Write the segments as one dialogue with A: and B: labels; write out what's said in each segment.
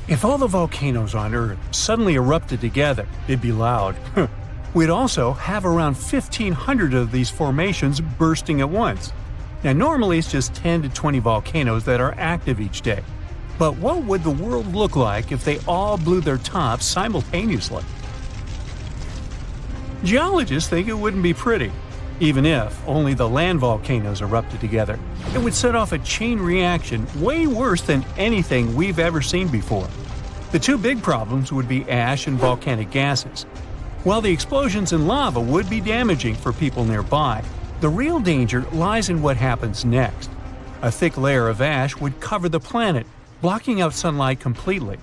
A: If all the volcanoes on Earth suddenly erupted together, it'd be loud. We'd also have around 1,500 of these formations bursting at once. Now normally it's just 10 to 20 volcanoes that are active each day. But what would the world look like if they all blew their tops simultaneously? Geologists think it wouldn't be pretty. Even if only the land volcanoes erupted together, it would set off a chain reaction way worse than anything we've ever seen before. The two big problems would be ash and volcanic gases. While the explosions in lava would be damaging for people nearby, the real danger lies in what happens next. A thick layer of ash would cover the planet, blocking out sunlight completely.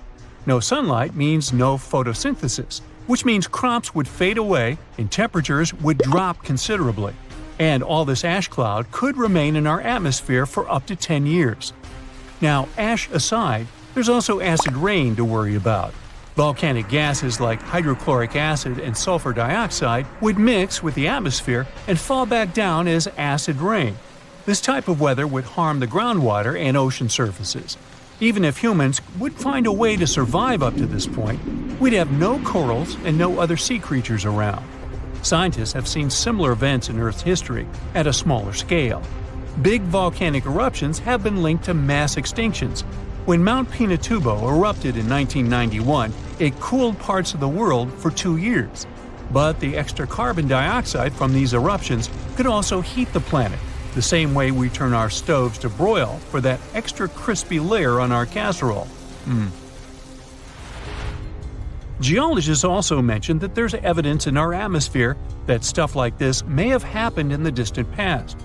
A: No sunlight means no photosynthesis, which means crops would fade away and temperatures would drop considerably. And all this ash cloud could remain in our atmosphere for up to 10 years. Now, ash aside, there's also acid rain to worry about. Volcanic gases like hydrochloric acid and sulfur dioxide would mix with the atmosphere and fall back down as acid rain. This type of weather would harm the groundwater and ocean surfaces. Even if humans would find a way to survive up to this point, we'd have no corals and no other sea creatures around. Scientists have seen similar events in Earth's history at a smaller scale. Big volcanic eruptions have been linked to mass extinctions. When Mount Pinatubo erupted in 1991, it cooled parts of the world for 2 years. But the extra carbon dioxide from these eruptions could also heat the planet, the same way we turn our stoves to broil for that extra crispy layer on our casserole. Geologists also mentioned that there's evidence in our atmosphere that stuff like this may have happened in the distant past.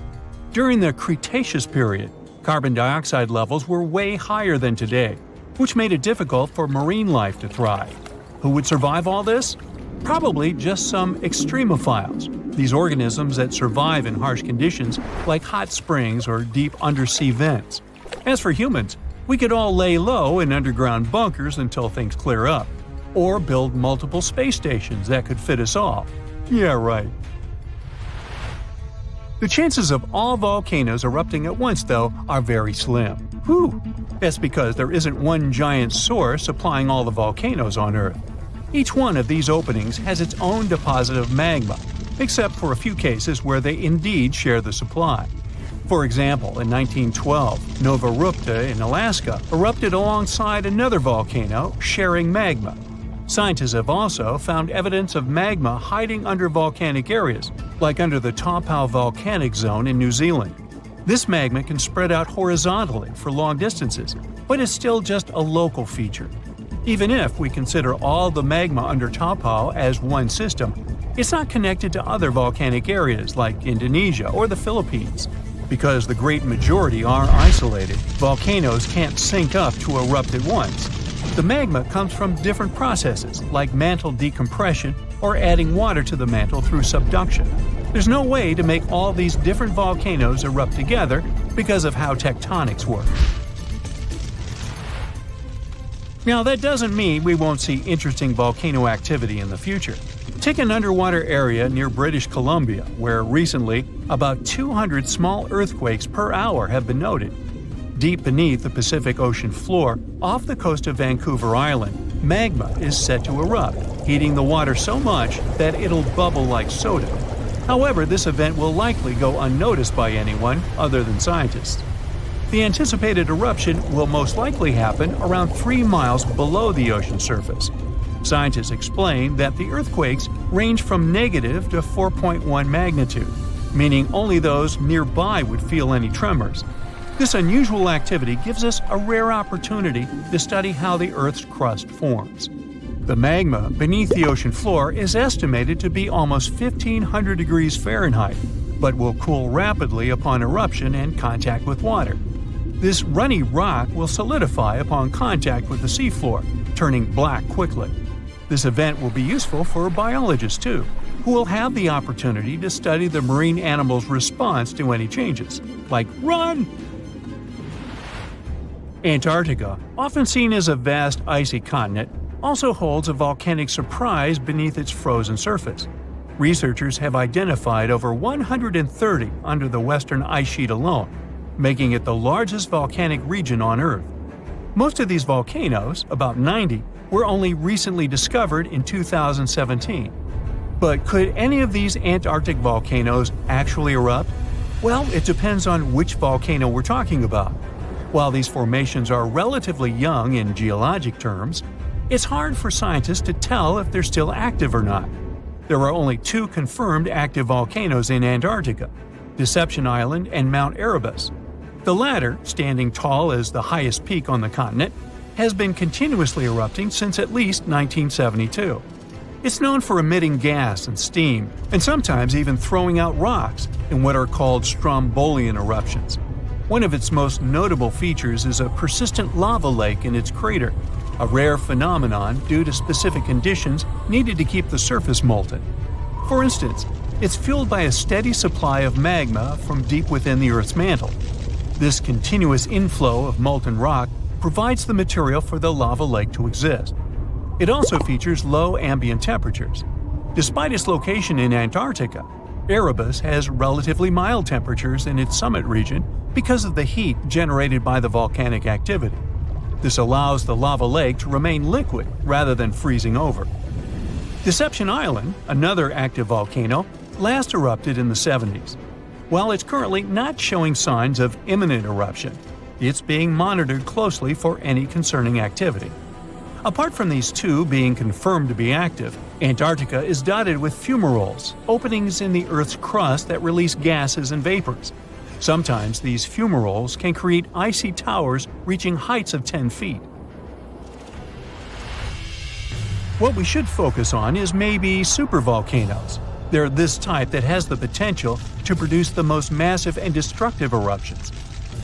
A: During the Cretaceous period, carbon dioxide levels were way higher than today, which made it difficult for marine life to thrive. Who would survive all this? Probably just some extremophiles, these organisms that survive in harsh conditions like hot springs or deep undersea vents. As for humans, we could all lay low in underground bunkers until things clear up, or build multiple space stations that could fit us all. Yeah, right. The chances of all volcanoes erupting at once, though, are very slim. Whew! That's because there isn't one giant source supplying all the volcanoes on Earth. Each one of these openings has its own deposit of magma, except for a few cases where they indeed share the supply. For example, in 1912, Nova Rupta in Alaska erupted alongside another volcano sharing magma. Scientists have also found evidence of magma hiding under volcanic areas, like under the Taupau volcanic zone in New Zealand. This magma can spread out horizontally for long distances, but is still just a local feature. Even if we consider all the magma under Taupau as one system, it's not connected to other volcanic areas like Indonesia or the Philippines. Because the great majority are isolated, volcanoes can't sync up to erupt at once. The magma comes from different processes like mantle decompression or adding water to the mantle through subduction. There's no way to make all these different volcanoes erupt together because of how tectonics work. Now, that doesn't mean we won't see interesting volcano activity in the future. Take an underwater area near British Columbia, where recently about 200 small earthquakes per hour have been noted. Deep beneath the Pacific Ocean floor, off the coast of Vancouver Island, magma is set to erupt, heating the water so much that it'll bubble like soda. However, this event will likely go unnoticed by anyone other than scientists. The anticipated eruption will most likely happen around 3 miles below the ocean surface. Scientists explain that the earthquakes range from negative to 4.1 magnitude, meaning only those nearby would feel any tremors. This unusual activity gives us a rare opportunity to study how the Earth's crust forms. The magma beneath the ocean floor is estimated to be almost 1,500 degrees Fahrenheit, but will cool rapidly upon eruption and contact with water. This runny rock will solidify upon contact with the seafloor, turning black quickly. This event will be useful for biologists too, who will have the opportunity to study the marine animals' response to any changes, like run! Antarctica, often seen as a vast icy continent, also holds a volcanic surprise beneath its frozen surface. Researchers have identified over 130 under the western ice sheet alone, making it the largest volcanic region on Earth. Most of these volcanoes, about 90, were only recently discovered in 2017. But could any of these Antarctic volcanoes actually erupt? Well, it depends on which volcano we're talking about. While these formations are relatively young in geologic terms, it's hard for scientists to tell if they're still active or not. There are only two confirmed active volcanoes in Antarctica, Deception Island and Mount Erebus. The latter, standing tall as the highest peak on the continent, has been continuously erupting since at least 1972. It's known for emitting gas and steam, and sometimes even throwing out rocks in what are called strombolian eruptions. One of its most notable features is a persistent lava lake in its crater, a rare phenomenon due to specific conditions needed to keep the surface molten. For instance, it's fueled by a steady supply of magma from deep within the Earth's mantle. This continuous inflow of molten rock provides the material for the lava lake to exist. It also features low ambient temperatures. Despite its location in Antarctica, Erebus has relatively mild temperatures in its summit region because of the heat generated by the volcanic activity. This allows the lava lake to remain liquid rather than freezing over. Deception Island, another active volcano, last erupted in the 70s. While it's currently not showing signs of imminent eruption, it's being monitored closely for any concerning activity. Apart from these two being confirmed to be active, Antarctica is dotted with fumaroles, openings in the Earth's crust that release gases and vapors. Sometimes these fumaroles can create icy towers reaching heights of 10 feet. What we should focus on is maybe supervolcanoes. They're this type that has the potential to produce the most massive and destructive eruptions.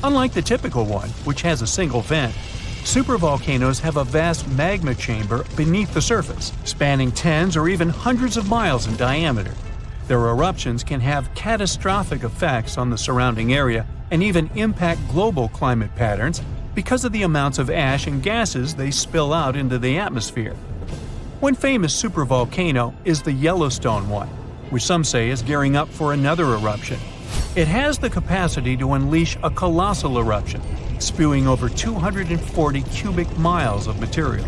A: Unlike the typical one, which has a single vent, supervolcanoes have a vast magma chamber beneath the surface, spanning tens or even hundreds of miles in diameter. Their eruptions can have catastrophic effects on the surrounding area and even impact global climate patterns because of the amounts of ash and gases they spill out into the atmosphere. One famous supervolcano is the Yellowstone one, which some say is gearing up for another eruption. It has the capacity to unleash a colossal eruption, spewing over 240 cubic miles of material.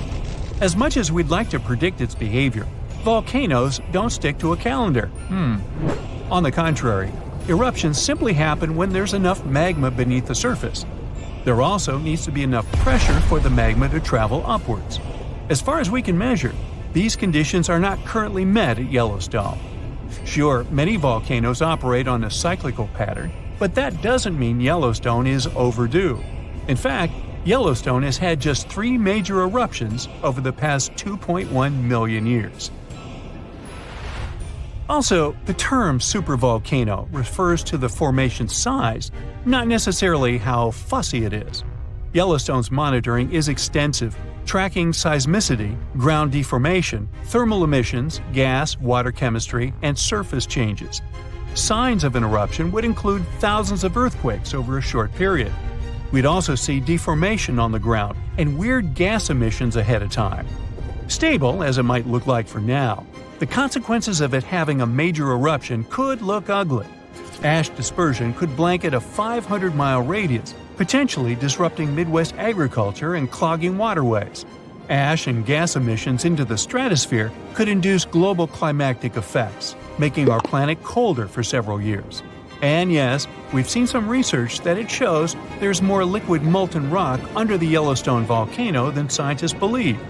A: As much as we'd like to predict its behavior, volcanoes don't stick to a calendar. On the contrary, eruptions simply happen when there's enough magma beneath the surface. There also needs to be enough pressure for the magma to travel upwards. As far as we can measure, these conditions are not currently met at Yellowstone. Sure, many volcanoes operate on a cyclical pattern, but that doesn't mean Yellowstone is overdue. In fact, Yellowstone has had just 3 major eruptions over the past 2.1 million years. Also, the term supervolcano refers to the formation's size, not necessarily how fussy it is. Yellowstone's monitoring is extensive, tracking seismicity, ground deformation, thermal emissions, gas, water chemistry, and surface changes. Signs of an eruption would include thousands of earthquakes over a short period. We'd also see deformation on the ground and weird gas emissions ahead of time. Stable as it might look like for now, the consequences of it having a major eruption could look ugly. Ash dispersion could blanket a 500-mile radius, potentially disrupting Midwest agriculture and clogging waterways. Ash and gas emissions into the stratosphere could induce global climatic effects, making our planet colder for several years. And yes, we've seen some research that it shows there's more liquid molten rock under the Yellowstone volcano than scientists believe.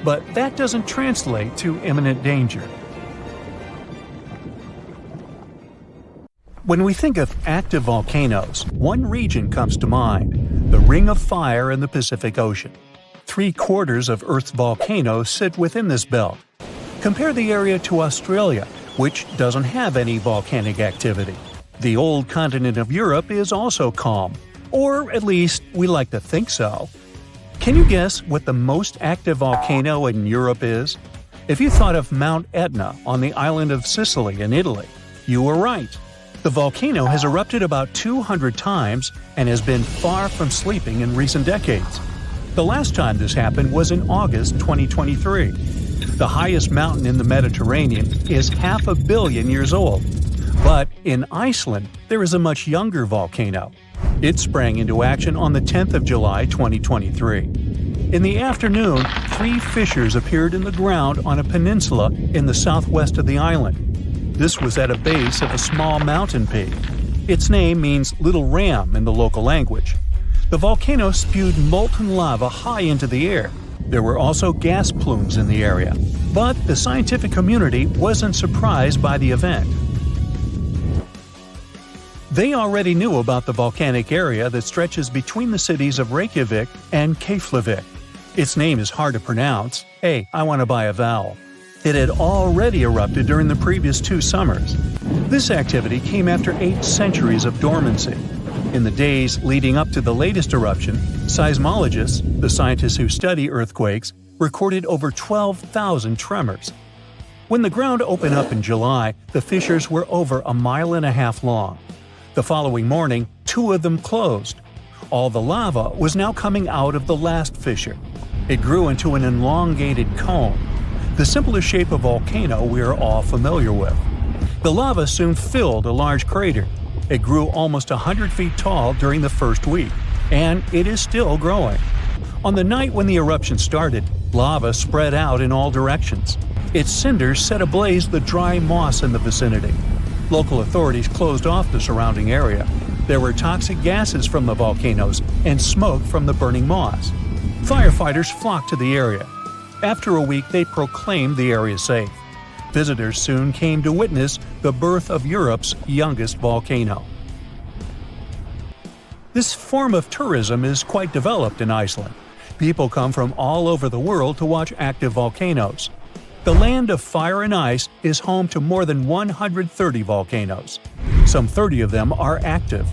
A: But that doesn't translate to imminent danger. When we think of active volcanoes, one region comes to mind: the Ring of Fire in the Pacific Ocean. 3/4 of Earth's volcanoes sit within this belt. Compare the area to Australia, which doesn't have any volcanic activity. The old continent of Europe is also calm, or at least we like to think so. Can you guess what the most active volcano in Europe is? If you thought of Mount Etna on the island of Sicily in Italy, you were right. The volcano has erupted about 200 times and has been far from sleeping in recent decades. The last time this happened was in August 2023. The highest mountain in the Mediterranean is 500 million years old. But in Iceland, there is a much younger volcano. It sprang into action on the 10th of July 2023. In the afternoon, 3 fissures appeared in the ground on a peninsula in the southwest of the island. This was at a base of a small mountain peak. Its name means Little Ram in the local language. The volcano spewed molten lava high into the air. There were also gas plumes in the area. But the scientific community wasn't surprised by the event. They already knew about the volcanic area that stretches between the cities of Reykjavik and Keflavik. Its name is hard to pronounce. Hey, I want to buy a vowel. It had already erupted during the previous 2 summers. This activity came after 8 centuries of dormancy. In the days leading up to the latest eruption, seismologists, the scientists who study earthquakes, recorded over 12,000 tremors. When the ground opened up in July, the fissures were over 1.5 miles long. The following morning, 2 of them closed. All the lava was now coming out of the last fissure. It grew into an elongated cone, the simplest shape of volcano we are all familiar with. The lava soon filled a large crater. It grew almost 100 feet tall during the first week, and it is still growing. On the night when the eruption started, lava spread out in all directions. Its cinders set ablaze the dry moss in the vicinity. Local authorities closed off the surrounding area. There were toxic gases from the volcanoes and smoke from the burning moss. Firefighters flocked to the area. After a week, they proclaimed the area safe. Visitors soon came to witness the birth of Europe's youngest volcano. This form of tourism is quite developed in Iceland. People come from all over the world to watch active volcanoes. The land of fire and ice is home to more than 130 volcanoes. Some 30 of them are active.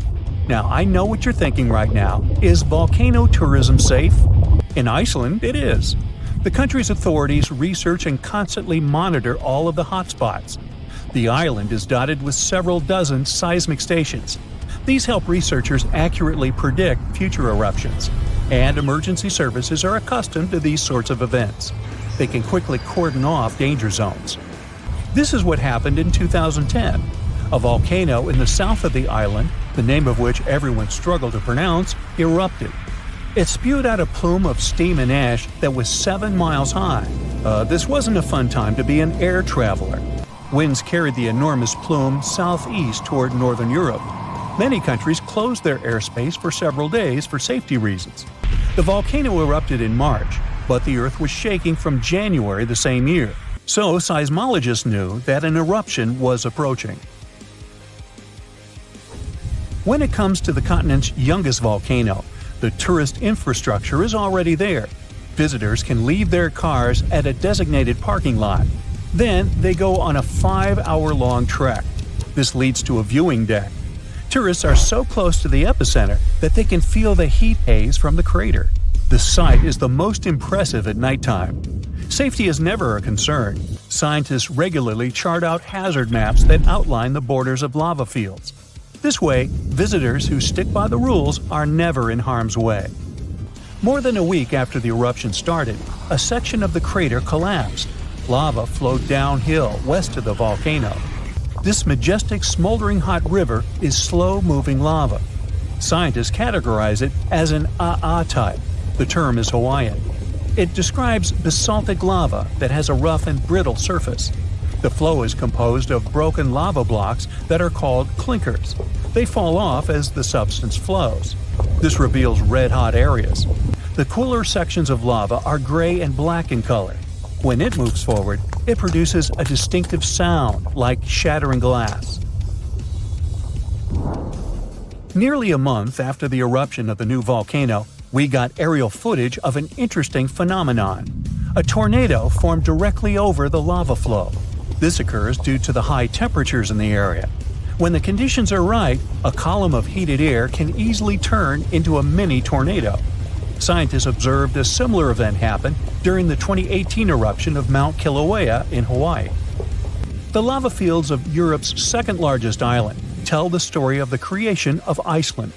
A: Now, I know what you're thinking right now. Is volcano tourism safe? In Iceland, it is. The country's authorities research and constantly monitor all of the hotspots. The island is dotted with several dozen seismic stations. These help researchers accurately predict future eruptions, and emergency services are accustomed to these sorts of events. They can quickly cordon off danger zones. This is what happened in 2010. A volcano in the south of the island, the name of which everyone struggled to pronounce, erupted. It spewed out a plume of steam and ash that was 7 miles high. This wasn't a fun time to be an air traveler. Winds carried the enormous plume southeast toward northern Europe. Many countries closed their airspace for several days for safety reasons. The volcano erupted in March, but the Earth was shaking from January the same year, so seismologists knew that an eruption was approaching. When it comes to the continent's youngest volcano, the tourist infrastructure is already there. Visitors can leave their cars at a designated parking lot. Then they go on a 5-hour-long trek. This leads to a viewing deck. Tourists are so close to the epicenter that they can feel the heat haze from the crater. The sight is the most impressive at nighttime. Safety is never a concern. Scientists regularly chart out hazard maps that outline the borders of lava fields. This way, visitors who stick by the rules are never in harm's way. More than a week after the eruption started, a section of the crater collapsed. Lava flowed downhill west of the volcano. This majestic smoldering hot river is slow-moving lava. Scientists categorize it as an AA type. The term is Hawaiian. It describes basaltic lava that has a rough and brittle surface. The flow is composed of broken lava blocks that are called clinkers. They fall off as the substance flows. This reveals red-hot areas. The cooler sections of lava are gray and black in color. When it moves forward, it produces a distinctive sound like shattering glass. Nearly a month after the eruption of the new volcano, we got aerial footage of an interesting phenomenon. A tornado formed directly over the lava flow. This occurs due to the high temperatures in the area. When the conditions are right, a column of heated air can easily turn into a mini tornado. Scientists observed a similar event happen during the 2018 eruption of Mount Kilauea in Hawaii. The lava fields of Europe's second-largest island tell the story of the creation of Iceland.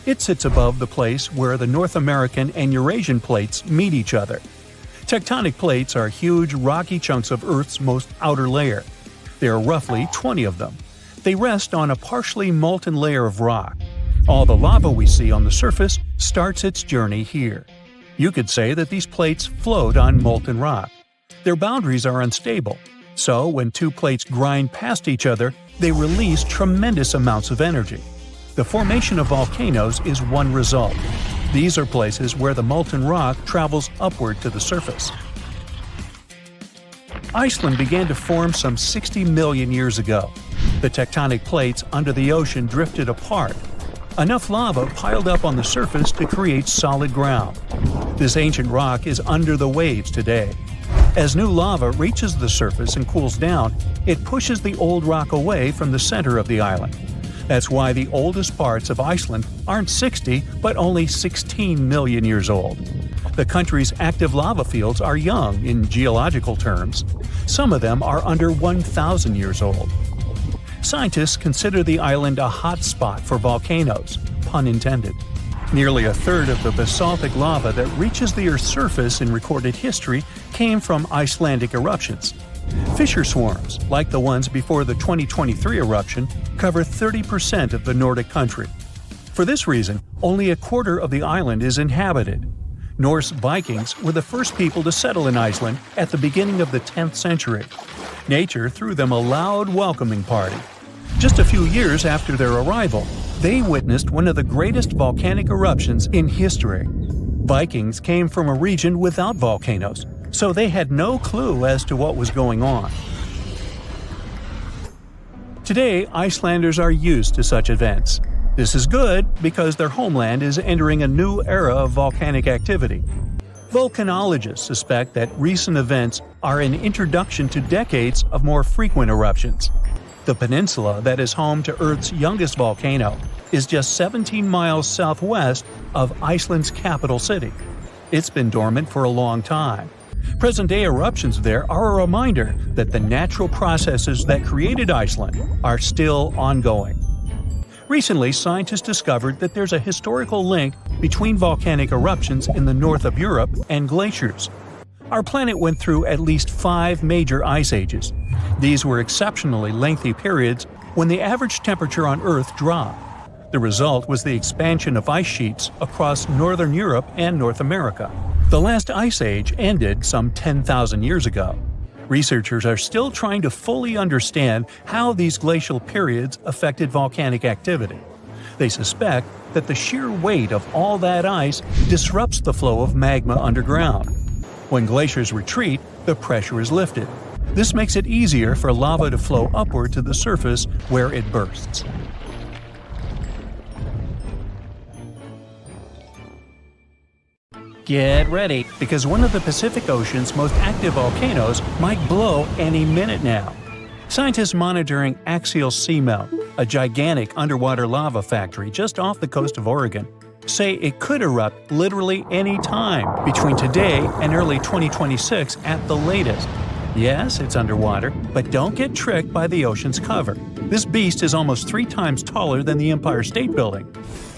A: It sits above the place where the North American and Eurasian plates meet each other. Tectonic plates are huge, rocky chunks of Earth's most outer layer. There are roughly 20 of them. They rest on a partially molten layer of rock. All the lava we see on the surface starts its journey here. You could say that these plates float on molten rock. Their boundaries are unstable, so when two plates grind past each other, they release tremendous amounts of energy. The formation of volcanoes is one result. These are places where the molten rock travels upward to the surface. Iceland began to form some 60 million years ago. The tectonic plates under the ocean drifted apart. Enough lava piled up on the surface to create solid ground. This ancient rock is under the waves today. As new lava reaches the surface and cools down, it pushes the old rock away from the center of the island. That's why the oldest parts of Iceland aren't 60 but only 16 million years old. The country's active lava fields are young in geological terms. Some of them are under 1,000 years old. Scientists consider the island a hot spot for volcanoes, pun intended. Nearly a third of the basaltic lava that reaches the Earth's surface in recorded history came from Icelandic eruptions. Fissure swarms, like the ones before the 2023 eruption, cover 30% of the Nordic country. For this reason, only a quarter of the island is inhabited. Norse Vikings were the first people to settle in Iceland at the beginning of the 10th century. Nature threw them a loud welcoming party. Just a few years after their arrival, they witnessed one of the greatest volcanic eruptions in history. Vikings came from a region without volcanoes, so they had no clue as to what was going on. Today, Icelanders are used to such events. This is good because their homeland is entering a new era of volcanic activity. Volcanologists suspect that recent events are an introduction to decades of more frequent eruptions. The peninsula that is home to Earth's youngest volcano is just 17 miles southwest of Iceland's capital city. It's been dormant for a long time. Present-day eruptions there are a reminder that the natural processes that created Iceland are still ongoing. Recently, scientists discovered that there's a historical link between volcanic eruptions in the north of Europe and glaciers. Our planet went through at least 5 major ice ages. These were exceptionally lengthy periods when the average temperature on Earth dropped. The result was the expansion of ice sheets across northern Europe and North America. The last ice age ended some 10,000 years ago. Researchers are still trying to fully understand how these glacial periods affected volcanic activity. They suspect that the sheer weight of all that ice disrupts the flow of magma underground. When glaciers retreat, the pressure is lifted. This makes it easier for lava to flow upward to the surface where it bursts. Get ready, because one of the Pacific Ocean's most active volcanoes might blow any minute now. Scientists monitoring Axial Seamount, a gigantic underwater lava factory just off the coast of Oregon, say it could erupt literally any time between today and early 2026 at the latest. Yes, it's underwater, but don't get tricked by the ocean's cover. This beast is almost 3 times taller than the Empire State Building.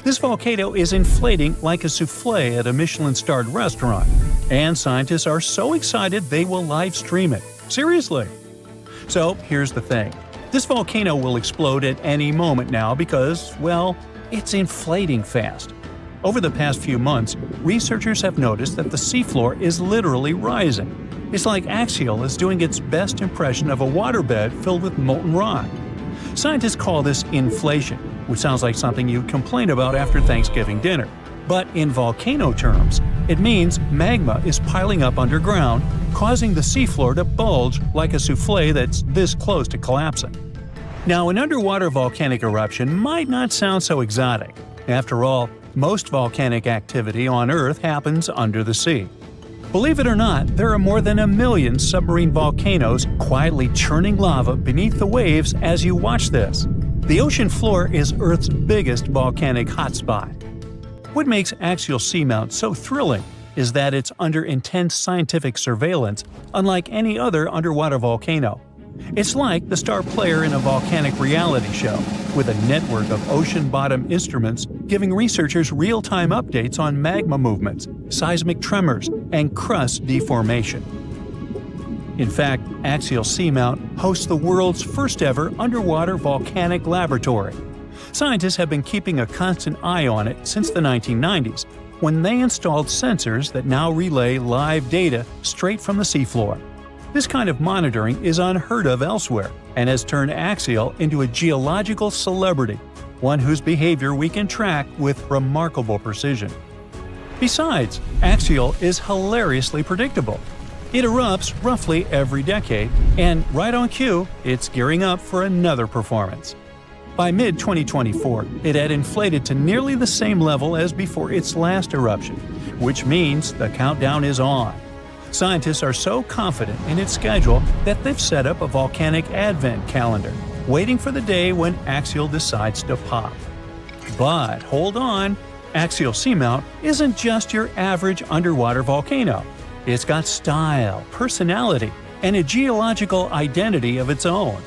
A: This volcano is inflating like a souffle at a Michelin-starred restaurant, and scientists are so excited they will live stream it. Seriously! So, here's the thing. This volcano will explode at any moment now because, well, it's inflating fast. Over the past few months, researchers have noticed that the seafloor is literally rising. It's like Axial is doing its best impression of a waterbed filled with molten rock. Scientists call this inflation, which sounds like something you'd complain about after Thanksgiving dinner. But in volcano terms, it means magma is piling up underground, causing the seafloor to bulge like a souffle that's this close to collapsing. Now, an underwater volcanic eruption might not sound so exotic. After all, most volcanic activity on Earth happens under the sea. Believe it or not, there are more than 1 million submarine volcanoes quietly churning lava beneath the waves as you watch this. The ocean floor is Earth's biggest volcanic hotspot. What makes Axial Seamount so thrilling is that it's under intense scientific surveillance, unlike any other underwater volcano. It's like the star player in a volcanic reality show, with a network of ocean-bottom instruments giving researchers real-time updates on magma movements, seismic tremors, and crust deformation. In fact, Axial Seamount hosts the world's first-ever underwater volcanic laboratory. Scientists have been keeping a constant eye on it since the 1990s, when they installed sensors that now relay live data straight from the seafloor. This kind of monitoring is unheard of elsewhere and has turned Axial into a geological celebrity, one whose behavior we can track with remarkable precision. Besides, Axial is hilariously predictable. It erupts roughly every decade, and right on cue, it's gearing up for another performance. By mid-2024, it had inflated to nearly the same level as before its last eruption, which means the countdown is on. Scientists are so confident in its schedule that they've set up a volcanic advent calendar, waiting for the day when Axial decides to pop. But hold on, Axial Seamount isn't just your average underwater volcano. It's got style, personality, and a geological identity of its own.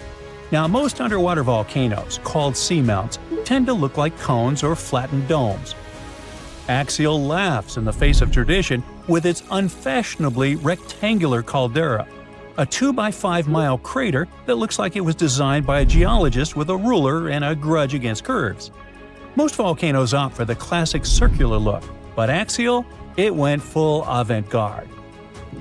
A: Now, most underwater volcanoes, called seamounts, tend to look like cones or flattened domes. Axial laughs in the face of tradition with its unfashionably rectangular caldera, a 2-by-5-mile crater that looks like it was designed by a geologist with a ruler and a grudge against curves. Most volcanoes opt for the classic circular look, but Axial, it went full avant-garde.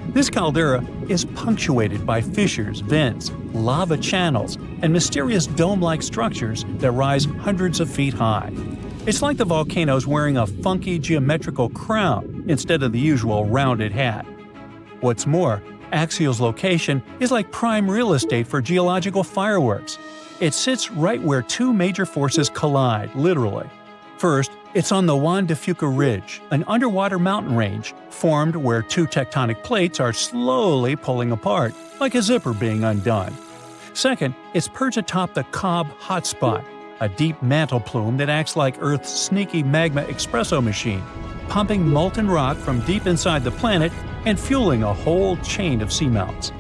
A: This caldera is punctuated by fissures, vents, lava channels, and mysterious dome-like structures that rise hundreds of feet high. It's like the volcano's wearing a funky geometrical crown instead of the usual rounded hat. What's more, Axial's location is like prime real estate for geological fireworks. It sits right where two major forces collide, literally. First, it's on the Juan de Fuca Ridge, an underwater mountain range formed where two tectonic plates are slowly pulling apart, like a zipper being undone. Second, it's perched atop the Cobb Hotspot, a deep mantle plume that acts like Earth's sneaky magma espresso machine, pumping molten rock from deep inside the planet and fueling a whole chain of seamounts.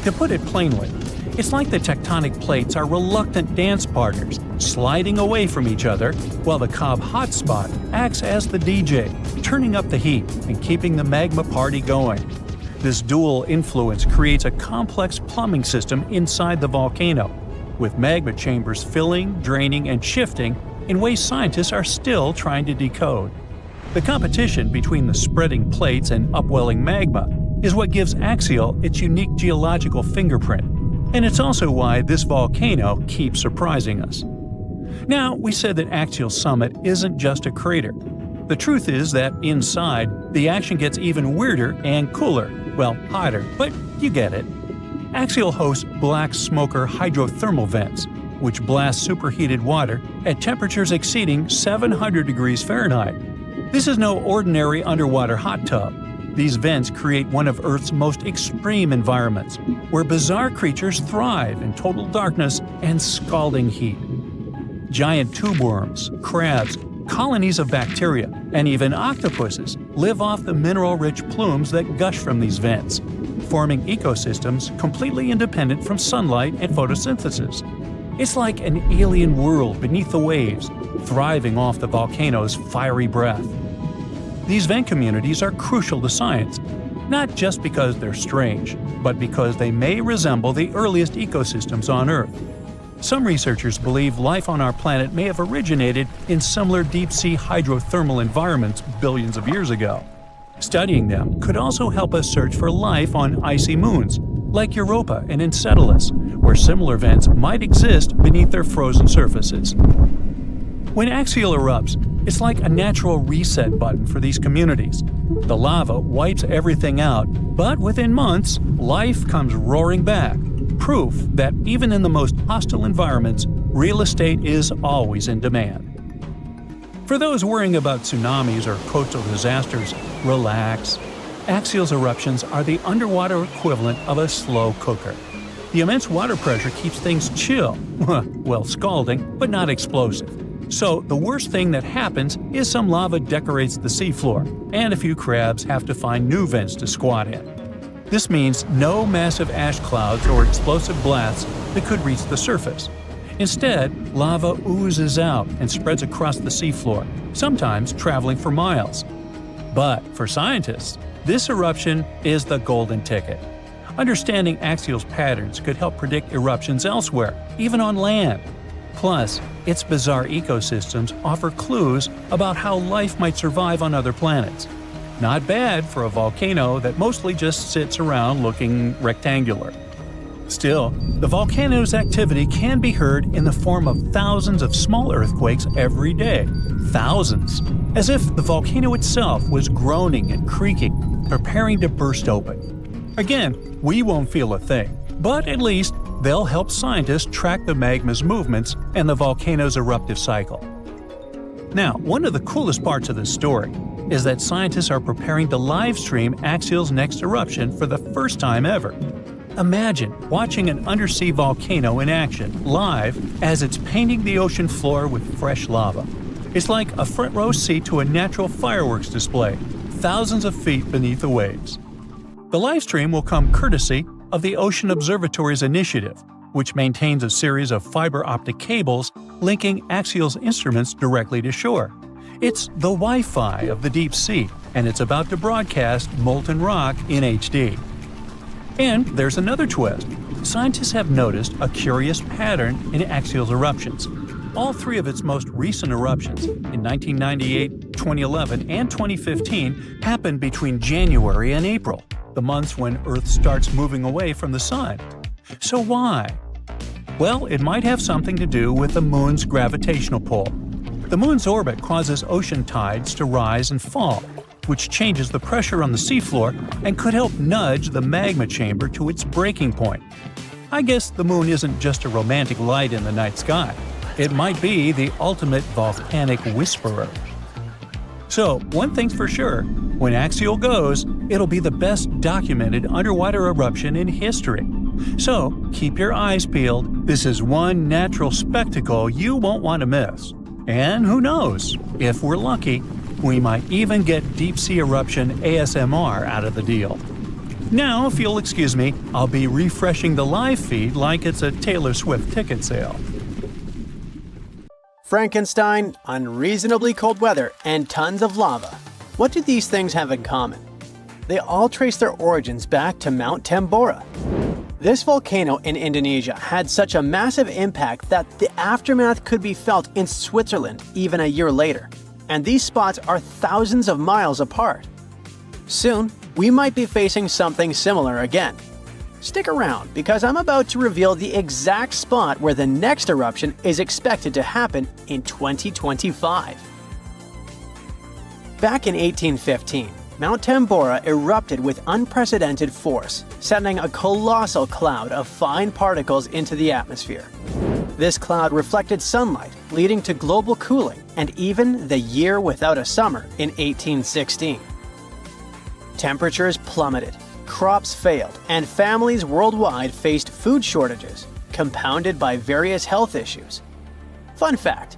A: To put it plainly, it's like the tectonic plates are reluctant dance partners, sliding away from each other, while the Cobb Hotspot acts as the DJ, turning up the heat and keeping the magma party going. This dual influence creates a complex plumbing system inside the volcano, with magma chambers filling, draining, and shifting in ways scientists are still trying to decode. The competition between the spreading plates and upwelling magma is what gives Axial its unique geological fingerprint, and it's also why this volcano keeps surprising us. Now, we said that Axial Summit isn't just a crater. The truth is that inside, the action gets even weirder and cooler, well, hotter, but you get it. Axial hosts black smoker hydrothermal vents, which blast superheated water at temperatures exceeding 700 degrees Fahrenheit. This is no ordinary underwater hot tub. These vents create one of Earth's most extreme environments, where bizarre creatures thrive in total darkness and scalding heat. Giant tube worms, crabs, colonies of bacteria, and even octopuses live off the mineral-rich plumes that gush from these vents, forming ecosystems completely independent from sunlight and photosynthesis. It's like an alien world beneath the waves, thriving off the volcano's fiery breath. These vent communities are crucial to science, not just because they're strange, but because they may resemble the earliest ecosystems on Earth. Some researchers believe life on our planet may have originated in similar deep-sea hydrothermal environments billions of years ago. Studying them could also help us search for life on icy moons, like Europa and Enceladus, where similar vents might exist beneath their frozen surfaces. When Axial erupts, it's like a natural reset button for these communities. The lava wipes everything out, but within months, life comes roaring back. Proof that even in the most hostile environments, real estate is always in demand. For those worrying about tsunamis or coastal disasters, relax. Axial's eruptions are the underwater equivalent of a slow cooker. The immense water pressure keeps things chill, well, scalding, but not explosive. So the worst thing that happens is some lava decorates the seafloor, and a few crabs have to find new vents to squat in. This means no massive ash clouds or explosive blasts that could reach the surface. Instead, lava oozes out and spreads across the seafloor, sometimes traveling for miles. But for scientists, this eruption is the golden ticket. Understanding Axial's patterns could help predict eruptions elsewhere, even on land. Plus, its bizarre ecosystems offer clues about how life might survive on other planets. Not bad for a volcano that mostly just sits around looking rectangular. Still, the volcano's activity can be heard in the form of thousands of small earthquakes every day. Thousands! As if the volcano itself was groaning and creaking, preparing to burst open. Again, we won't feel a thing, but at least they'll help scientists track the magma's movements and the volcano's eruptive cycle. Now, one of the coolest parts of this story is that scientists are preparing to live stream Axial's next eruption for the first time ever. Imagine watching an undersea volcano in action, live, as it's painting the ocean floor with fresh lava. It's like a front row seat to a natural fireworks display, thousands of feet beneath the waves. The live stream will come courtesy of the Ocean Observatory's initiative, which maintains a series of fiber optic cables linking Axial's instruments directly to shore. It's the Wi-Fi of the deep sea, and it's about to broadcast molten rock in HD. And there's another twist. Scientists have noticed a curious pattern in Axial's eruptions. All three of its most recent eruptions, in 1998, 2011, and 2015, happened between January and April, the months when Earth starts moving away from the Sun. So why? Well, it might have something to do with the Moon's gravitational pull. The Moon's orbit causes ocean tides to rise and fall, which changes the pressure on the seafloor and could help nudge the magma chamber to its breaking point. I guess the Moon isn't just a romantic light in the night sky. It might be the ultimate volcanic whisperer. So, one thing's for sure, when Axial goes, it'll be the best documented underwater eruption in history. So, keep your eyes peeled. This is one natural spectacle you won't want to miss. And who knows, if we're lucky, we might even get deep-sea eruption ASMR out of the deal. Now, if you'll excuse me, I'll be refreshing the live feed like it's a Taylor Swift ticket sale.
B: Frankenstein, unreasonably cold weather, and tons of lava. What do these things have in common? They all trace their origins back to Mount Tambora. This volcano in Indonesia had such a massive impact that the aftermath could be felt in Switzerland even a year later. And these spots are thousands of miles apart. Soon, we might be facing something similar again. Stick around, because I'm about to reveal the exact spot where the next eruption is expected to happen in 2025. Back in 1815, Mount Tambora erupted with unprecedented force, sending a colossal cloud of fine particles into the atmosphere. This cloud reflected sunlight, leading to global cooling and even the year without a summer in 1816. Temperatures plummeted, crops failed, and families worldwide faced food shortages, compounded by various health issues. Fun fact: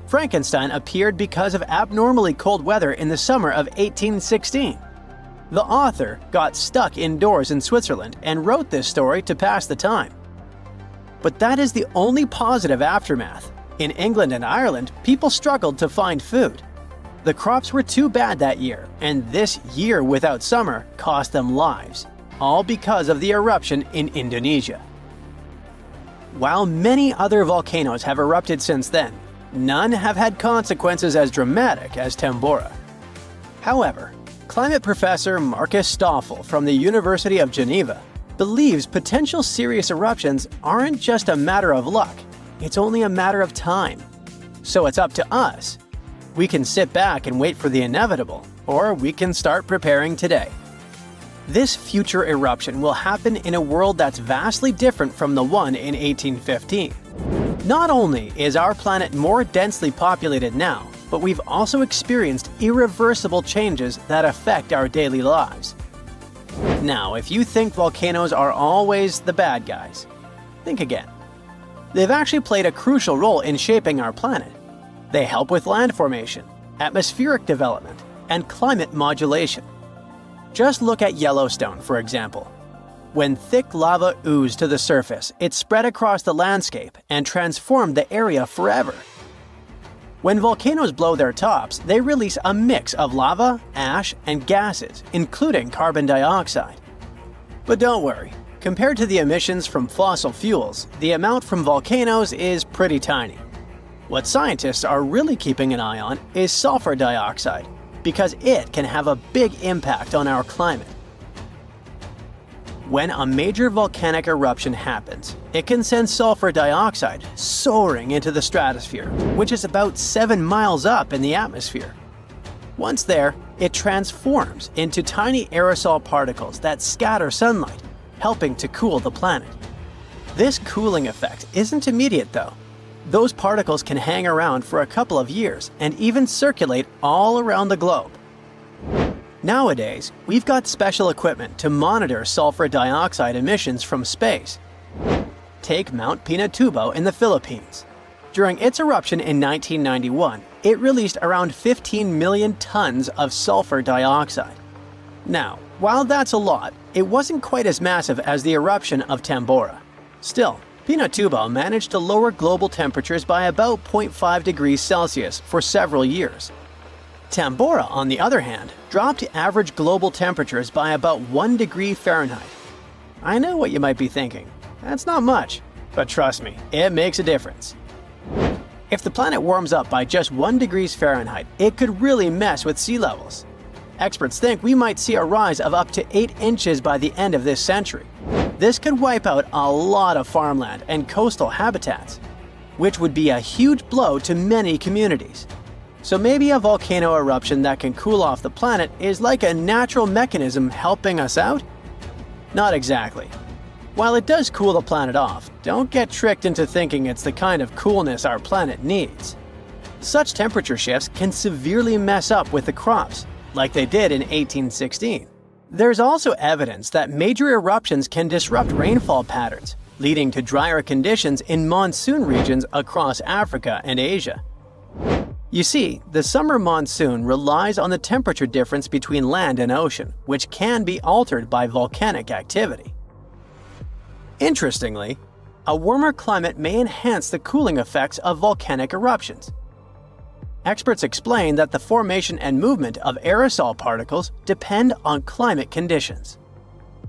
B: Frankenstein appeared because of abnormally cold weather in the summer of 1816. The author got stuck indoors in Switzerland and wrote this story to pass the time. But that is the only positive aftermath. In England and Ireland, people struggled to find food. The crops were too bad that year, and this year without summer cost them lives, all because of the eruption in Indonesia. While many other volcanoes have erupted since then, none have had consequences as dramatic as Tambora. However, climate professor Marcus Stoffel from the University of Geneva believes potential serious eruptions aren't just a matter of luck, it's only a matter of time. So it's up to us. We can sit back and wait for the inevitable, or we can start preparing today. This future eruption will happen in a world that's vastly different from the one in 1815. Not only is our planet more densely populated now, but we've also experienced irreversible changes that affect our daily lives. Now, if you think volcanoes are always the bad guys, think again. They've actually played a crucial role in shaping our planet. They help with land formation, atmospheric development, and climate modulation. Just look at Yellowstone, for example. When thick lava oozed to the surface, it spread across the landscape and transformed the area forever. When volcanoes blow their tops, they release a mix of lava, ash, and gases, including carbon dioxide. But don't worry, compared to the emissions from fossil fuels, the amount from volcanoes is pretty tiny. What scientists are really keeping an eye on is sulfur dioxide, because it can have a big impact on our climate. When a major volcanic eruption happens, it can send sulfur dioxide soaring into the stratosphere, which is about 7 miles up in the atmosphere. Once there, it transforms into tiny aerosol particles that scatter sunlight, helping to cool the planet. This cooling effect isn't immediate though. Those particles can hang around for a couple of years and even circulate all around the globe. Nowadays, we've got special equipment to monitor sulfur dioxide emissions from space. Take Mount Pinatubo in the Philippines. During its eruption in 1991, it released around 15 million tons of sulfur dioxide. Now, while that's a lot, it wasn't quite as massive as the eruption of Tambora. Still, Pinatubo managed to lower global temperatures by about 0.5 degrees Celsius for several years. Tambora, on the other hand, dropped average global temperatures by about 1 degree Fahrenheit. I know what you might be thinking. That's not much, but trust me, it makes a difference. If the planet warms up by just 1 degree Fahrenheit, it could really mess with sea levels. Experts think we might see a rise of up to 8 inches by the end of this century. This could wipe out a lot of farmland and coastal habitats, which would be a huge blow to many communities. So maybe a volcano eruption that can cool off the planet is like a natural mechanism helping us out? Not exactly. While it does cool the planet off, don't get tricked into thinking it's the kind of coolness our planet needs. Such temperature shifts can severely mess up with the crops, like they did in 1816. There's also evidence that major eruptions can disrupt rainfall patterns, leading to drier conditions in monsoon regions across Africa and Asia. You see, the summer monsoon relies on the temperature difference between land and ocean, which can be altered by volcanic activity. Interestingly, a warmer climate may enhance the cooling effects of volcanic eruptions. Experts explain that the formation and movement of aerosol particles depend on climate conditions.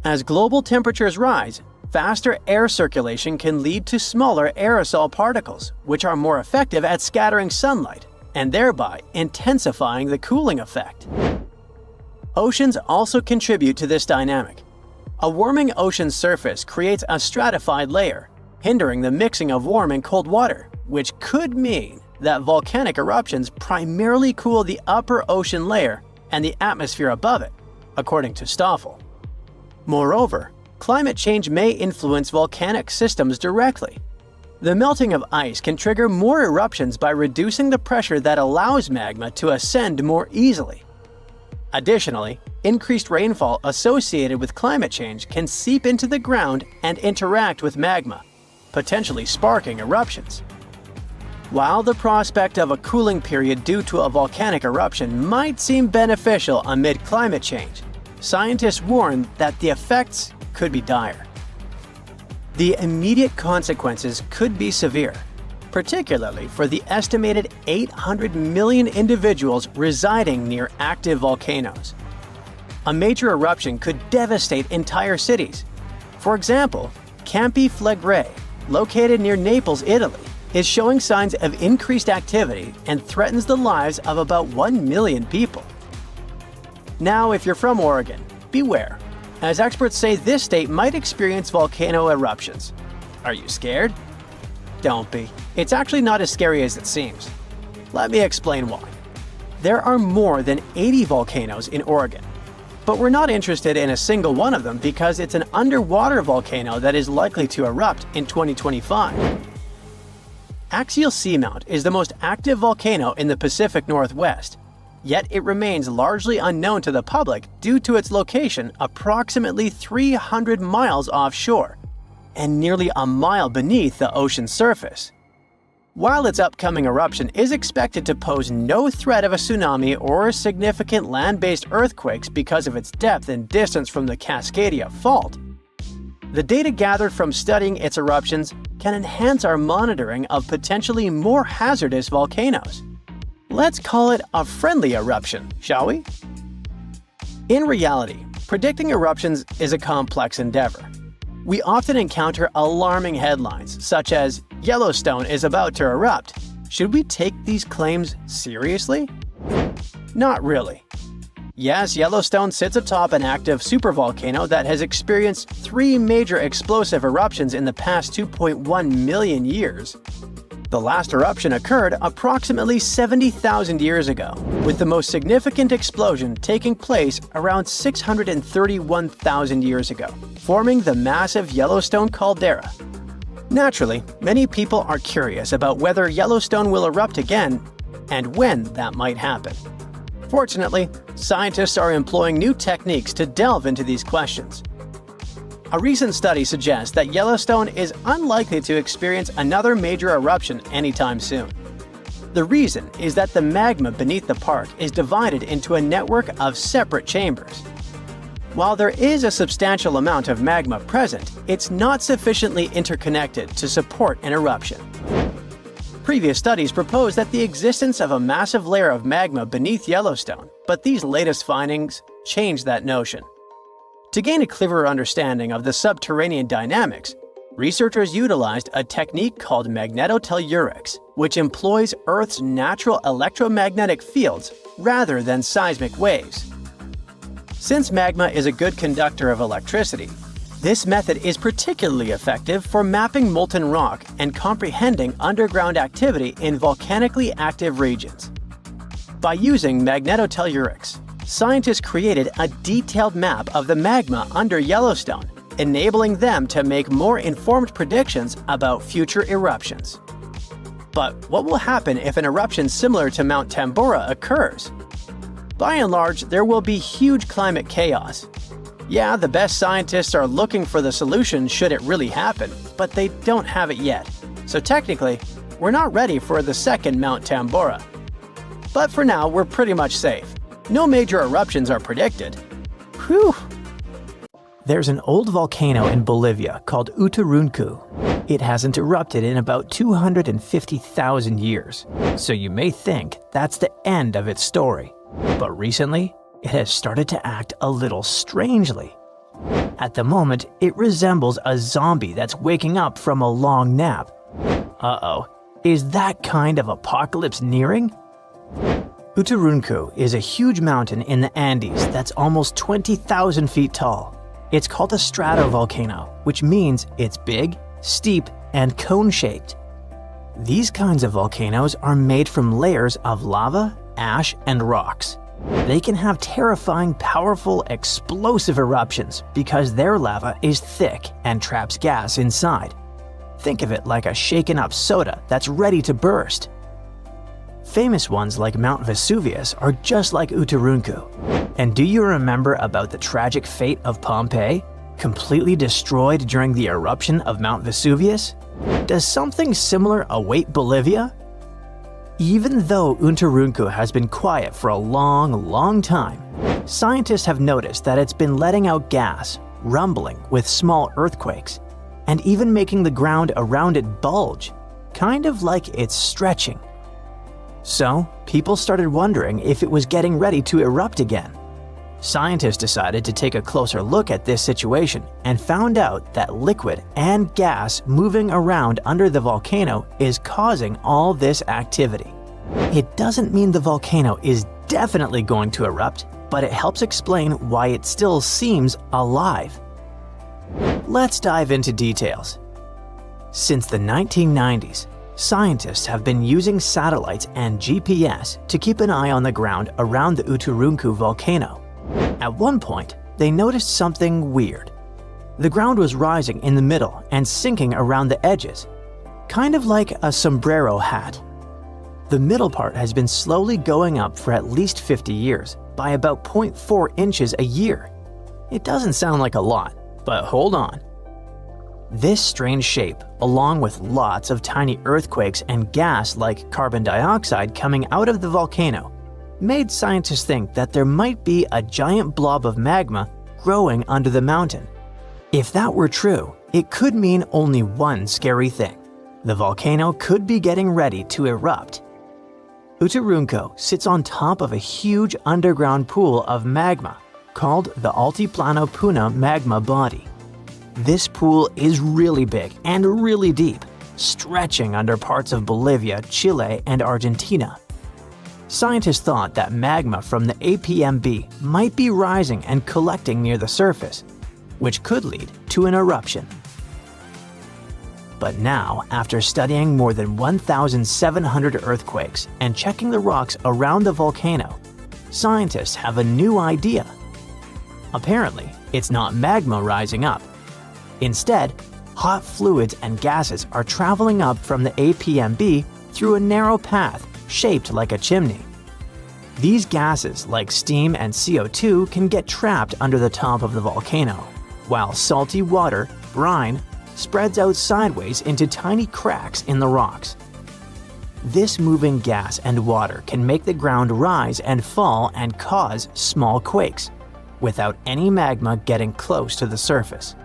B: As global temperatures rise, faster air circulation can lead to smaller aerosol particles, which are more effective at scattering sunlight and thereby intensifying the cooling effect. Oceans also contribute to this dynamic. A warming ocean surface creates a stratified layer, hindering the mixing of warm and cold water, which could mean that volcanic eruptions primarily cool the upper ocean layer and the atmosphere above it, according to Stoffel. Moreover, climate change may influence volcanic systems directly. The melting of ice can trigger more eruptions by reducing the pressure that allows magma to ascend more easily. Additionally, increased rainfall associated with climate change can seep into the ground and interact with magma, potentially sparking eruptions. While the prospect of a cooling period due to a volcanic eruption might seem beneficial amid climate change, scientists warn that the effects could be dire. The immediate consequences could be severe, particularly for the estimated 800 million individuals residing near active volcanoes. A major eruption could devastate entire cities. For example, Campi Flegrei, located near Naples, Italy, is showing signs of increased activity and threatens the lives of about 1 million people. Now, if you're from Oregon, beware, as experts say this state might experience volcano eruptions. Are you scared? Don't be. It's actually not as scary as it seems. Let me explain why. There are more than 80 volcanoes in Oregon, but we're not interested in a single one of them because it's an underwater volcano that is likely to erupt in 2025. Axial Seamount is the most active volcano in the Pacific Northwest, yet it remains largely unknown to the public due to its location approximately 300 miles offshore and nearly a mile beneath the ocean surface. While its upcoming eruption is expected to pose no threat of a tsunami or significant land-based earthquakes because of its depth and distance from the Cascadia Fault, the data gathered from studying its eruptions can enhance our monitoring of potentially more hazardous volcanoes. Let's call it a friendly eruption, shall we? In reality, predicting eruptions is a complex endeavor. We often encounter alarming headlines such as "Yellowstone is about to erupt," Should we take these claims seriously? Not really. Yes, Yellowstone sits atop an active supervolcano that has experienced 3 major explosive eruptions in the past 2.1 million years. The last eruption occurred approximately 70,000 years ago, with the most significant explosion taking place around 631,000 years ago, forming the massive Yellowstone caldera. Naturally, many people are curious about whether Yellowstone will erupt again and when that might happen. Fortunately, scientists are employing new techniques to delve into these questions. A recent study suggests that Yellowstone is unlikely to experience another major eruption anytime soon. The reason is that the magma beneath the park is divided into a network of separate chambers. While there is a substantial amount of magma present, it's not sufficiently interconnected to support an eruption. Previous studies proposed that the existence of a massive layer of magma beneath Yellowstone, but these latest findings change that notion. To gain a clearer understanding of the subterranean dynamics, researchers utilized a technique called magnetotellurics, which employs Earth's natural electromagnetic fields rather than seismic waves. Since magma is a good conductor of electricity, this method is particularly effective for mapping molten rock and comprehending underground activity in volcanically active regions. By using magnetotellurics, scientists created a detailed map of the magma under Yellowstone, enabling them to make more informed predictions about future eruptions. But what will happen if an eruption similar to Mount Tambora occurs? By and large, there will be huge climate chaos. Yeah, the best scientists are looking for the solution should it really happen, but they don't have it yet. So technically, we're not ready for the second Mount Tambora. But for now, we're pretty much safe. No major eruptions are predicted. Whew!
C: There's an old volcano in Bolivia called Uturuncu. It hasn't erupted in about 250,000 years, so you may think that's the end of its story. But recently, it has started to act a little strangely. At the moment, it resembles a zombie that's waking up from a long nap. Uh-oh, is that kind of apocalypse nearing? Uturuncu is a huge mountain in the Andes that's almost 20,000 feet tall. It's called a stratovolcano, which means it's big, steep, and cone-shaped. These kinds of volcanoes are made from layers of lava, ash, and rocks. They can have terrifying, powerful, explosive eruptions because their lava is thick and traps gas inside. Think of it like a shaken-up soda that's ready to burst. Famous ones like Mount Vesuvius are just like Uturuncu. And do you remember about the tragic fate of Pompeii, completely destroyed during the eruption of Mount Vesuvius? Does something similar await Bolivia? Even though Uturuncu has been quiet for a long time, scientists have noticed that it's been letting out gas, rumbling with small earthquakes, and even making the ground around it bulge, kind of like it's stretching. So, people started wondering if it was getting ready to erupt again. Scientists decided to take a closer look at this situation and found out that liquid and gas moving around under the volcano is causing all this activity. It doesn't mean the volcano is definitely going to erupt, but it helps explain why it still seems alive. Let's dive into details. Since the 1990s, scientists have been using satellites and GPS to keep an eye on the ground around the Uturuncu volcano. At one point, they noticed something weird. The ground was rising in the middle and sinking around the edges, kind of like a sombrero hat. The middle part has been slowly going up for at least 50 years, by about 0.4 inches a year. It doesn't sound like a lot, but hold on. This strange shape, along with lots of tiny earthquakes and gas like carbon dioxide coming out of the volcano, made scientists think that there might be a giant blob of magma growing under the mountain. If that were true, it could mean only one scary thing. The volcano could be getting ready to erupt. Uturuncu sits on top of a huge underground pool of magma called the Altiplano Puna magma body. This pool is really big and really deep, stretching under parts of Bolivia, Chile, and Argentina. Scientists thought that magma from the APMB might be rising and collecting near the surface, which could lead to an eruption. But now, after studying more than 1,700 earthquakes and checking the rocks around the volcano, scientists have a new idea. Apparently, it's not magma rising up. Instead, hot fluids and gases are traveling up from the APMB through a narrow path shaped like a chimney. These gases, like steam and CO2, can get trapped under the top of the volcano, while salty water, brine, spreads out sideways into tiny cracks in the rocks. This moving gas and water can make the ground rise and fall and cause small quakes, without any magma getting close to the surface.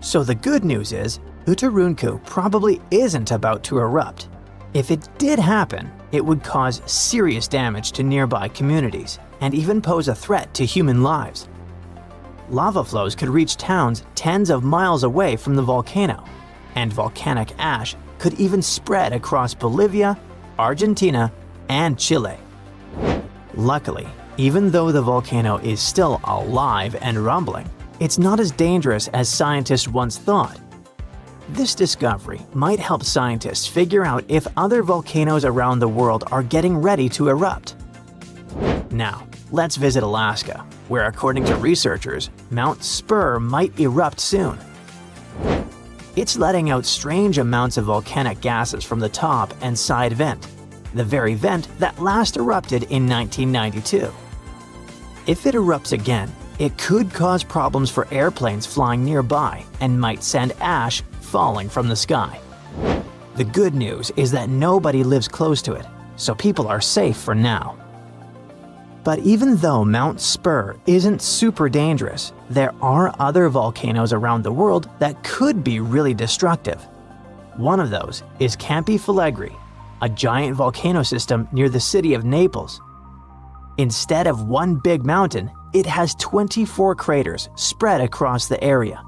C: So the good news is, Uturuncu probably isn't about to erupt. If it did happen, it would cause serious damage to nearby communities and even pose a threat to human lives. Lava flows could reach towns tens of miles away from the volcano, and volcanic ash could even spread across Bolivia, Argentina, and Chile. Luckily, even though the volcano is still alive and rumbling, it's not as dangerous as scientists once thought. This discovery might help scientists figure out if other volcanoes around the world are getting ready to erupt. Now, let's visit Alaska, where according to researchers, Mount Spur might erupt soon. It's letting out strange amounts of volcanic gases from the top and side vent, the very vent that last erupted in 1992. If it erupts again, it could cause problems for airplanes flying nearby and might send ash falling from the sky. The good news is that nobody lives close to it, so people are safe for now. But even though Mount Spur isn't super dangerous, there are other volcanoes around the world that could be really destructive. One of those is Campi Flegrei, a giant volcano system near the city of Naples. Instead of one big mountain, it has 24 craters spread across the area.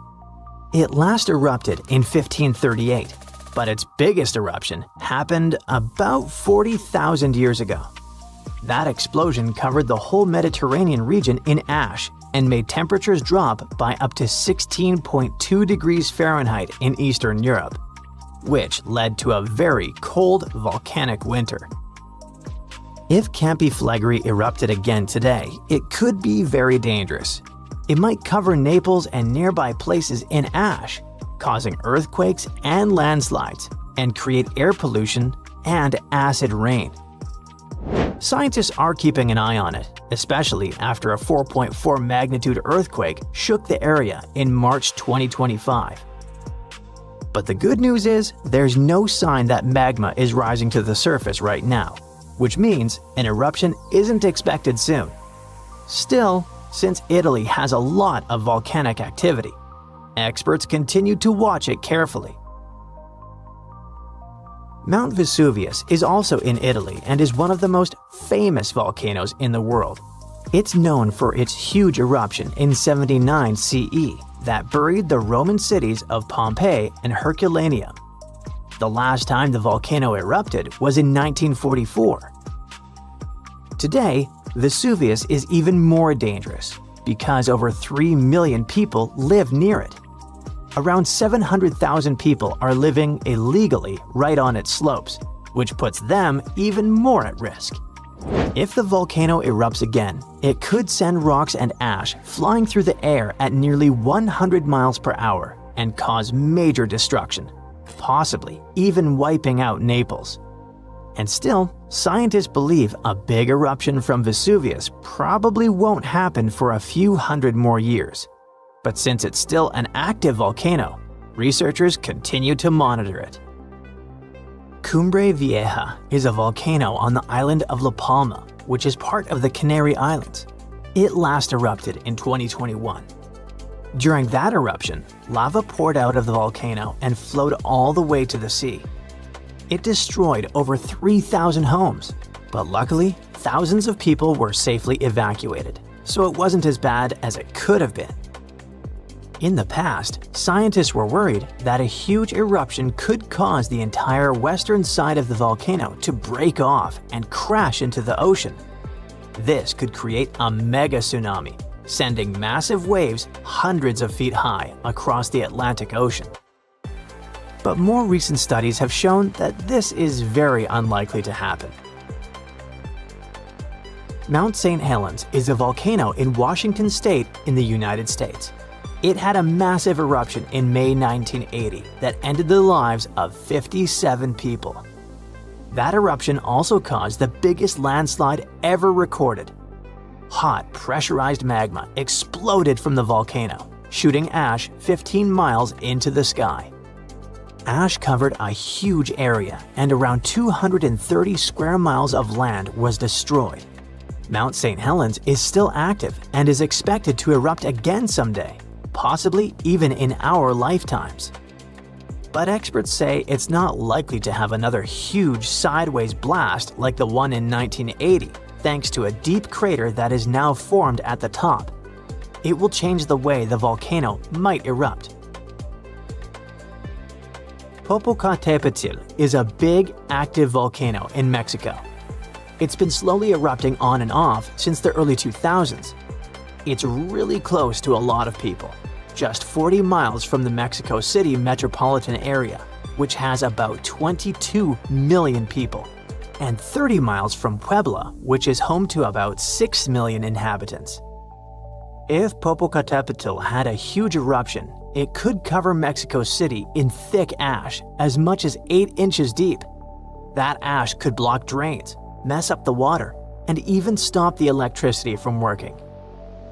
C: It last erupted in 1538, but its biggest eruption happened about 40,000 years ago. That explosion covered the whole Mediterranean region in ash and made temperatures drop by up to 16.2 degrees Fahrenheit in Eastern Europe, which led to a very cold volcanic winter. If Campi Flegrei erupted again today, it could be very dangerous. It might cover Naples and nearby places in ash, causing earthquakes and landslides, and create air pollution and acid rain. Scientists are keeping an eye on it, especially after a 4.4 magnitude earthquake shook the area in March 2025. But the good news is, there's no sign that magma is rising to the surface right now, which means an eruption isn't expected soon. Still, since Italy has a lot of volcanic activity, experts continue to watch it carefully. Mount Vesuvius is also in Italy and is one of the most famous volcanoes in the world. It's known for its huge eruption in 79 CE that buried the Roman cities of Pompeii and Herculaneum. The last time the volcano erupted was in 1944. Today, Vesuvius is even more dangerous because over 3 million people live near it. Around 700,000 people are living illegally right on its slopes, which puts them even more at risk. If the volcano erupts again, it could send rocks and ash flying through the air at nearly 100 miles per hour and cause major destruction, possibly even wiping out Naples. And still, scientists believe a big eruption from Vesuvius probably won't happen for a few hundred more years. But since it's still an active volcano, researchers continue to monitor it. Cumbre Vieja is a volcano on the island of La Palma, which is part of the Canary Islands. It last erupted in 2021. During that eruption, lava poured out of the volcano and flowed all the way to the sea. It destroyed over 3,000 homes, but luckily, thousands of people were safely evacuated, so it wasn't as bad as it could have been. In the past, scientists were worried that a huge eruption could cause the entire western side of the volcano to break off and crash into the ocean. This could create a mega tsunami, sending massive waves hundreds of feet high across the Atlantic Ocean. But more recent studies have shown that this is very unlikely to happen. Mount St. Helens is a volcano in Washington State in the United States. It had a massive eruption in May 1980 that ended the lives of 57 people. That eruption also caused the biggest landslide ever recorded. Hot, pressurized magma exploded from the volcano, shooting ash 15 miles into the sky. Ash covered a huge area, and around 230 square miles of land was destroyed. Mount St. Helens is still active and is expected to erupt again someday, possibly even in our lifetimes. But experts say it's not likely to have another huge sideways blast like the one in 1980, thanks to a deep crater that is now formed at the top. It will change the way the volcano might erupt. Popocatépetl is a big, active volcano in Mexico. It's been slowly erupting on and off since the early 2000s. It's really close to a lot of people, just 40 miles from the Mexico City metropolitan area, which has about 22 million people, and 30 miles from Puebla, which is home to about 6 million inhabitants. If Popocatépetl had a huge eruption, it could cover Mexico City in thick ash as much as 8 inches deep. That ash could block drains, mess up the water, and even stop the electricity from working.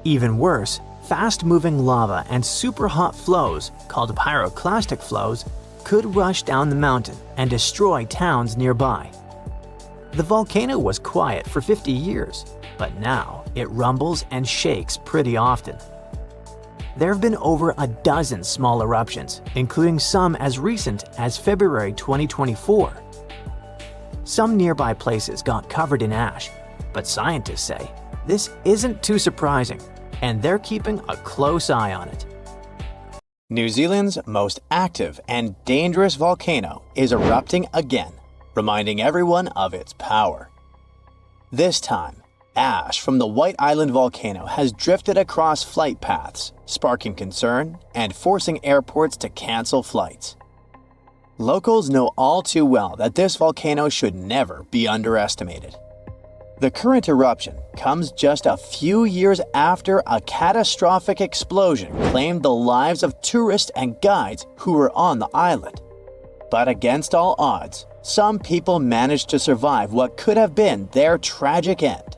C: Even worse, fast-moving lava and super hot flows, called pyroclastic flows, could rush down the mountain and destroy towns nearby. The volcano was quiet for 50 years, but now it rumbles and shakes pretty often. There have been over a dozen small eruptions, including some as recent as February 2024. Some nearby places got covered in ash, but scientists say this isn't too surprising, and they're keeping a close eye on it. New Zealand's most active and dangerous volcano is erupting again, reminding everyone of its power. This time, ash from the White Island volcano has drifted across flight paths, sparking concern and forcing airports to cancel flights. Locals know all too well that this volcano should never be underestimated. The current eruption comes just a few years after a catastrophic explosion claimed the lives of tourists and guides who were on the island. But against all odds, some people managed to survive what could have been their tragic end.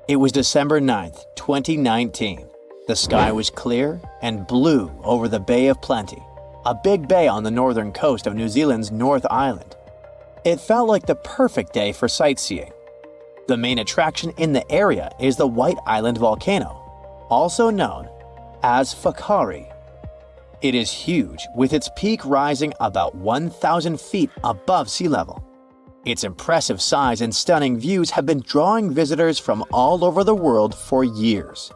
C: It was December 9th, 2019. The sky was clear and blue over the Bay of Plenty, a big bay on the northern coast of New Zealand's North Island. It felt like the perfect day for sightseeing. The main attraction in the area is the White Island volcano, also known as Whakaari. It is huge, with its peak rising about 1,000 feet above sea level. Its impressive size and stunning views have been drawing visitors from all over the world for years.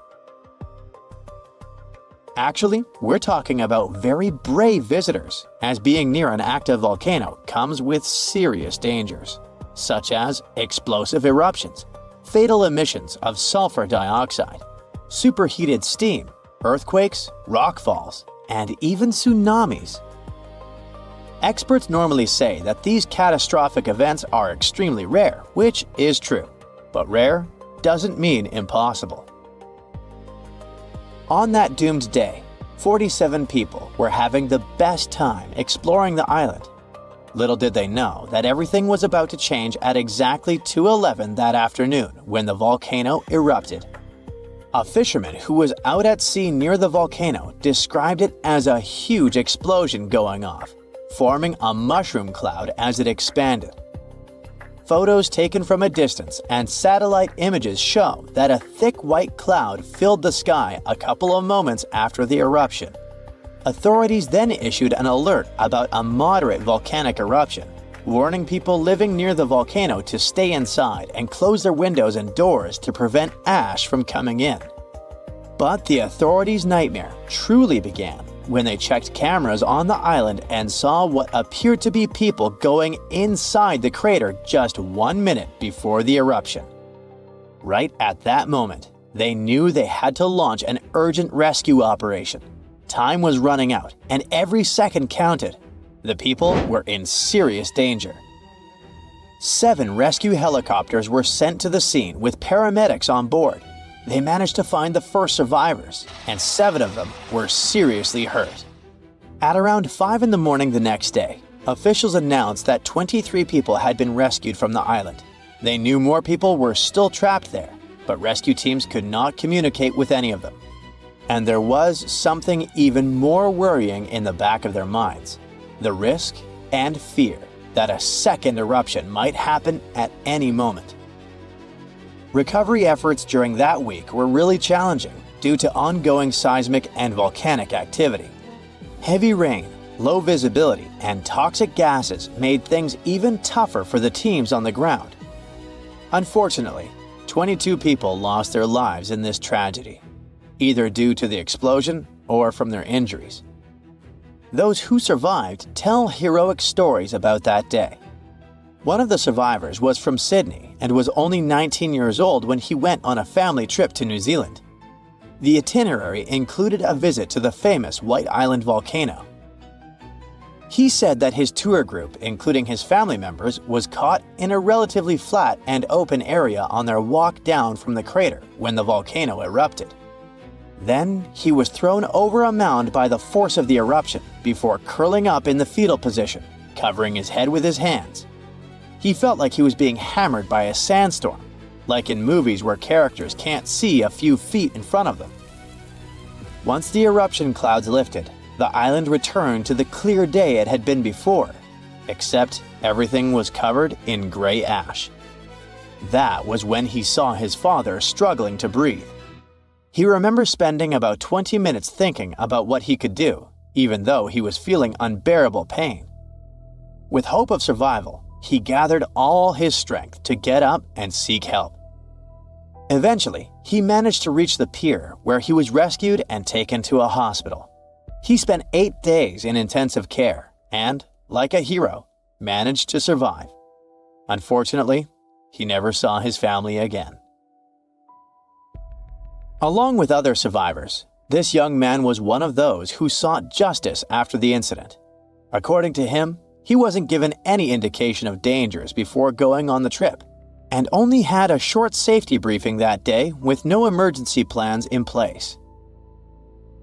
C: Actually, we're talking about very brave visitors, as being near an active volcano comes with serious dangers, such as explosive eruptions, fatal emissions of sulfur dioxide, superheated steam, earthquakes, rockfalls, and even tsunamis. Experts normally say that these catastrophic events are extremely rare, which is true, but rare doesn't mean impossible. On that doomed day, 47 people were having the best time exploring the island. Little did they know that everything was about to change at exactly 2:11 that afternoon when the volcano erupted. A fisherman who was out at sea near the volcano described it as a huge explosion going off, forming a mushroom cloud as it expanded. Photos taken from a distance and satellite images show that a thick white cloud filled the sky a couple of moments after the eruption. Authorities then issued an alert about a moderate volcanic eruption, warning people living near the volcano to stay inside and close their windows and doors to prevent ash from coming in.
B: But the authorities' nightmare truly began when they checked cameras on the island and saw what appeared to be people going inside the crater just 1 minute before the eruption. Right at that moment, they knew they had to launch an urgent rescue operation. Time was running out, and every second counted. The people were in serious danger. 7 rescue helicopters were sent to the scene with paramedics on board. They managed to find the first survivors, and 7 of them were seriously hurt. At around 5 in the morning the next day, officials announced that 23 people had been rescued from the island. They knew more people were still trapped there, but rescue teams could not communicate with any of them. And there was something even more worrying in the back of their minds: the risk and fear that a second eruption might happen at any moment. Recovery efforts during that week were really challenging due to ongoing seismic and volcanic activity. Heavy rain, low visibility, and toxic gases made things even tougher for the teams on the ground. Unfortunately, 22 people lost their lives in this tragedy, either due to the explosion or from their injuries. Those who survived tell heroic stories about that day. One of the survivors was from Sydney and was only 19 years old when he went on a family trip to New Zealand. The itinerary included a visit to the famous White Island volcano. He said that his tour group, including his family members, was caught in a relatively flat and open area on their walk down from the crater when the volcano erupted. Then he was thrown over a mound by the force of the eruption before curling up in the fetal position, covering his head with his hands. He felt like he was being hammered by a sandstorm, like in movies where characters can't see a few feet in front of them. Once the eruption clouds lifted, the island returned to the clear day it had been before, except everything was covered in gray ash. That was when he saw his father struggling to breathe. He remembers spending about 20 minutes thinking about what he could do, even though he was feeling unbearable pain. With hope of survival, he gathered all his strength to get up and seek help. Eventually, he managed to reach the pier where he was rescued and taken to a hospital. He spent 8 days in intensive care and, like a hero, managed to survive. Unfortunately, he never saw his family again. Along with other survivors, this young man was one of those who sought justice after the incident. According to him, he wasn't given any indication of dangers before going on the trip, and only had a short safety briefing that day with no emergency plans in place.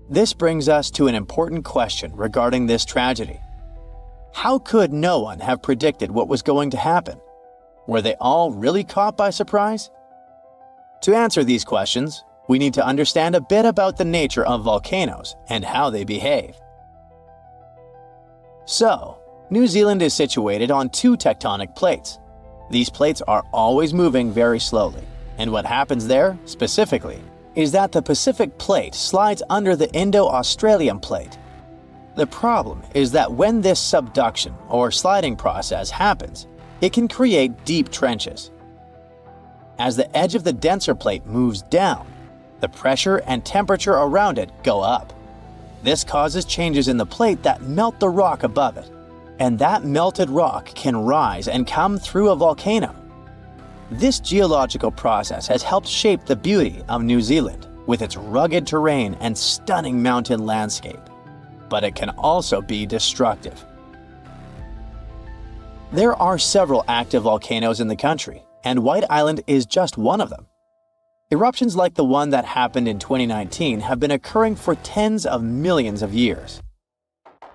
B: This brings us to an important question regarding this tragedy. How could no one have predicted what was going to happen? Were they all really caught by surprise? To answer these questions, we need to understand a bit about the nature of volcanoes and how they behave. So, New Zealand is situated on 2 tectonic plates. These plates are always moving very slowly, and what happens there, specifically, is that the Pacific Plate slides under the Indo-Australian Plate. The problem is that when this subduction or sliding process happens, it can create deep trenches. As the edge of the denser plate moves down, the pressure and temperature around it go up. This causes changes in the plate that melt the rock above it, and that melted rock can rise and come through a volcano. This geological process has helped shape the beauty of New Zealand with its rugged terrain and stunning mountain landscape, but it can also be destructive. There are several active volcanoes in the country, and White Island is just one of them. Eruptions like the one that happened in 2019 have been occurring for tens of millions of years.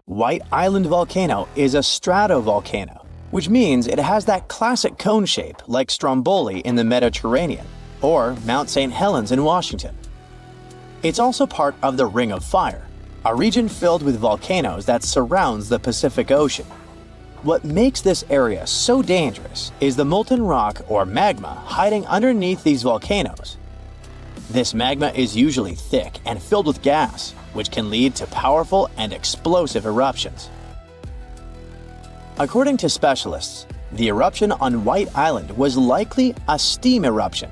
B: White Island volcano is a stratovolcano, which means it has that classic cone shape like Stromboli in the Mediterranean or Mount St. Helens in Washington. It's also part of the Ring of Fire, a region filled with volcanoes that surrounds the Pacific Ocean. What makes this area so dangerous is the molten rock or magma hiding underneath these volcanoes. This magma is usually thick and filled with gas, which can lead to powerful and explosive eruptions. According to specialists, the eruption on White Island was likely a steam eruption.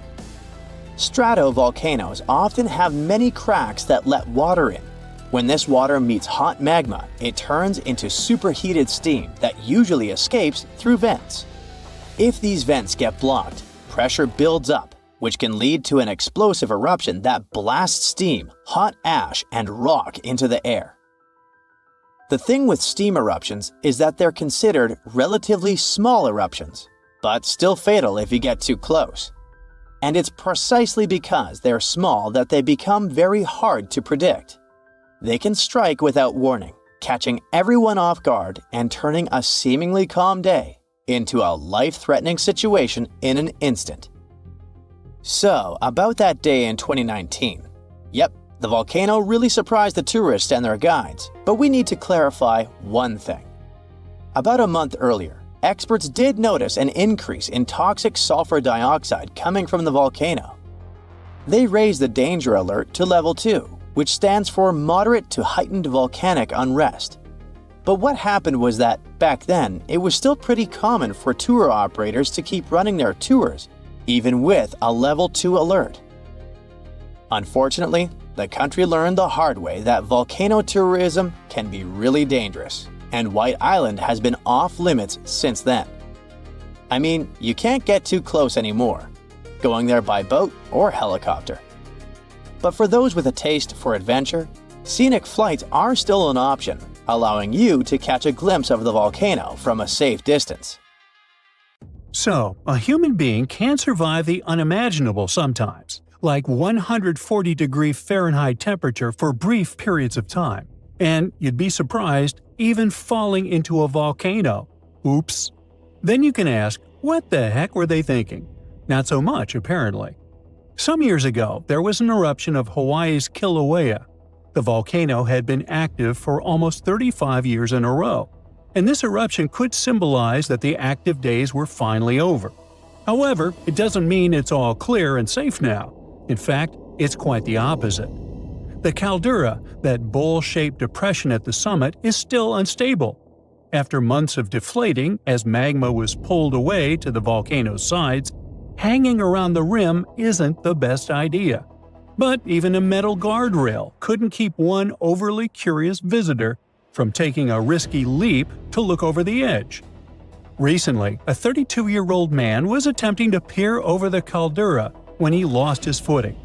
B: Stratovolcanoes often have many cracks that let water in. When this water meets hot magma, it turns into superheated steam that usually escapes through vents. If these vents get blocked, pressure builds up, which can lead to an explosive eruption that blasts steam, hot ash, and rock into the air. The thing with steam eruptions is that they're considered relatively small eruptions, but still fatal if you get too close. And it's precisely because they're small that they become very hard to predict. They can strike without warning, catching everyone off guard and turning a seemingly calm day into a life-threatening situation in an instant. So, about that day in 2019. Yep, the volcano really surprised the tourists and their guides, but we need to clarify one thing. About a month earlier, experts did notice an increase in toxic sulfur dioxide coming from the volcano. They raised the danger alert to level 2, which stands for moderate to heightened volcanic unrest. But what happened was that, back then, it was still pretty common for tour operators to keep running their tours, even with a level 2 alert. Unfortunately, the country learned the hard way that volcano tourism can be really dangerous, and White Island has been off limits since then. I mean, you can't get too close anymore, going there by boat or helicopter. But for those with a taste for adventure, scenic flights are still an option, allowing you to catch a glimpse of the volcano from a safe distance.
A: So, a human being can survive the unimaginable sometimes, like 140-degree Fahrenheit temperature for brief periods of time. And you'd be surprised, even falling into a volcano. Oops. Then you can ask, what the heck were they thinking? Not so much, apparently. Some years ago, there was an eruption of Hawaii's Kilauea. The volcano had been active for almost 35 years in a row, and this eruption could symbolize that the active days were finally over. However, it doesn't mean it's all clear and safe now. In fact, it's quite the opposite. The caldera, that bowl-shaped depression at the summit, is still unstable. After months of deflating as magma was pulled away to the volcano's sides, hanging around the rim isn't the best idea. But even a metal guardrail couldn't keep one overly curious visitor from taking a risky leap to look over the edge. Recently, a 32-year-old man was attempting to peer over the caldera when he lost his footing.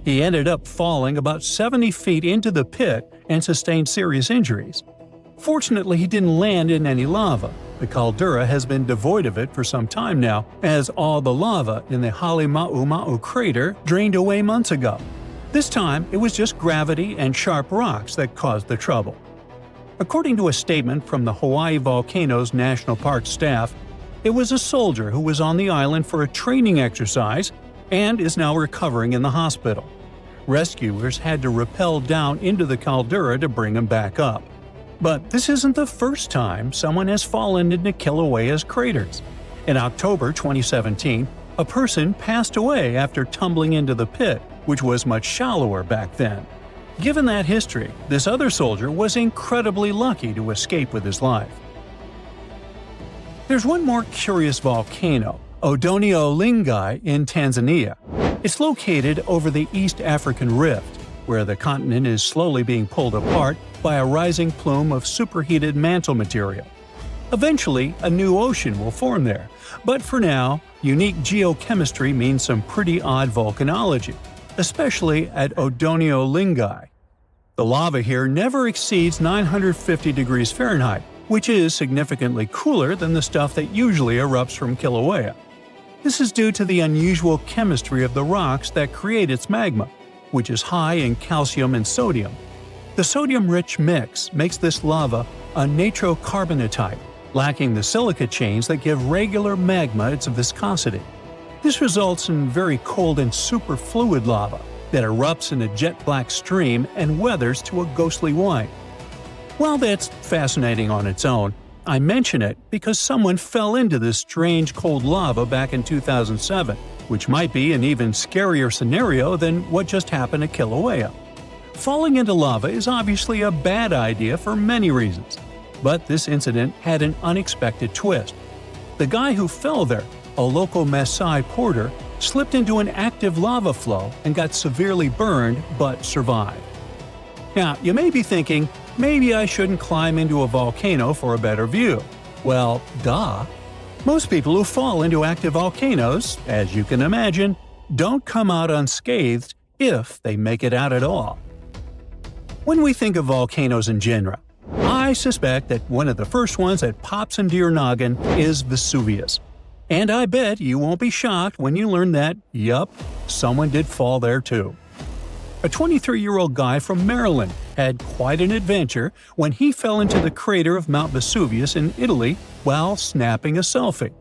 A: He ended up falling about 70 feet into the pit and sustained serious injuries. Fortunately, he didn't land in any lava. The caldera has been devoid of it for some time now, as all the lava in the Halemaumau crater drained away months ago. This time, it was just gravity and sharp rocks that caused the trouble. According to a statement from the Hawaii Volcanoes National Park staff, it was a soldier who was on the island for a training exercise and is now recovering in the hospital. Rescuers had to rappel down into the caldera to bring him back up. But this isn't the first time someone has fallen into Kilauea's craters. In October 2017, a person passed away after tumbling into the pit, which was much shallower back then. Given that history, this other soldier was incredibly lucky to escape with his life. There's one more curious volcano, Odonio Lingai in Tanzania. It's located over the East African Rift, where the continent is slowly being pulled apart by a rising plume of superheated mantle material. Eventually, a new ocean will form there, but for now, unique geochemistry means some pretty odd volcanology, especially at Odonio Lingai. The lava here never exceeds 950 degrees Fahrenheit, which is significantly cooler than the stuff that usually erupts from Kilauea. This is due to the unusual chemistry of the rocks that create its magma, which is high in calcium and sodium. The sodium-rich mix makes this lava a natrocarbonatite, lacking the silica chains that give regular magma its viscosity. This results in very cold and superfluid lava that erupts in a jet-black stream and weathers to a ghostly white. While that's fascinating on its own, I mention it because someone fell into this strange cold lava back in 2007, which might be an even scarier scenario than what just happened at Kilauea. Falling into lava is obviously a bad idea for many reasons, but this incident had an unexpected twist. The guy who fell there, a local Maasai porter, slipped into an active lava flow and got severely burned but survived. Now, you may be thinking, maybe I shouldn't climb into a volcano for a better view. Well, duh. Most people who fall into active volcanoes, as you can imagine, don't come out unscathed if they make it out at all. When we think of volcanoes in general, I suspect that one of the first ones that pops into your noggin is Vesuvius. And I bet you won't be shocked when you learn that, yup, someone did fall there too. A 23-year-old guy from Maryland had quite an adventure when he fell into the crater of Mount Vesuvius in Italy while snapping a selfie.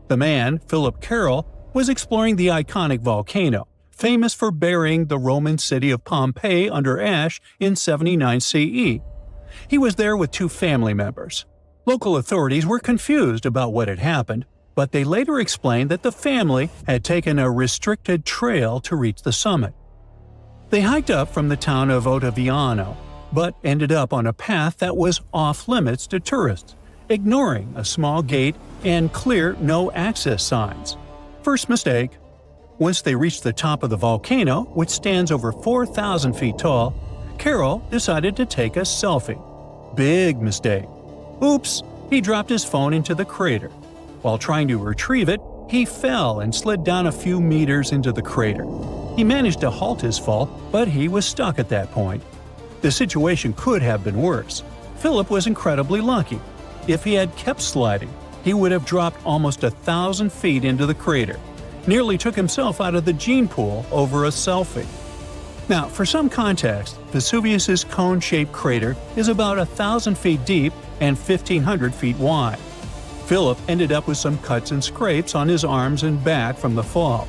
A: The man, Philip Carroll, was exploring the iconic volcano, famous for burying the Roman city of Pompeii under ash in 79 CE. He was there with two family members. Local authorities were confused about what had happened, but they later explained that the family had taken a restricted trail to reach the summit. They hiked up from the town of Ottaviano, but ended up on a path that was off-limits to tourists, ignoring a small gate and clear no-access signs. First mistake. Once they reached the top of the volcano, which stands over 4,000 feet tall, Carroll decided to take a selfie. Big mistake. Oops, he dropped his phone into the crater. While trying to retrieve it, he fell and slid down a few meters into the crater. He managed to halt his fall, but he was stuck at that point. The situation could have been worse. Philip was incredibly lucky. If he had kept sliding, he would have dropped almost 1,000 feet into the crater. Nearly took himself out of the gene pool over a selfie. Now, for some context, Vesuvius's cone-shaped crater is about 1,000 feet deep and 1,500 feet wide. Philip ended up with some cuts and scrapes on his arms and back from the fall.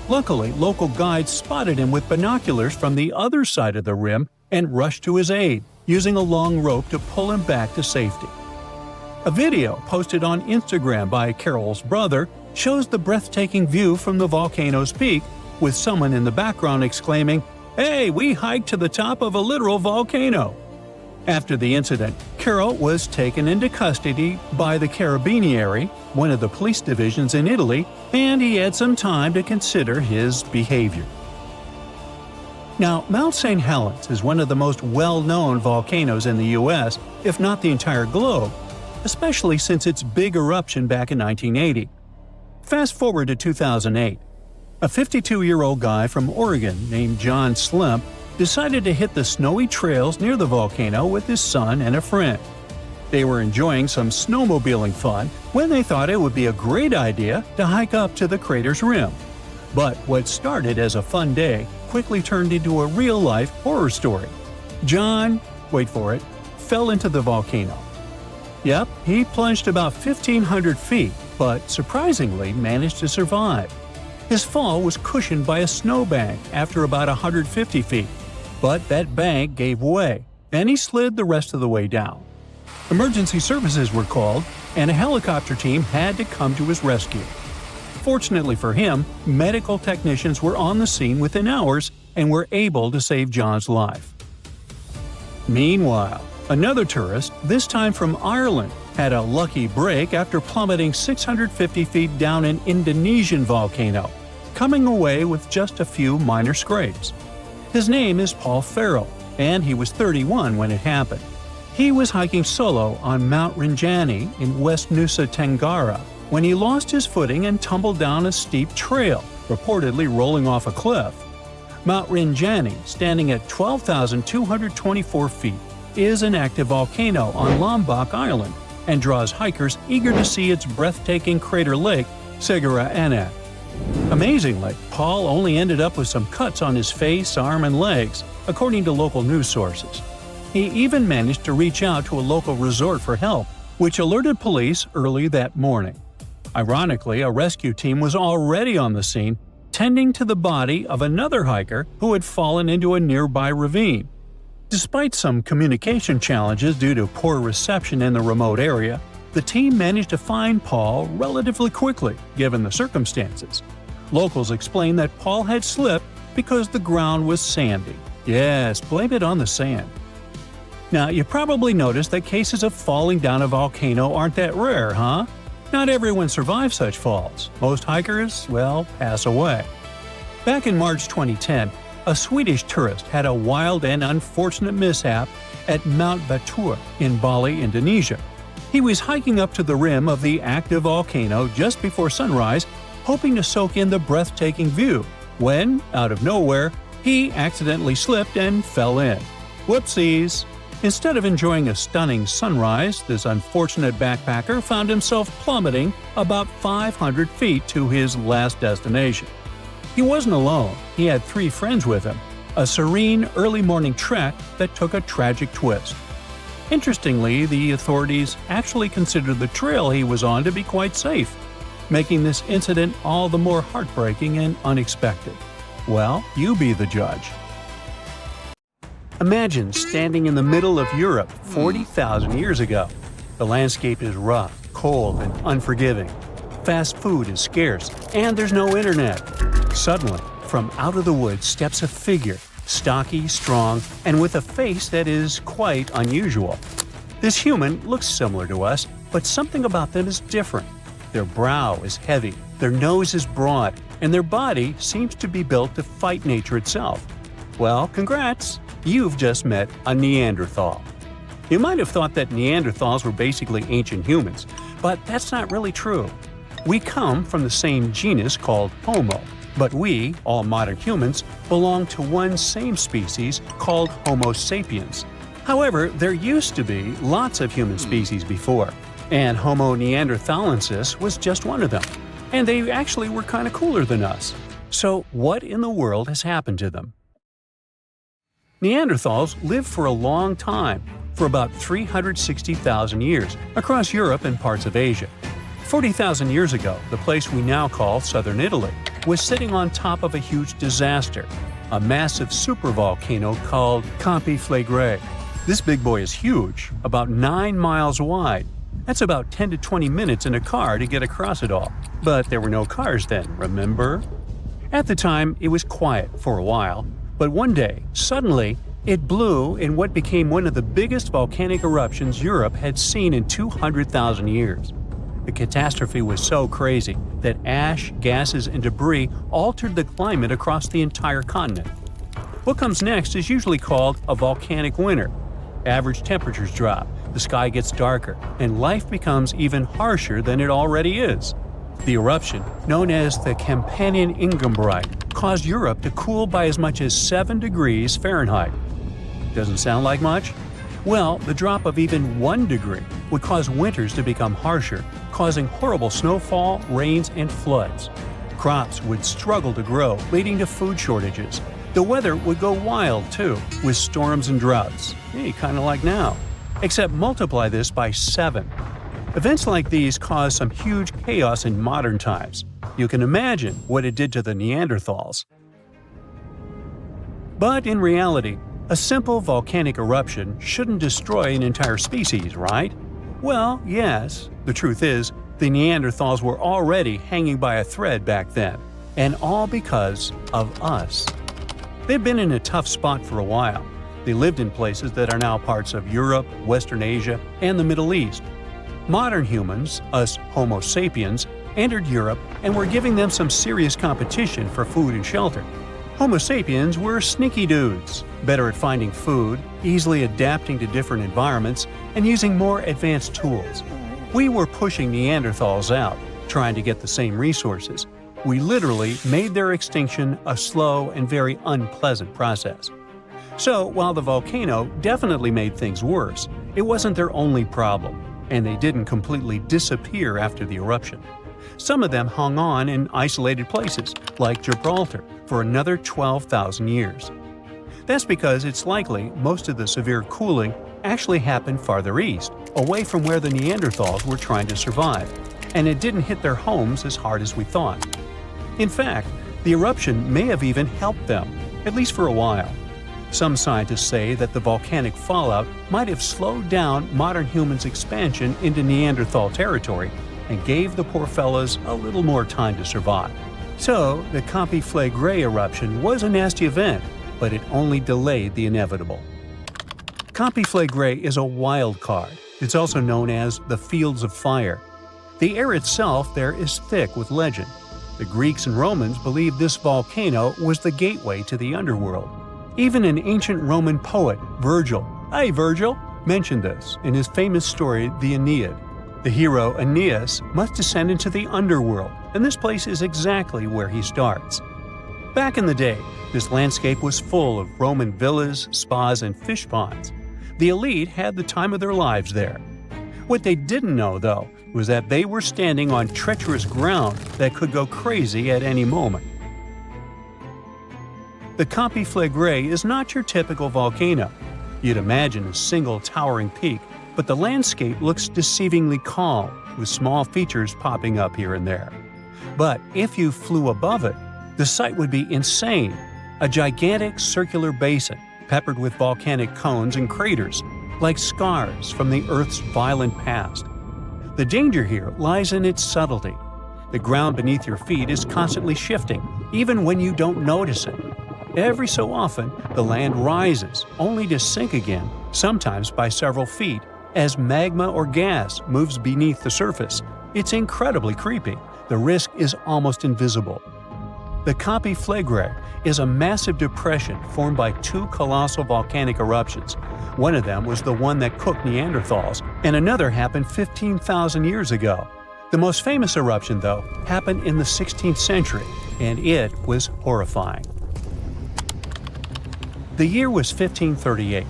A: Luckily, local guides spotted him with binoculars from the other side of the rim and rushed to his aid, using a long rope to pull him back to safety. A video posted on Instagram by Carroll's brother shows the breathtaking view from the volcano's peak, with someone in the background exclaiming, "Hey, we hiked to the top of a literal volcano!" After the incident, Carroll was taken into custody by the Carabinieri, one of the police divisions in Italy, and he had some time to consider his behavior. Now, Mount St. Helens is one of the most well-known volcanoes in the U.S., if not the entire globe, especially since its big eruption back in 1980. Fast forward to 2008. A 52-year-old guy from Oregon named John Slimp decided to hit the snowy trails near the volcano with his son and a friend. They were enjoying some snowmobiling fun when they thought it would be a great idea to hike up to the crater's rim. But what started as a fun day quickly turned into a real-life horror story. John, wait for it, fell into the volcano. Yep, he plunged about 1,500 feet, but surprisingly managed to survive. His fall was cushioned by a snowbank after about 150 feet, but that bank gave way, and he slid the rest of the way down. Emergency services were called, and a helicopter team had to come to his rescue. Fortunately for him, medical technicians were on the scene within hours and were able to save John's life. Meanwhile, another tourist, this time from Ireland, had a lucky break after plummeting 650 feet down an Indonesian volcano, coming away with just a few minor scrapes. His name is Paul Farrell, and he was 31 when it happened. He was hiking solo on Mount Rinjani in West Nusa Tenggara when he lost his footing and tumbled down a steep trail, reportedly rolling off a cliff. Mount Rinjani, standing at 12,224 feet, is an active volcano on Lombok Island and draws hikers eager to see its breathtaking crater lake, Segara Anak. Amazingly, Paul only ended up with some cuts on his face, arm, and legs, according to local news sources. He even managed to reach out to a local resort for help, which alerted police early that morning. Ironically, a rescue team was already on the scene, tending to the body of another hiker who had fallen into a nearby ravine. Despite some communication challenges due to poor reception in the remote area, the team managed to find Paul relatively quickly, given the circumstances. Locals explained that Paul had slipped because the ground was sandy. Yes, blame it on the sand. Now, you probably noticed that cases of falling down a volcano aren't that rare, huh? Not everyone survives such falls. Most hikers, well, pass away. Back in March 2010, a Swedish tourist had a wild and unfortunate mishap at Mount Batur in Bali, Indonesia. He was hiking up to the rim of the active volcano just before sunrise, hoping to soak in the breathtaking view, when, out of nowhere, he accidentally slipped and fell in. Whoopsies! Instead of enjoying a stunning sunrise, this unfortunate backpacker found himself plummeting about 500 feet to his last destination. He wasn't alone. He had 3 friends with him, a serene early morning trek that took a tragic twist. Interestingly, the authorities actually considered the trail he was on to be quite safe, making this incident all the more heartbreaking and unexpected. Well, you be the judge. Imagine standing in the middle of Europe 40,000 years ago. The landscape is rough, cold, and unforgiving. Fast food is scarce, and there's no internet. Suddenly, from out of the woods steps a figure, stocky, strong, and with a face that is quite unusual. This human looks similar to us, but something about them is different. Their brow is heavy, their nose is broad, and their body seems to be built to fight nature itself. Well, congrats! You've just met a Neanderthal. You might have thought that Neanderthals were basically ancient humans, but that's not really true. We come from the same genus called Homo, but we, all modern humans, belong to one same species called Homo sapiens. However, there used to be lots of human species before, and Homo neanderthalensis was just one of them. And they actually were kind of cooler than us. So what in the world has happened to them? Neanderthals lived for a long time, for about 360,000 years, across Europe and parts of Asia. 40,000 years ago, the place we now call southern Italy was sitting on top of a huge disaster, a massive supervolcano called Campi Flegrei. This big boy is huge, about 9 miles wide. That's about 10 to 20 minutes in a car to get across it all. But there were no cars then, remember? At the time, it was quiet for a while, but one day, suddenly, it blew in what became one of the biggest volcanic eruptions Europe had seen in 200,000 years. The catastrophe was so crazy that ash, gases, and debris altered the climate across the entire continent. What comes next is usually called a volcanic winter. Average temperatures drop, the sky gets darker, and life becomes even harsher than it already is. The eruption, known as the Campanian Ingumbrite, caused Europe to cool by as much as 7 degrees Fahrenheit. Doesn't sound like much? Well, the drop of even 1 degree would cause winters to become harsher, causing horrible snowfall, rains, and floods. Crops would struggle to grow, leading to food shortages. The weather would go wild, too, with storms and droughts. Kind of like now. Except multiply this by 7. Events like these caused some huge chaos in modern times. You can imagine what it did to the Neanderthals. But in reality, a simple volcanic eruption shouldn't destroy an entire species, right? Well, yes. The truth is, the Neanderthals were already hanging by a thread back then, and all because of us. They've been in a tough spot for a while. They lived in places that are now parts of Europe, Western Asia, and the Middle East. Modern humans, us Homo sapiens, entered Europe and were giving them some serious competition for food and shelter. Homo sapiens were sneaky dudes, better at finding food, easily adapting to different environments, and using more advanced tools. We were pushing Neanderthals out, trying to get the same resources. We literally made their extinction a slow and very unpleasant process. So, while the volcano definitely made things worse, it wasn't their only problem, and they didn't completely disappear after the eruption. Some of them hung on in isolated places, like Gibraltar, for another 12,000 years. That's because it's likely most of the severe cooling actually happened farther east, away from where the Neanderthals were trying to survive, and it didn't hit their homes as hard as we thought. In fact, the eruption may have even helped them, at least for a while. Some scientists say that the volcanic fallout might have slowed down modern humans' expansion into Neanderthal territory and gave the poor fellas a little more time to survive. So, the Campi Flegrei eruption was a nasty event, but it only delayed the inevitable. Campi Flegrei is a wild card. It's also known as the Fields of Fire. The air itself there is thick with legend. The Greeks and Romans believed this volcano was the gateway to the underworld. Even an ancient Roman poet, Virgil, mentioned this in his famous story, the Aeneid. The hero Aeneas must descend into the underworld, and this place is exactly where he starts. Back in the day, this landscape was full of Roman villas, spas, and fish ponds. The elite had the time of their lives there. What they didn't know, though, was that they were standing on treacherous ground that could go crazy at any moment. The Campi Flegrei is not your typical volcano. You'd imagine a single towering peak, but the landscape looks deceivingly calm, with small features popping up here and there. But if you flew above it, the sight would be insane. A gigantic circular basin, peppered with volcanic cones and craters, like scars from the Earth's violent past. The danger here lies in its subtlety. The ground beneath your feet is constantly shifting, even when you don't notice it. Every so often, the land rises, only to sink again, sometimes by several feet, as magma or gas moves beneath the surface. It's incredibly creepy. The risk is almost invisible. The Campi Flegrei is a massive depression formed by two colossal volcanic eruptions. One of them was the one that cooked Neanderthals, and another happened 15,000 years ago. The most famous eruption, though, happened in the 16th century, and it was horrifying. The year was 1538.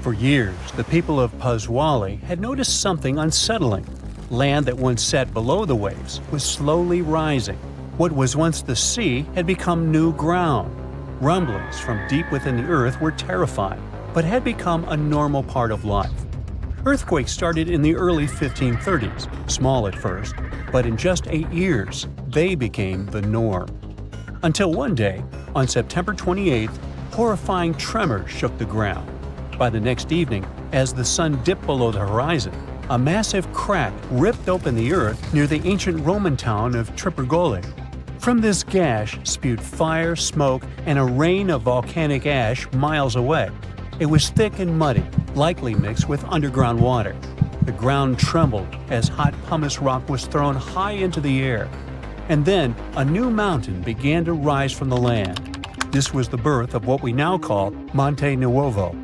A: For years, the people of Paswali had noticed something unsettling. Land that once sat below the waves was slowly rising. What was once the sea had become new ground. Rumblings from deep within the earth were terrifying, but had become a normal part of life. Earthquakes started in the early 1530s, small at first, but in just 8 years, they became the norm. Until one day, on September 28th, horrifying tremors shook the ground. By the next evening, as the sun dipped below the horizon, a massive crack ripped open the earth near the ancient Roman town of Preparedness. From this gash spewed fire, smoke, and a rain of volcanic ash miles away. It was thick and muddy, likely mixed with underground water. The ground trembled as hot pumice rock was thrown high into the air. And then a new mountain began to rise from the land. This was the birth of what we now call Monte Nuovo.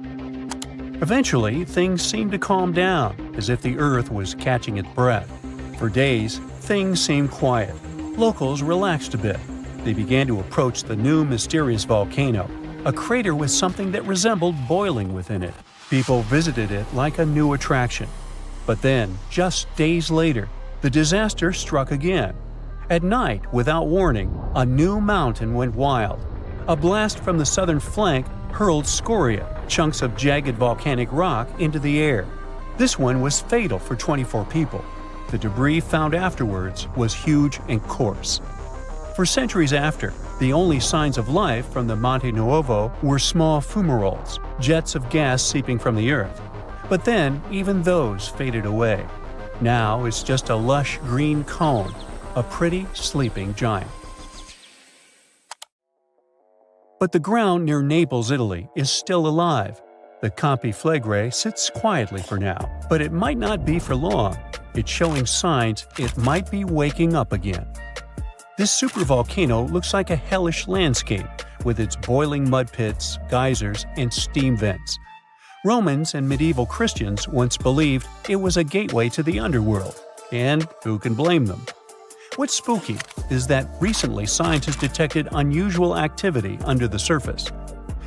A: Eventually, things seemed to calm down, as if the earth was catching its breath. For days, things seemed quiet. Locals relaxed a bit. They began to approach the new mysterious volcano, a crater with something that resembled boiling within it. People visited it like a new attraction. But then, just days later, the disaster struck again. At night, without warning, a new mountain went wild. A blast from the southern flank hurled scoria, chunks of jagged volcanic rock, into the air. This one was fatal for 24 people. The debris found afterwards was huge and coarse. For centuries after, the only signs of life from the Monte Nuovo were small fumaroles, jets of gas seeping from the earth. But then, even those faded away. Now it's just a lush green cone, a pretty sleeping giant. But the ground near Naples, Italy, is still alive. The Campi Flegrei sits quietly for now, but it might not be for long. It's showing signs it might be waking up again. This supervolcano looks like a hellish landscape, with its boiling mud pits, geysers, and steam vents. Romans and medieval Christians once believed it was a gateway to the underworld, and who can blame them? What's spooky is that recently scientists detected unusual activity under the surface.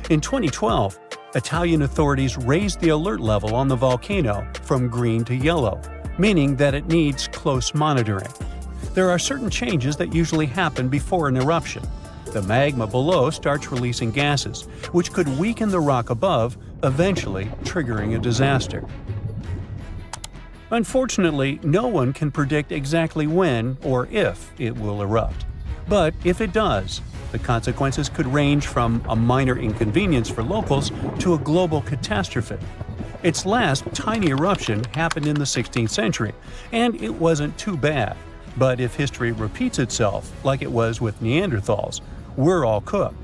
A: In 2012, Italian authorities raised the alert level on the volcano from green to yellow, meaning that it needs close monitoring. There are certain changes that usually happen before an eruption. The magma below starts releasing gases, which could weaken the rock above, eventually triggering a disaster. Unfortunately, no one can predict exactly when or if it will erupt. But if it does, the consequences could range from a minor inconvenience for locals to a global catastrophe. Its last tiny eruption happened in the 16th century, and it wasn't too bad. But if history repeats itself, like it was with Neanderthals, we're all cooked.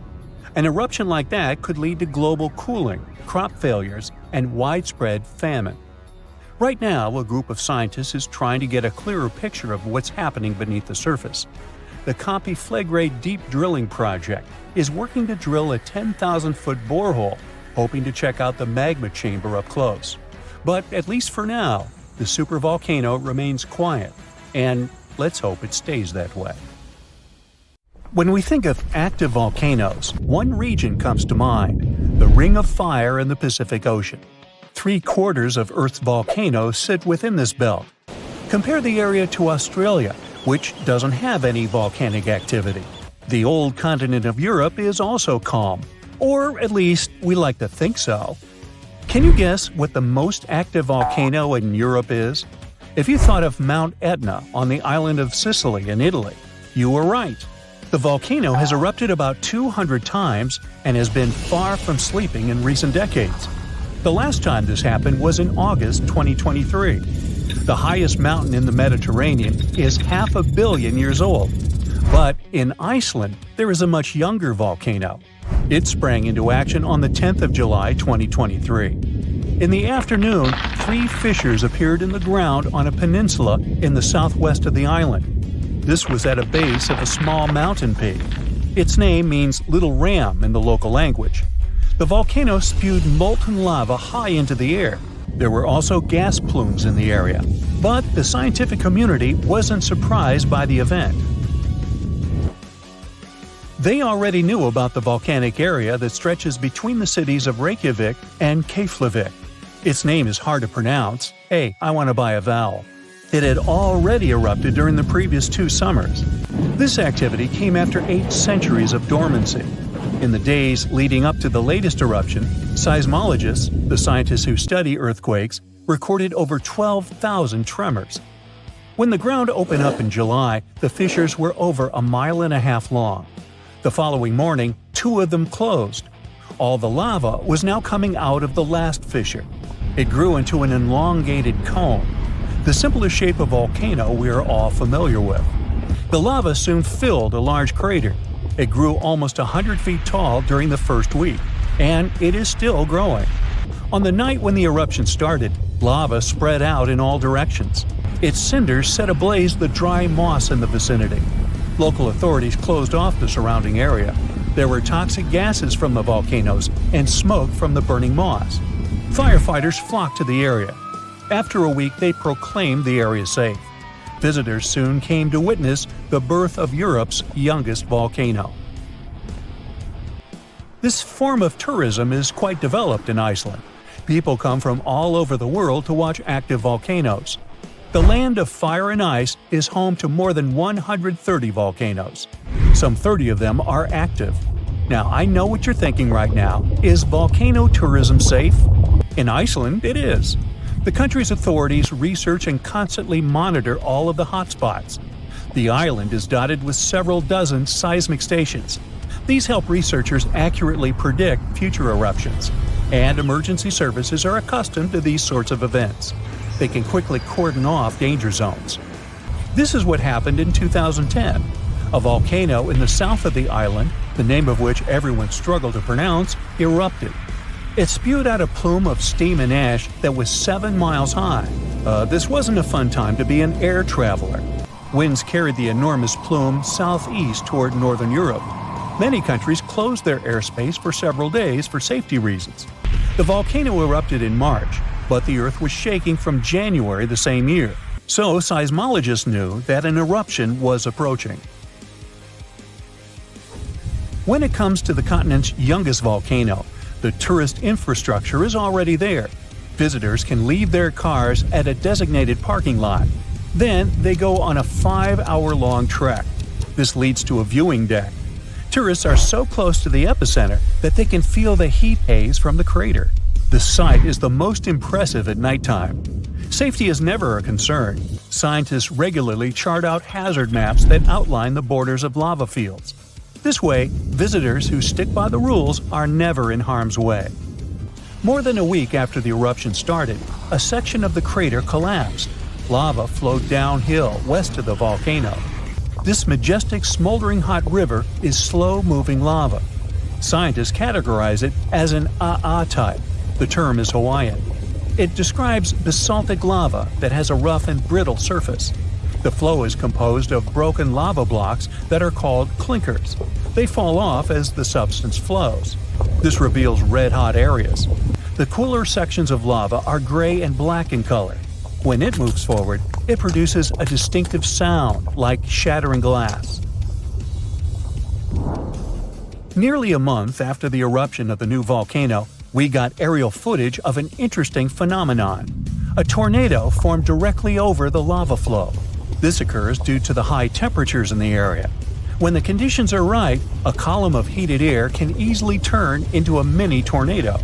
A: An eruption like that could lead to global cooling, crop failures, and widespread famine. Right now, a group of scientists is trying to get a clearer picture of what's happening beneath the surface. The Campi Flegrei Deep Drilling Project is working to drill a 10,000-foot borehole, hoping to check out the magma chamber up close. But at least for now, the supervolcano remains quiet, and let's hope it stays that way. When we think of active volcanoes, one region comes to mind: the Ring of Fire in the Pacific Ocean. 3/4 of Earth's volcanoes sit within this belt. Compare the area to Australia, which doesn't have any volcanic activity. The old continent of Europe is also calm, or at least we like to think so. Can you guess what the most active volcano in Europe is? If you thought of Mount Etna on the island of Sicily in Italy, you were right. The volcano has erupted about 200 times and has been far from sleeping in recent decades. The last time this happened was in August 2023. The highest mountain in the Mediterranean is 500 million years old. But in Iceland, there is a much younger volcano. It sprang into action on the 10th of July 2023. In the afternoon, 3 fissures appeared in the ground on a peninsula in the southwest of the island. This was at a base of a small mountain peak. Its name means Little Ram in the local language. The volcano spewed molten lava high into the air. There were also gas plumes in the area. But the scientific community wasn't surprised by the event. They already knew about the volcanic area that stretches between the cities of Reykjavik and Keflavik. Its name is hard to pronounce. Hey, I want to buy a vowel. It had already erupted during the previous 2 summers. This activity came after 8 centuries of dormancy. In the days leading up to the latest eruption, seismologists, the scientists who study earthquakes, recorded over 12,000 tremors. When the ground opened up in July, the fissures were over 1.5 miles long. The following morning, 2 of them closed. All the lava was now coming out of the last fissure. It grew into an elongated cone, the simplest shape of volcano we are all familiar with. The lava soon filled a large crater. It grew almost 100 feet tall during the first week, and it is still growing. On the night when the eruption started, lava spread out in all directions. Its cinders set ablaze the dry moss in the vicinity. Local authorities closed off the surrounding area. There were toxic gases from the volcanoes and smoke from the burning moss. Firefighters flocked to the area. After a week, they proclaimed the area safe. Visitors soon came to witness the birth of Europe's youngest volcano. This form of tourism is quite developed in Iceland. People come from all over the world to watch active volcanoes. The land of fire and ice is home to more than 130 volcanoes. Some 30 of them are active. Now, I know what you're thinking right now. Is volcano tourism safe? In Iceland, it is. The country's authorities research and constantly monitor all of the hotspots. The island is dotted with several dozen seismic stations. These help researchers accurately predict future eruptions, and emergency services are accustomed to these sorts of events. They can quickly cordon off danger zones. This is what happened in 2010. A volcano in the south of the island, the name of which everyone struggled to pronounce, erupted. It spewed out a plume of steam and ash that was 7 miles high. This wasn't a fun time to be an air traveler. Winds carried the enormous plume southeast toward northern Europe. Many countries closed their airspace for several days for safety reasons. The volcano erupted in March, but the Earth was shaking from January the same year, so seismologists knew that an eruption was approaching. When it comes to the continent's youngest volcano, the tourist infrastructure is already there. Visitors can leave their cars at a designated parking lot. Then they go on a 5-hour-long trek. This leads to a viewing deck. Tourists are so close to the epicenter that they can feel the heat haze from the crater. The sight is the most impressive at nighttime. Safety is never a concern. Scientists regularly chart out hazard maps that outline the borders of lava fields. This way, visitors who stick by the rules are never in harm's way. More than a week after the eruption started, a section of the crater collapsed. Lava flowed downhill west of the volcano. This majestic smoldering hot river is slow-moving lava. Scientists categorize it as an AA type. The term is Hawaiian. It describes basaltic lava that has a rough and brittle surface. The flow is composed of broken lava blocks that are called clinkers. They fall off as the substance flows. This reveals red-hot areas. The cooler sections of lava are gray and black in color. When it moves forward, it produces a distinctive sound like shattering glass. Nearly a month after the eruption of the new volcano, we got aerial footage of an interesting phenomenon. A tornado formed directly over the lava flow. This occurs due to the high temperatures in the area. When the conditions are right, a column of heated air can easily turn into a mini tornado.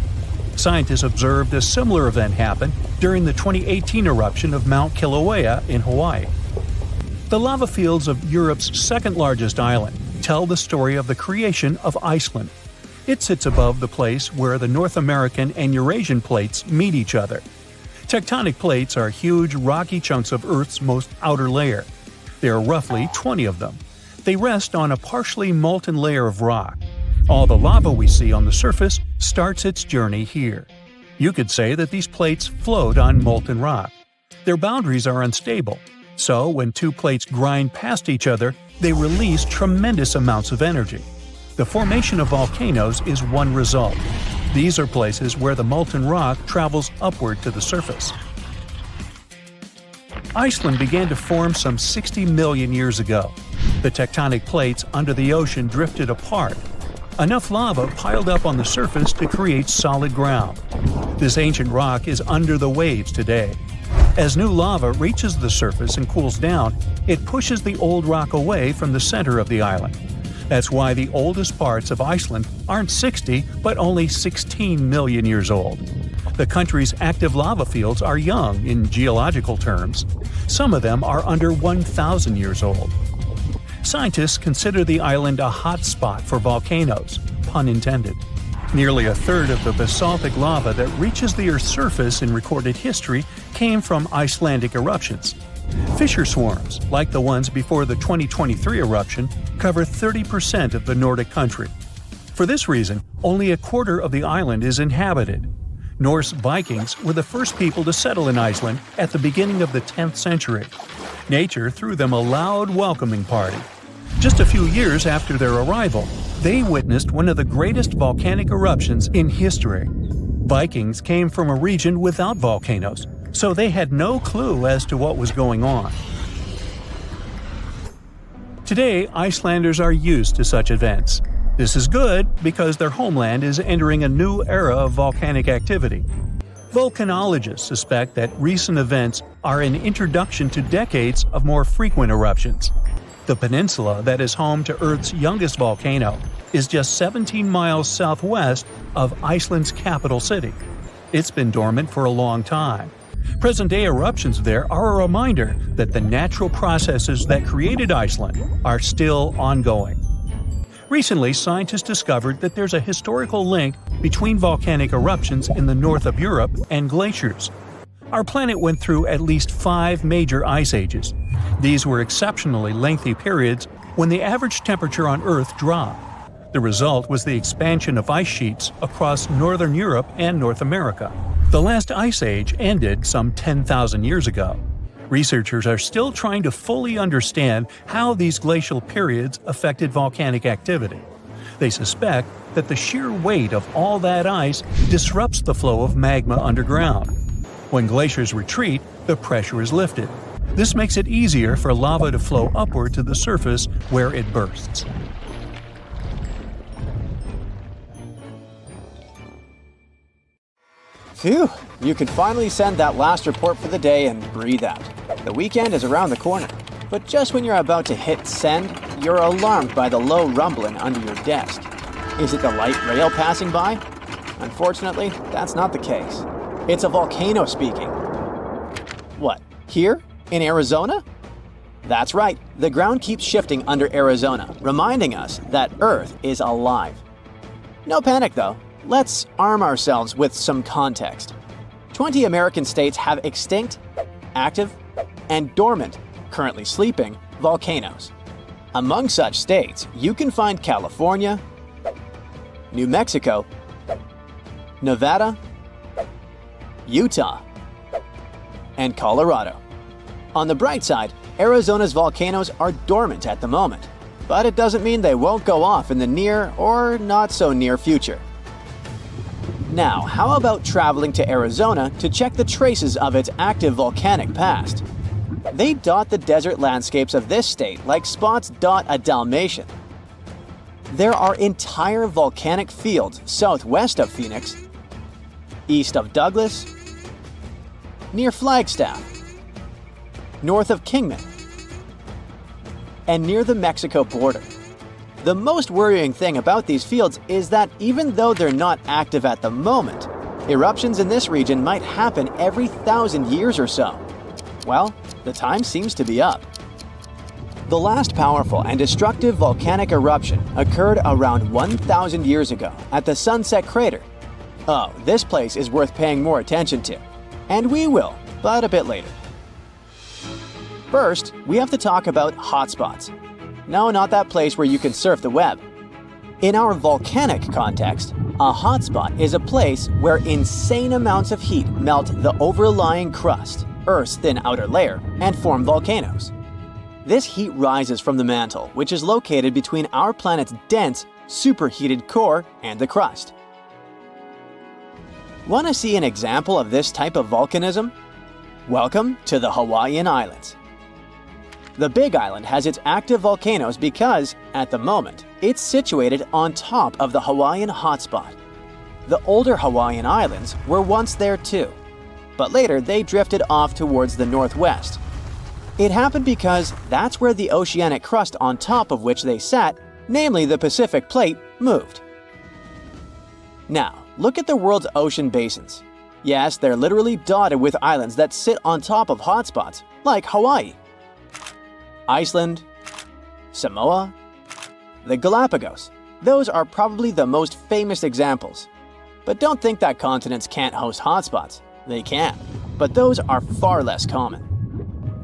A: Scientists observed a similar event happen during the 2018 eruption of Mount Kilauea in Hawaii. The lava fields of Europe's second-largest island tell the story of the creation of Iceland. It sits above the place where the North American and Eurasian plates meet each other. Tectonic plates are huge, rocky chunks of Earth's most outer layer. There are roughly 20 of them. They rest on a partially molten layer of rock. All the lava we see on the surface starts its journey here. You could say that these plates float on molten rock. Their boundaries are unstable, so when two plates grind past each other, they release tremendous amounts of energy. The formation of volcanoes is one result. These are places where the molten rock travels upward to the surface. Iceland began to form some 60 million years ago. The tectonic plates under the ocean drifted apart. Enough lava piled up on the surface to create solid ground. This ancient rock is under the waves today. As new lava reaches the surface and cools down, it pushes the old rock away from the center of the island. That's why the oldest parts of Iceland aren't 60, but only 16 million years old. The country's active lava fields are young in geological terms. Some of them are under 1,000 years old. Scientists consider the island a hot spot for volcanoes, pun intended. Nearly a third of the basaltic lava that reaches the Earth's surface in recorded history came from Icelandic eruptions. Fissure swarms, like the ones before the 2023 eruption, cover 30% of the Nordic country. For this reason, only a quarter of the island is inhabited. Norse Vikings were the first people to settle in Iceland at the beginning of the 10th century. Nature threw them a loud welcoming party. Just a few years after their arrival, they witnessed one of the greatest volcanic eruptions in history. Vikings came from a region without volcanoes, so they had no clue as to what was going on. Today, Icelanders are used to such events. This is good because their homeland is entering a new era of volcanic activity. Volcanologists suspect that recent events are an introduction to decades of more frequent eruptions. The peninsula that is home to Earth's youngest volcano is just 17 miles southwest of Iceland's capital city. It's been dormant for a long time. Present-day eruptions there are a reminder that the natural processes that created Iceland are still ongoing. Recently, scientists discovered that there's a historical link between volcanic eruptions in the north of Europe and glaciers. Our planet went through at least 5 major ice ages. These were exceptionally lengthy periods when the average temperature on Earth dropped. The result was the expansion of ice sheets across northern Europe and North America. The last ice age ended some 10,000 years ago. Researchers are still trying to fully understand how these glacial periods affected volcanic activity. They suspect that the sheer weight of all that ice disrupts the flow of magma underground. When glaciers retreat, the pressure is lifted. This makes it easier for lava to flow upward to the surface where it bursts.
B: Phew, you can finally send that last report for the day and breathe out. The weekend is around the corner. But just when you're about to hit send, you're alarmed by the low rumbling under your desk. Is it the light rail passing by? Unfortunately, that's not the case. It's a volcano speaking. What, here? In Arizona? That's right, the ground keeps shifting under Arizona, reminding us that Earth is alive. No panic though. Let's arm ourselves with some context. 20 American states have extinct, active, and dormant, currently sleeping, volcanoes. Among such states, you can find California, New Mexico, Nevada, Utah, and Colorado. On the bright side, Arizona's volcanoes are dormant at the moment, but it doesn't mean they won't go off in the near or not so near future. Now, how about traveling to Arizona to check the traces of its active volcanic past? They dot the desert landscapes of this state like spots dot a Dalmatian. There are entire volcanic fields southwest of Phoenix, east of Douglas, near Flagstaff, north of Kingman, and near the Mexico border. The most worrying thing about these fields is that even though they're not active at the moment, eruptions in this region might happen every 1,000 years or so. Well, the time seems to be up. The last powerful and destructive volcanic eruption occurred around 1,000 years ago at the Sunset Crater. Oh, this place is worth paying more attention to. And we will, but a bit later. First, we have to talk about hotspots. No, not that place where you can surf the web. In our volcanic context, a hotspot is a place where insane amounts of heat melt the overlying crust, Earth's thin outer layer, and form volcanoes. This heat rises from the mantle, which is located between our planet's dense, superheated core and the crust. Want to see an example of this type of volcanism? Welcome to the Hawaiian Islands. The Big Island has its active volcanoes because, at the moment, it's situated on top of the Hawaiian hotspot. The older Hawaiian Islands were once there too, but later they drifted off towards the northwest. It happened because that's where the oceanic crust on top of which they sat, namely the Pacific Plate, moved. Now, look at the world's ocean basins. Yes, they're literally dotted with islands that sit on top of hotspots, like Hawaii, Iceland, Samoa, the Galapagos. Those are probably the most famous examples. But don't think that continents can't host hotspots. They can, but those are far less common.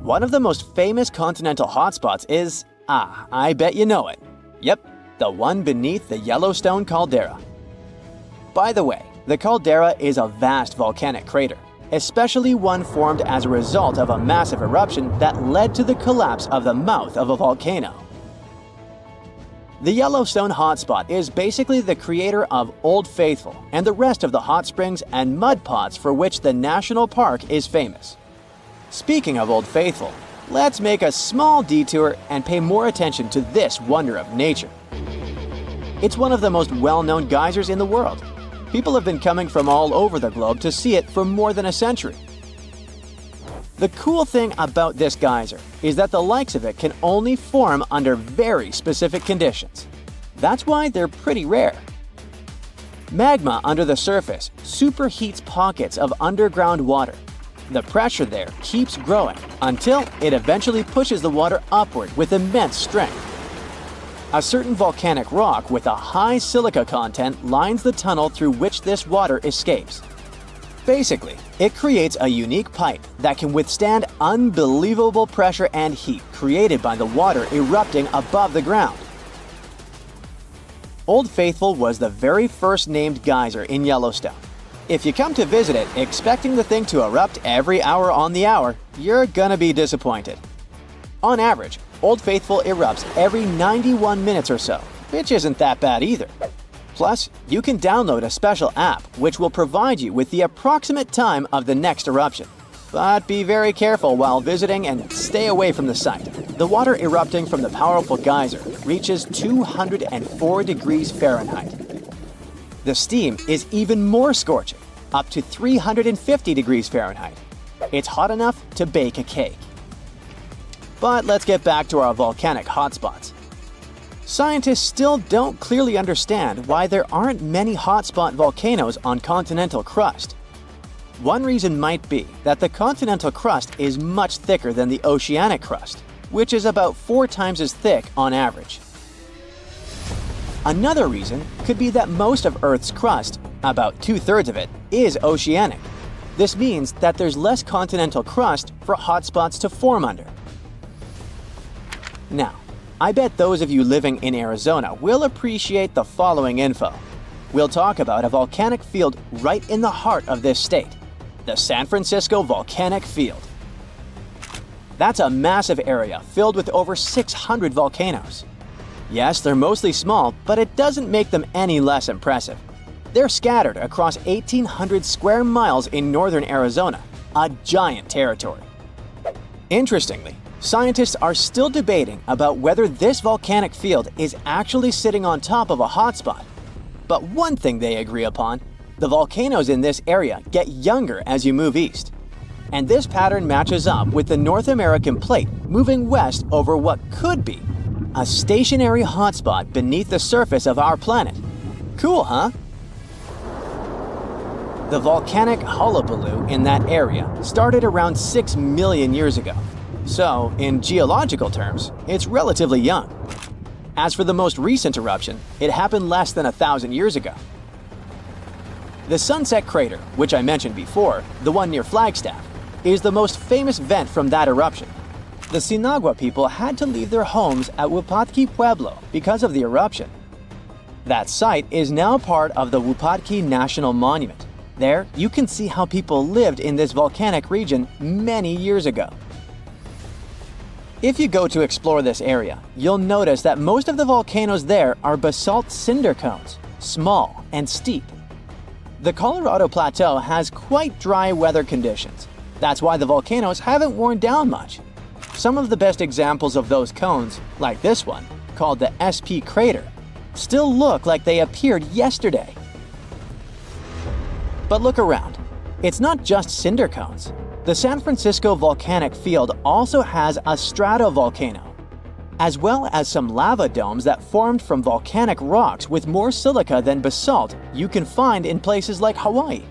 B: One of the most famous continental hotspots is, I bet you know it. Yep, the one beneath the Yellowstone caldera. By the way, the caldera is a vast volcanic crater, especially one formed as a result of a massive eruption that led to the collapse of the mouth of a volcano. The Yellowstone hotspot is basically the creator of Old Faithful and the rest of the hot springs and mud pots for which the national park is famous. Speaking of Old Faithful, let's make a small detour and pay more attention to this wonder of nature. It's one of the most well-known geysers in the world. People have been coming from all over the globe to see it for more than a century. The cool thing about this geyser is that the likes of it can only form under very specific conditions. That's why they're pretty rare. Magma under the surface superheats pockets of underground water. The pressure there keeps growing until it eventually pushes the water upward with immense strength. A certain volcanic rock with a high silica content lines the tunnel through which this water escapes. Basically, it creates a unique pipe that can withstand unbelievable pressure and heat created by the water erupting above the ground. Old Faithful was the very first named geyser in Yellowstone. If you come to visit it expecting the thing to erupt every hour on the hour, you're gonna be disappointed. On average, Old Faithful erupts every 91 minutes or so, which isn't that bad either. Plus, you can download a special app which will provide you with the approximate time of the next eruption. But be very careful while visiting and stay away from the site. The water erupting from the powerful geyser reaches 204 degrees Fahrenheit. The steam is even more scorching, up to 350 degrees Fahrenheit. It's hot enough to bake a cake. But let's get back to our volcanic hotspots. Scientists still don't clearly understand why there aren't many hotspot volcanoes on continental crust. One reason might be that the continental crust is much thicker than the oceanic crust, which is about 4 times as thick on average. Another reason could be that most of Earth's crust, about 2/3 of it, is oceanic. This means that there's less continental crust for hotspots to form under. Now, I bet those of you living in Arizona will appreciate the following info. We'll talk about a volcanic field right in the heart of this state. the San Francisco Volcanic Field. That's a massive area filled with over 600 volcanoes. Yes, they're mostly small, but it doesn't make them any less impressive. They're scattered across 1,800 square miles in northern Arizona, a giant territory. Interestingly, scientists are still debating about whether this volcanic field is actually sitting on top of a hotspot. But one thing they agree upon: the volcanoes in this area get younger as you move east. And this pattern matches up with the North American plate moving west over what could be a stationary hotspot beneath the surface of our planet. Cool, huh? The volcanic hullabaloo in that area started around 6 million years ago. So, in geological terms, it's relatively young. As for the most recent eruption, it happened less than 1,000 years ago. The Sunset Crater, which I mentioned before, the one near Flagstaff, is the most famous vent from that eruption. The Sinagua people had to leave their homes at Wupatki Pueblo because of the eruption. That site is now part of the Wupatki National Monument. There, you can see how people lived in this volcanic region many years ago. If you go to explore this area, you'll notice that most of the volcanoes there are basalt cinder cones, small and steep. The Colorado Plateau has quite dry weather conditions. That's why the volcanoes haven't worn down much. Some of the best examples of those cones, like this one, called the SP crater, still look like they appeared yesterday. But look around. It's not just cinder cones. The San Francisco Volcanic Field also has a stratovolcano, as well as some lava domes that formed from volcanic rocks with more silica than basalt you can find in places like Hawaii.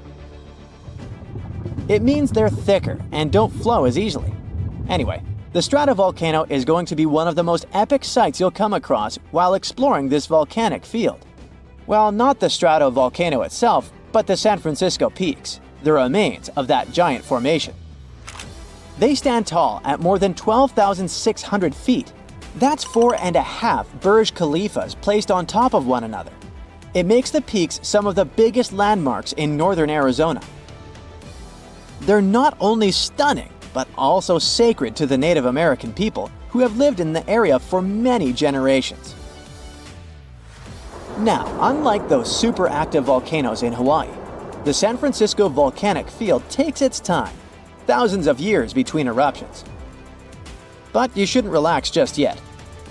B: It means they're thicker and don't flow as easily. Anyway, the stratovolcano is going to be one of the most epic sights you'll come across while exploring this volcanic field. Well, not the stratovolcano itself, but the San Francisco peaks, the remains of that giant formation. They stand tall at more than 12,600 feet. That's 4.5 Burj Khalifas placed on top of one another. It makes the peaks some of the biggest landmarks in northern Arizona. They're not only stunning, but also sacred to the Native American people who have lived in the area for many generations. Now, unlike those super active volcanoes in Hawaii, the San Francisco Volcanic Field takes its time, thousands of years between eruptions. But you shouldn't relax just yet.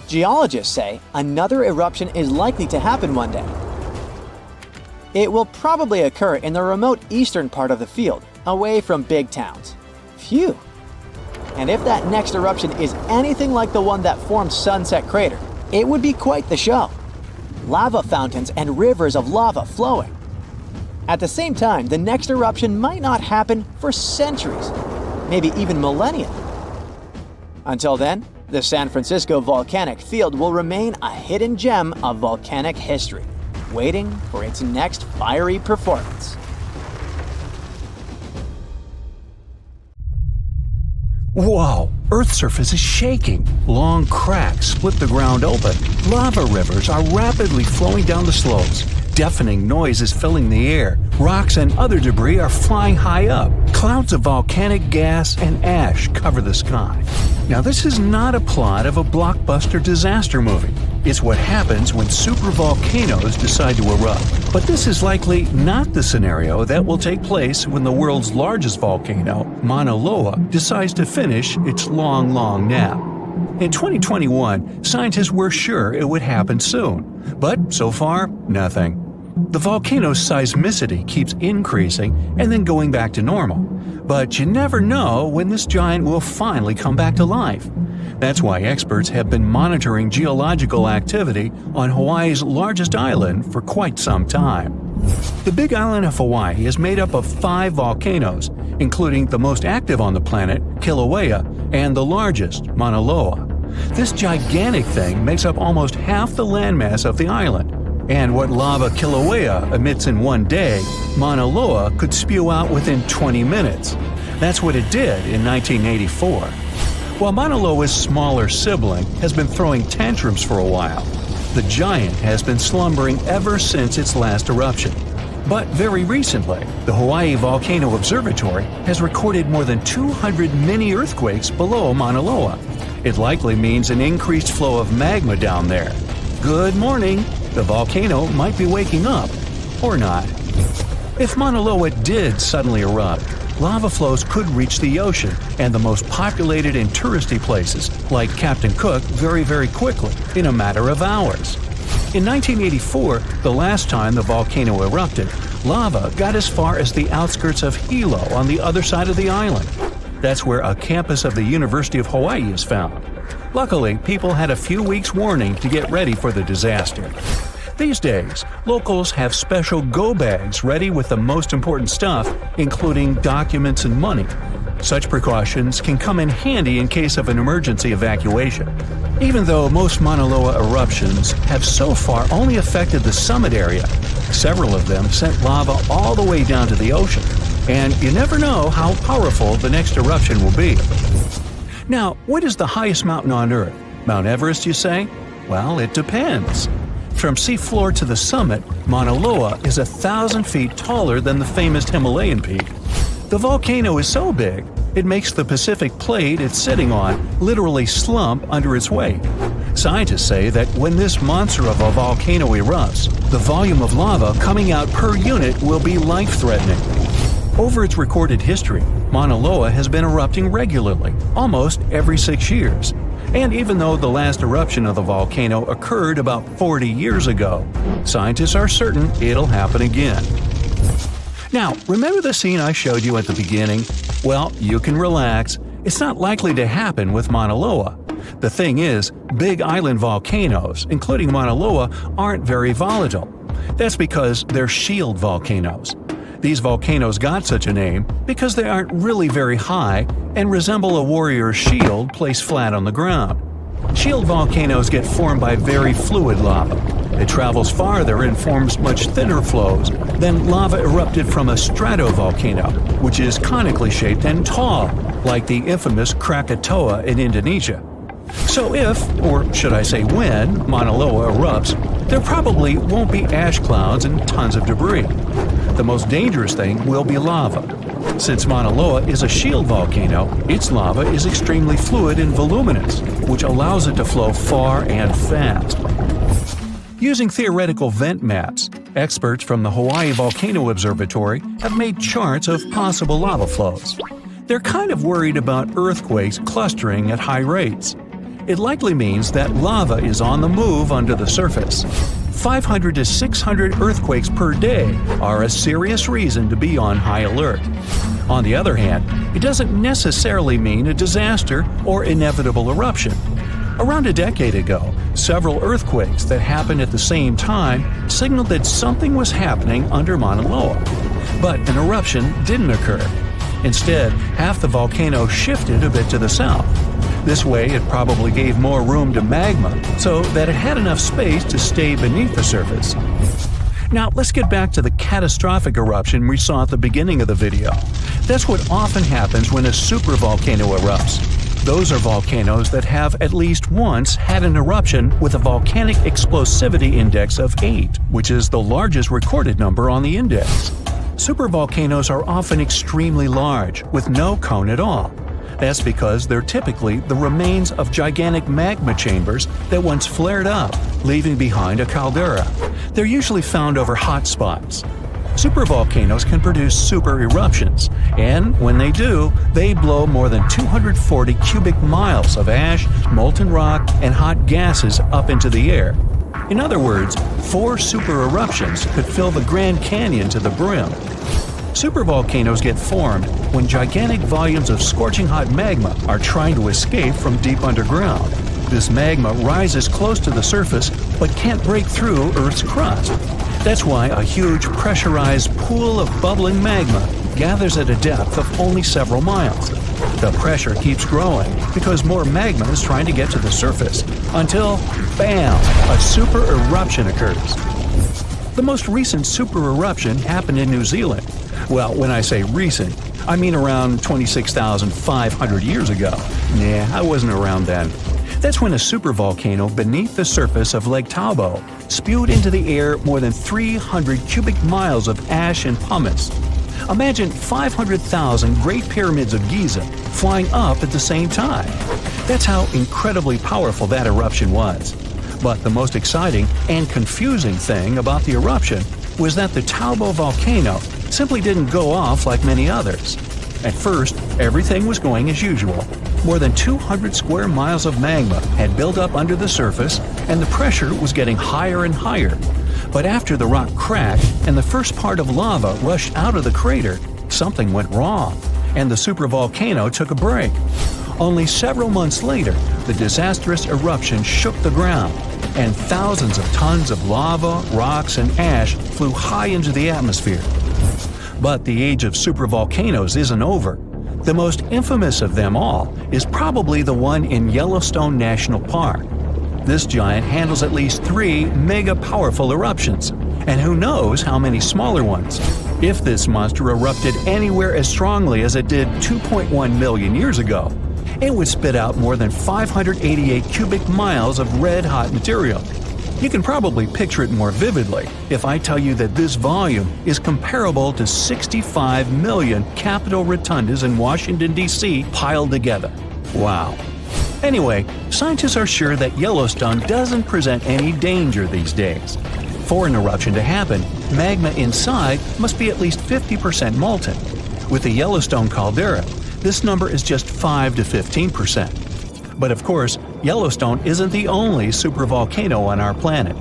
B: Geologists say another eruption is likely to happen one day. It will probably occur in the remote eastern part of the field, away from big towns. Phew! And if that next eruption is anything like the one that formed Sunset Crater, it would be quite the show. Lava fountains and rivers of lava flowing. At the same time, the next eruption might not happen for centuries, maybe even millennia. Until then, the San Francisco Volcanic Field will remain a hidden gem of volcanic history, waiting for its next fiery performance.
A: Whoa! Earth's surface is shaking. Long cracks split the ground open. Lava rivers are rapidly flowing down the slopes. Deafening noise is filling the air. Rocks and other debris are flying high up. Clouds of volcanic gas and ash cover the sky. Now, this is not a plot of a blockbuster disaster movie. It's what happens when supervolcanoes decide to erupt. But this is likely not the scenario that will take place when the world's largest volcano, Mauna Loa, decides to finish its long nap. In 2021, scientists were sure it would happen soon, but so far, nothing. The volcano's seismicity keeps increasing and then going back to normal. But you never know when this giant will finally come back to life. That's why experts have been monitoring geological activity on Hawaii's largest island for quite some time. The Big Island of Hawaii is made up of 5 volcanoes, including the most active on the planet, Kilauea, and the largest, Mauna Loa. This gigantic thing makes up almost half the landmass of the island. And what lava Kilauea emits in one day, Mauna Loa could spew out within 20 minutes. That's what it did in 1984. While Mauna Loa's smaller sibling has been throwing tantrums for a while, the giant has been slumbering ever since its last eruption. But very recently, the Hawaii Volcano Observatory has recorded more than 200 mini-earthquakes below Mauna Loa. It likely means an increased flow of magma down there. Good morning! The volcano might be waking up. Or not. If Mauna Loa did suddenly erupt, lava flows could reach the ocean and the most populated and touristy places, like Captain Cook, very quickly, in a matter of hours. In 1984, the last time the volcano erupted, lava got as far as the outskirts of Hilo on the other side of the island. That's where a campus of the University of Hawaii is found. Luckily, people had a few weeks' warning to get ready for the disaster. These days, locals have special go bags ready with the most important stuff, including documents and money. Such precautions can come in handy in case of an emergency evacuation. Even though most Mauna Loa eruptions have so far only affected the summit area, several of them sent lava all the way down to the ocean, and you never know how powerful the next eruption will be. Now, what is the highest mountain on Earth? Mount Everest, you say? Well, it depends. From seafloor to the summit, Mauna Loa is 1,000 feet taller than the famous Himalayan peak. The volcano is so big, it makes the Pacific plate it's sitting on literally slump under its weight. Scientists say that when this monster of a volcano erupts, the volume of lava coming out per unit will be life-threatening. Over its recorded history, Mauna Loa has been erupting regularly, almost every 6 years. And even though the last eruption of the volcano occurred about 40 years ago, scientists are certain it'll happen again. Now, remember the scene I showed you at the beginning? Well, you can relax. It's not likely to happen with Mauna Loa. The thing is, big island volcanoes, including Mauna Loa, aren't very volatile. That's because they're shield volcanoes. These volcanoes got such a name because they aren't really very high and resemble a warrior's shield placed flat on the ground. Shield volcanoes get formed by very fluid lava. It travels farther and forms much thinner flows than lava erupted from a stratovolcano, which is conically shaped and tall, like the infamous Krakatoa in Indonesia. So if, or should I say when, Mauna Loa erupts, there probably won't be ash clouds and tons of debris. The most dangerous thing will be lava. Since Mauna Loa is a shield volcano, its lava is extremely fluid and voluminous, which allows it to flow far and fast. Using theoretical vent maps, experts from the Hawaii Volcano Observatory have made charts of possible lava flows. They're kind of worried about earthquakes clustering at high rates. It likely means that lava is on the move under the surface. 500 to 600 earthquakes per day are a serious reason to be on high alert. On the other hand, it doesn't necessarily mean a disaster or inevitable eruption. Around a decade ago, several earthquakes that happened at the same time signaled that something was happening under Mauna Loa. But an eruption didn't occur. Instead, half the volcano shifted a bit to the south. This way, it probably gave more room to magma so that it had enough space to stay beneath the surface. Now, let's get back to the catastrophic eruption we saw at the beginning of the video. That's what often happens when a supervolcano erupts. Those are volcanoes that have at least once had an eruption with a volcanic explosivity index of 8, which is the largest recorded number on the index. Supervolcanoes are often extremely large, with no cone at all. That's because they're typically the remains of gigantic magma chambers that once flared up, leaving behind a caldera. They're usually found over hot spots. Supervolcanoes can produce super eruptions, and when they do, they blow more than 240 cubic miles of ash, molten rock, and hot gases up into the air. In other words, 4 super eruptions could fill the Grand Canyon to the brim. Supervolcanoes get formed when gigantic volumes of scorching hot magma are trying to escape from deep underground. This magma rises close to the surface but can't break through Earth's crust. That's why a huge pressurized pool of bubbling magma gathers at a depth of only several miles. The pressure keeps growing because more magma is trying to get to the surface until, bam, a super eruption occurs. The most recent super eruption happened in New Zealand. Well, when I say recent, I mean around 26,500 years ago. Nah, I wasn't around then. That's when a supervolcano beneath the surface of Lake Tahoe spewed into the air more than 300 cubic miles of ash and pumice. Imagine 500,000 Great Pyramids of Giza flying up at the same time. That's how incredibly powerful that eruption was. But the most exciting and confusing thing about the eruption was that the Tahoe volcano simply didn't go off like many others. At first, everything was going as usual. More than 200 square miles of magma had built up under the surface, and the pressure was getting higher and higher. But after the rock cracked and the first part of lava rushed out of the crater, something went wrong, and the supervolcano took a break. Only several months later, the disastrous eruption shook the ground, and thousands of tons of lava, rocks, and ash flew high into the atmosphere. But the age of supervolcanoes isn't over. The most infamous of them all is probably the one in Yellowstone National Park. This giant handles at least 3 mega-powerful eruptions, and who knows how many smaller ones. If this monster erupted anywhere as strongly as it did 2.1 million years ago, it would spit out more than 588 cubic miles of red-hot material. You can probably picture it more vividly if I tell you that this volume is comparable to 65 million Capitol rotundas in Washington, D.C. piled together. Wow. Anyway, scientists are sure that Yellowstone doesn't present any danger these days. For an eruption to happen, magma inside must be at least 50% molten. With the Yellowstone caldera, this number is just 5 to 15%. But of course, Yellowstone isn't the only supervolcano on our planet.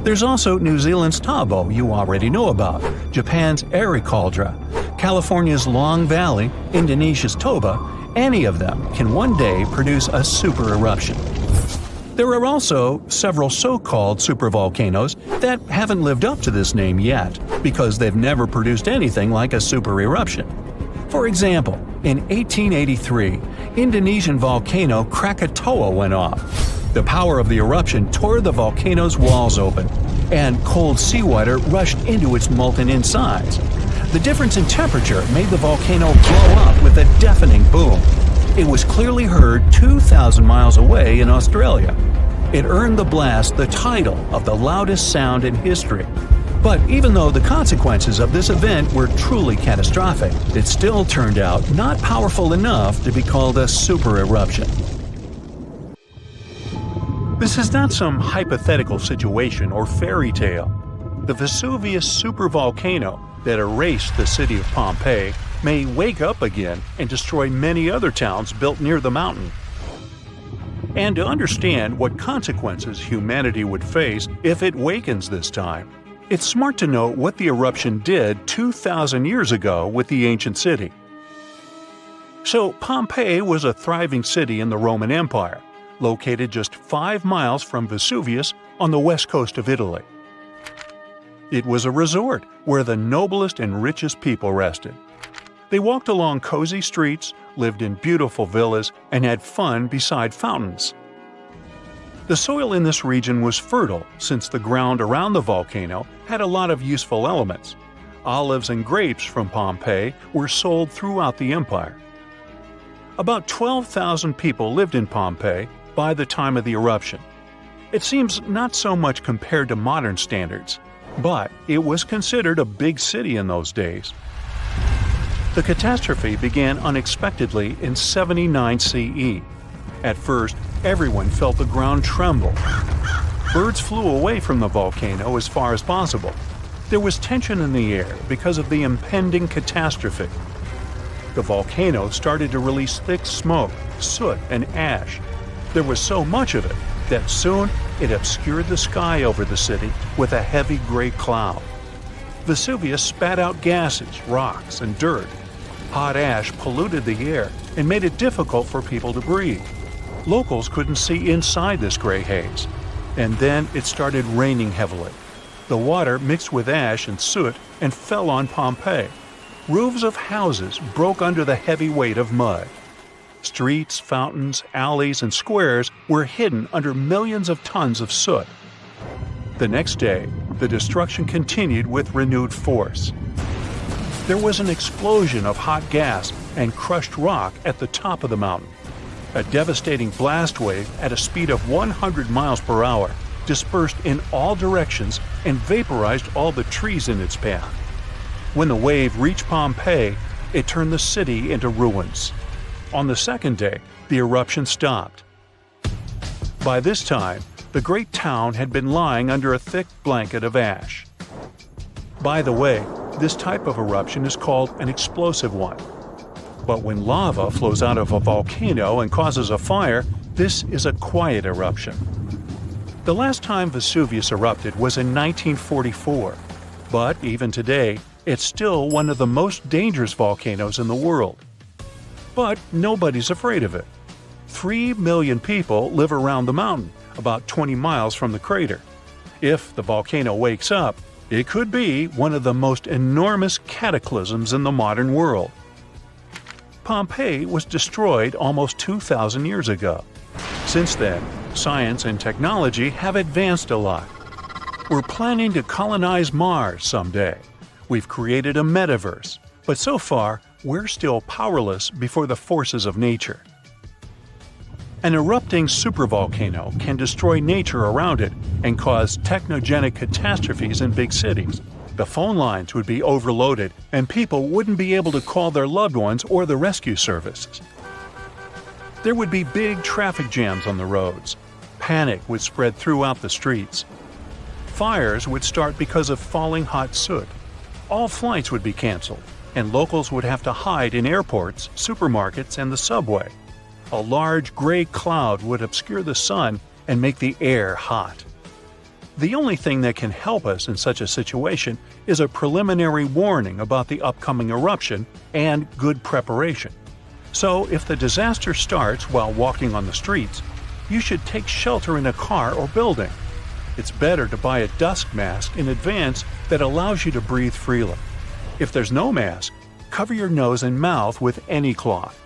A: There's also New Zealand's Tabo you already know about, Japan's Eri Caldera, California's Long Valley, Indonesia's Toba. Any of them can one day produce a super eruption. There are also several so-called supervolcanoes that haven't lived up to this name yet because they've never produced anything like a super eruption. For example, in 1883, Indonesian volcano Krakatoa went off. The power of the eruption tore the volcano's walls open, and cold seawater rushed into its molten insides. The difference in temperature made the volcano blow up with a deafening boom. It was clearly heard 2,000 miles away in Australia. It earned the blast the title of the loudest sound in history. But even though the consequences of this event were truly catastrophic, it still turned out not powerful enough to be called a super eruption. This is not some hypothetical situation or fairy tale. The Vesuvius supervolcano that erased the city of Pompeii may wake up again and destroy many other towns built near the mountain. And to understand what consequences humanity would face if it wakens this time, it's smart to know what the eruption did 2,000 years ago with the ancient city. So Pompeii was a thriving city in the Roman Empire, located just 5 miles from Vesuvius on the west coast of Italy. It was a resort where the noblest and richest people rested. They walked along cozy streets, lived in beautiful villas, and had fun beside fountains. The soil in this region was fertile since the ground around the volcano had a lot of useful elements. Olives and grapes from Pompeii were sold throughout the empire. About 12,000 people lived in Pompeii by the time of the eruption. It seems not so much compared to modern standards, but it was considered a big city in those days. The catastrophe began unexpectedly in 79 CE. At first, everyone felt the ground tremble. Birds flew away from the volcano as far as possible. There was tension in the air because of the impending catastrophe. The volcano started to release thick smoke, soot, and ash. There was so much of it that soon it obscured the sky over the city with a heavy gray cloud. Vesuvius spat out gases, rocks, and dirt. Hot ash polluted the air and made it difficult for people to breathe. Locals couldn't see inside this gray haze. And then it started raining heavily. The water mixed with ash and soot and fell on Pompeii. Roofs of houses broke under the heavy weight of mud. Streets, fountains, alleys, and squares were hidden under millions of tons of soot. The next day, the destruction continued with renewed force. There was an explosion of hot gas and crushed rock at the top of the mountain. A devastating blast wave at a speed of 100 miles per hour dispersed in all directions and vaporized all the trees in its path. When the wave reached Pompeii, it turned the city into ruins. On the second day, the eruption stopped. By this time, the great town had been lying under a thick blanket of ash. By the way, this type of eruption is called an explosive one. But when lava flows out of a volcano and causes a fire, this is a quiet eruption. The last time Vesuvius erupted was in 1944, but even today, it's still one of the most dangerous volcanoes in the world. But nobody's afraid of it. 3 million people live around the mountain, about 20 miles from the crater. If the volcano wakes up, it could be one of the most enormous cataclysms in the modern world. Pompeii was destroyed almost 2,000 years ago. Since then, science and technology have advanced a lot. We're planning to colonize Mars someday. We've created a metaverse, but so far, we're still powerless before the forces of nature. An erupting supervolcano can destroy nature around it and cause technogenic catastrophes in big cities. The phone lines would be overloaded and people wouldn't be able to call their loved ones or the rescue services. There would be big traffic jams on the roads. Panic would spread throughout the streets. Fires would start because of falling hot soot. All flights would be canceled, and locals would have to hide in airports, supermarkets, and the subway. A large gray cloud would obscure the sun and make the air hot. The only thing that can help us in such a situation is a preliminary warning about the upcoming eruption and good preparation. So if the disaster starts while walking on the streets, you should take shelter in a car or building. It's better to buy a dust mask in advance that allows you to breathe freely. If there's no mask, cover your nose and mouth with any cloth.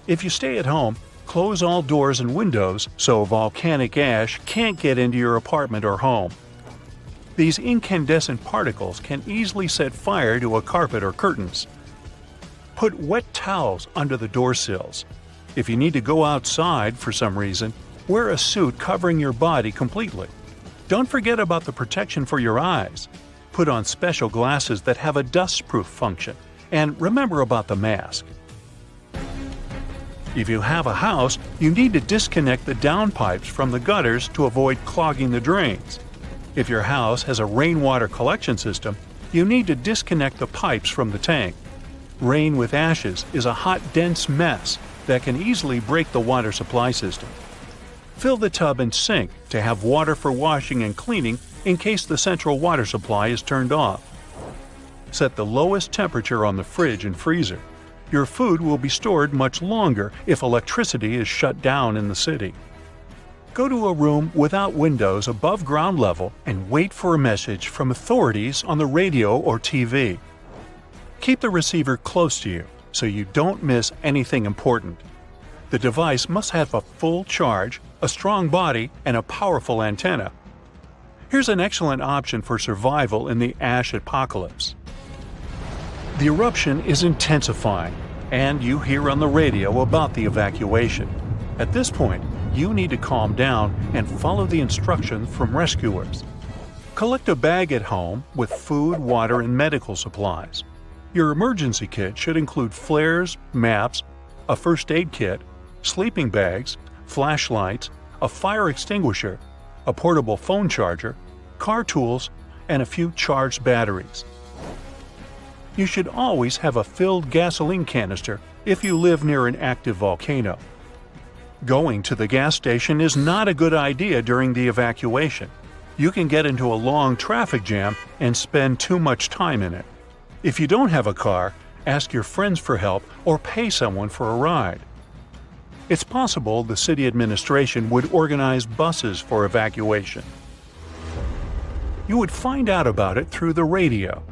A: If you stay at home, close all doors and windows so volcanic ash can't get into your apartment or home. These incandescent particles can easily set fire to a carpet or curtains. Put wet towels under the door sills. If you need to go outside for some reason, wear a suit covering your body completely. Don't forget about the protection for your eyes. Put on special glasses that have a dust-proof function, and remember about the mask. If you have a house, you need to disconnect the downpipes from the gutters to avoid clogging the drains. If your house has a rainwater collection system, you need to disconnect the pipes from the tank. Rain with ashes is a hot, dense mess that can easily break the water supply system. Fill the tub and sink to have water for washing and cleaning in case the central water supply is turned off. Set the lowest temperature on the fridge and freezer. Your food will be stored much longer if electricity is shut down in the city. Go to a room without windows above ground level and wait for a message from authorities on the radio or TV. Keep the receiver close to you so you don't miss anything important. The device must have a full charge, a strong body, and a powerful antenna. Here's an excellent option for survival in the ash apocalypse. The eruption is intensifying, and you hear on the radio about the evacuation. At this point, you need to calm down and follow the instructions from rescuers. Collect a bag at home with food, water, and medical supplies. Your emergency kit should include flares, maps, a first aid kit, sleeping bags, flashlights, a fire extinguisher, a portable phone charger, car tools, and a few charged batteries. You should always have a filled gasoline canister if you live near an active volcano. Going to the gas station is not a good idea during the evacuation. You can get into a long traffic jam and spend too much time in it. If you don't have a car, ask your friends for help or pay someone for a ride. It's possible the city administration would organize buses for evacuation. You would find out about it through the radio.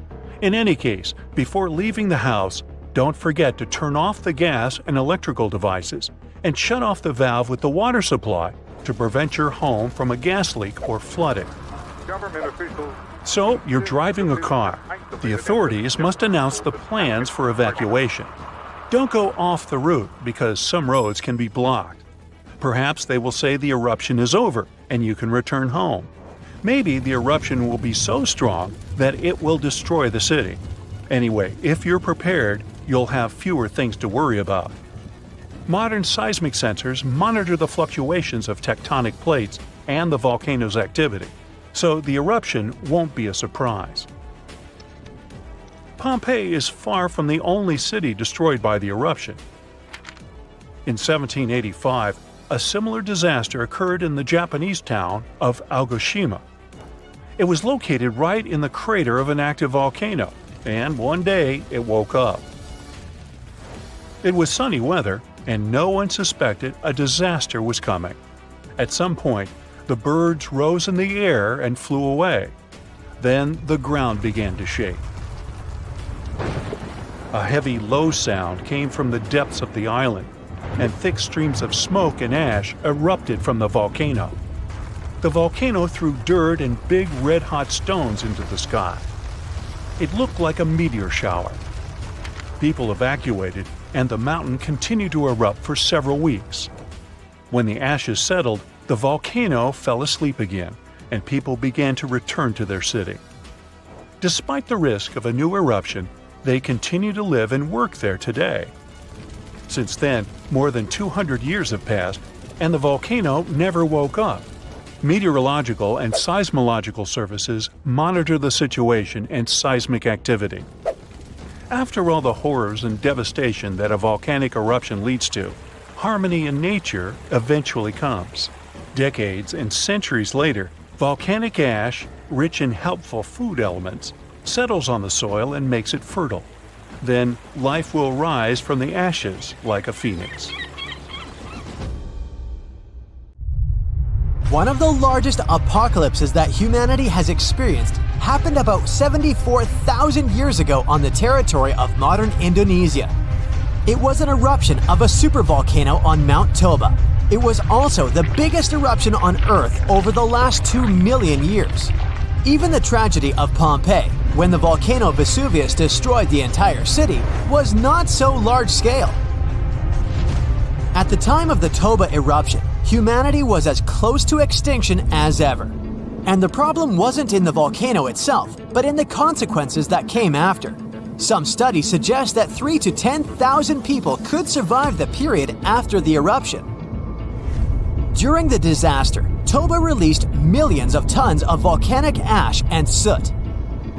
A: In any case, before leaving the house, don't forget to turn off the gas and electrical devices and shut off the valve with the water supply to prevent your home from a gas leak or flooding. So, you're driving a car. The authorities must announce the plans for evacuation. Don't go off the route because some roads can be blocked. Perhaps they will say the eruption is over and you can return home. Maybe the eruption will be so strong that it will destroy the city. Anyway, if you're prepared, you'll have fewer things to worry about. Modern seismic sensors monitor the fluctuations of tectonic plates and the volcano's activity, so the eruption won't be a surprise. Pompeii is far from the only city destroyed by the eruption. In 1785, a similar disaster occurred in the Japanese town of Aogoshima. It was located right in the crater of an active volcano, and one day it woke up. It was sunny weather, and no one suspected a disaster was coming. At some point, the birds rose in the air and flew away. Then the ground began to shake. A heavy, low sound came from the depths of the island, and thick streams of smoke and ash erupted from the volcano. The volcano threw dirt and big red-hot stones into the sky. It looked like a meteor shower. People evacuated, and the mountain continued to erupt for several weeks. When the ashes settled, the volcano fell asleep again, and people began to return to their city. Despite the risk of a new eruption, they continue to live and work there today. Since then, more than 200 years have passed, and the volcano never woke up. Meteorological and seismological services monitor the situation and seismic activity. After all the horrors and devastation that a volcanic eruption leads to, harmony in nature eventually comes. Decades and centuries later, volcanic ash, rich in helpful food elements, settles on the soil and makes it fertile. Then life will rise from the ashes like a phoenix.
B: One of the largest apocalypses that humanity has experienced happened about 74,000 years ago on the territory of modern Indonesia. It was an eruption of a supervolcano on Mount Toba. It was also the biggest eruption on Earth over the last 2 million years. Even the tragedy of Pompeii, when the volcano Vesuvius destroyed the entire city, was not so large-scale. At the time of the Toba eruption, humanity was as close to extinction as ever. And the problem wasn't in the volcano itself, but in the consequences that came after. Some studies suggest that 3,000 to 10,000 people could survive the period after the eruption. During the disaster, Toba released millions of tons of volcanic ash and soot.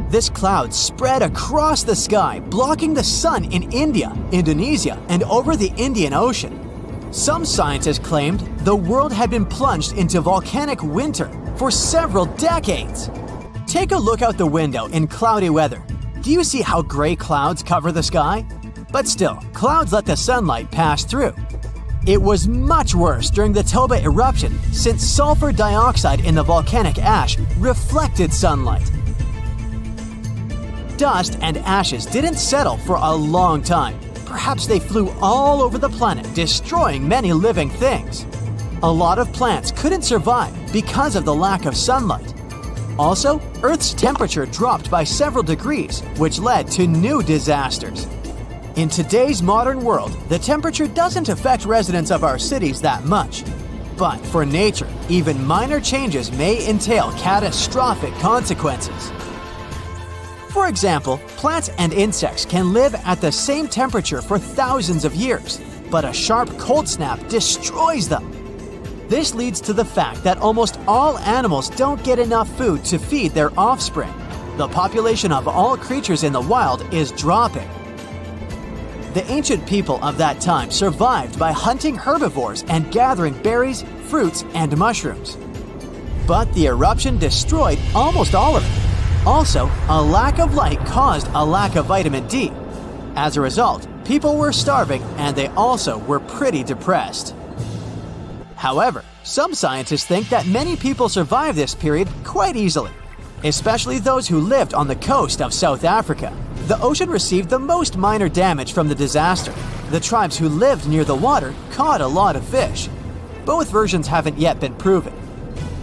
B: This cloud spread across the sky, blocking the sun in India, Indonesia, and over the Indian Ocean. Some scientists claimed the world had been plunged into volcanic winter for several decades. Take a look out the window in cloudy weather. Do you see how gray clouds cover the sky? But still, clouds let the sunlight pass through. It was much worse during the Toba eruption since sulfur dioxide in the volcanic ash reflected sunlight. Dust and ashes didn't settle for a long time. Perhaps they flew all over the planet, destroying many living things. A lot of plants couldn't survive because of the lack of sunlight. Also, Earth's temperature dropped by several degrees, which led to new disasters. In today's modern world, the temperature doesn't affect residents of our cities that much. But for nature, even minor changes may entail catastrophic consequences. For example, plants and insects can live at the same temperature for thousands of years, but a sharp cold snap destroys them. This leads to the fact that almost all animals don't get enough food to feed their offspring. The population of all creatures in the wild is dropping. The ancient people of that time survived by hunting herbivores and gathering berries, fruits, and mushrooms. But the eruption destroyed almost all of it. Also, a lack of light caused a lack of vitamin D. As a result, people were starving and they also were pretty depressed. However, some scientists think that many people survived this period quite easily, especially those who lived on the coast of South Africa. The ocean received the most minor damage from the disaster. The tribes who lived near the water caught a lot of fish. Both versions haven't yet been proven.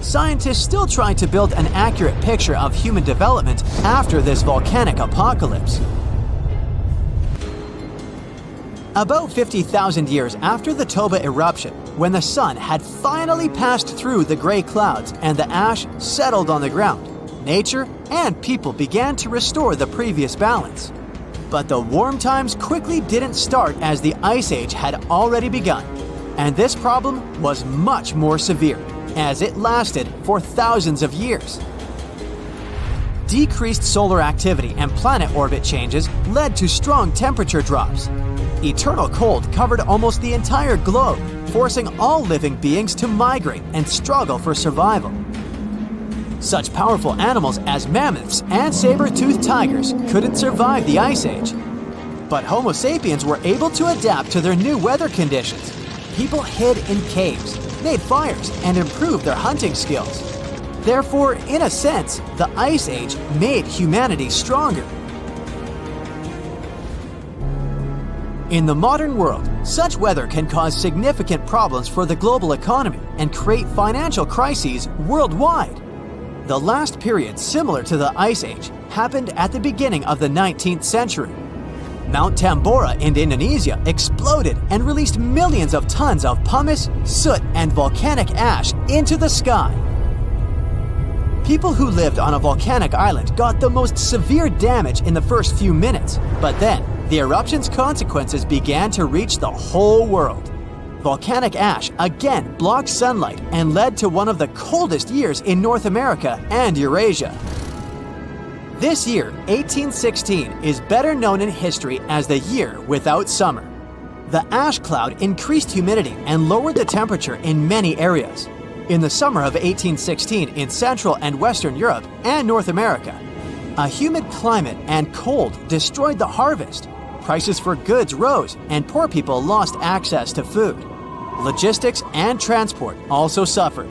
B: Scientists still try to build an accurate picture of human development after this volcanic apocalypse. About 50,000 years after the Toba eruption, when the sun had finally passed through the gray clouds and the ash settled on the ground, nature and people began to restore the previous balance. But the warm times quickly didn't start as the Ice Age had already begun, and this problem was much more severe, as it lasted for thousands of years. Decreased solar activity and planet orbit changes led to strong temperature drops. Eternal cold covered almost the entire globe, forcing all living beings to migrate and struggle for survival. Such powerful animals as mammoths and saber-toothed tigers couldn't survive the Ice Age. But Homo sapiens were able to adapt to their new weather conditions. People hid in caves, made fires, and improved their hunting skills. Therefore, in a sense, the Ice Age made humanity stronger. In the modern world, such weather can cause significant problems for the global economy and create financial crises worldwide. The last period similar to the Ice Age happened at the beginning of the 19th century. Mount Tambora in Indonesia exploded and released millions of tons of pumice, soot, and volcanic ash into the sky. People who lived on a volcanic island got the most severe damage in the first few minutes, but then the eruption's consequences began to reach the whole world. Volcanic ash again blocked sunlight and led to one of the coldest years in North America and Eurasia. This year, 1816, is better known in history as the year without summer. The ash cloud increased humidity and lowered the temperature in many areas. In the summer of 1816 in Central and Western Europe and North America, a humid climate and cold destroyed the harvest. Prices for goods rose and poor people lost access to food. Logistics and transport also suffered.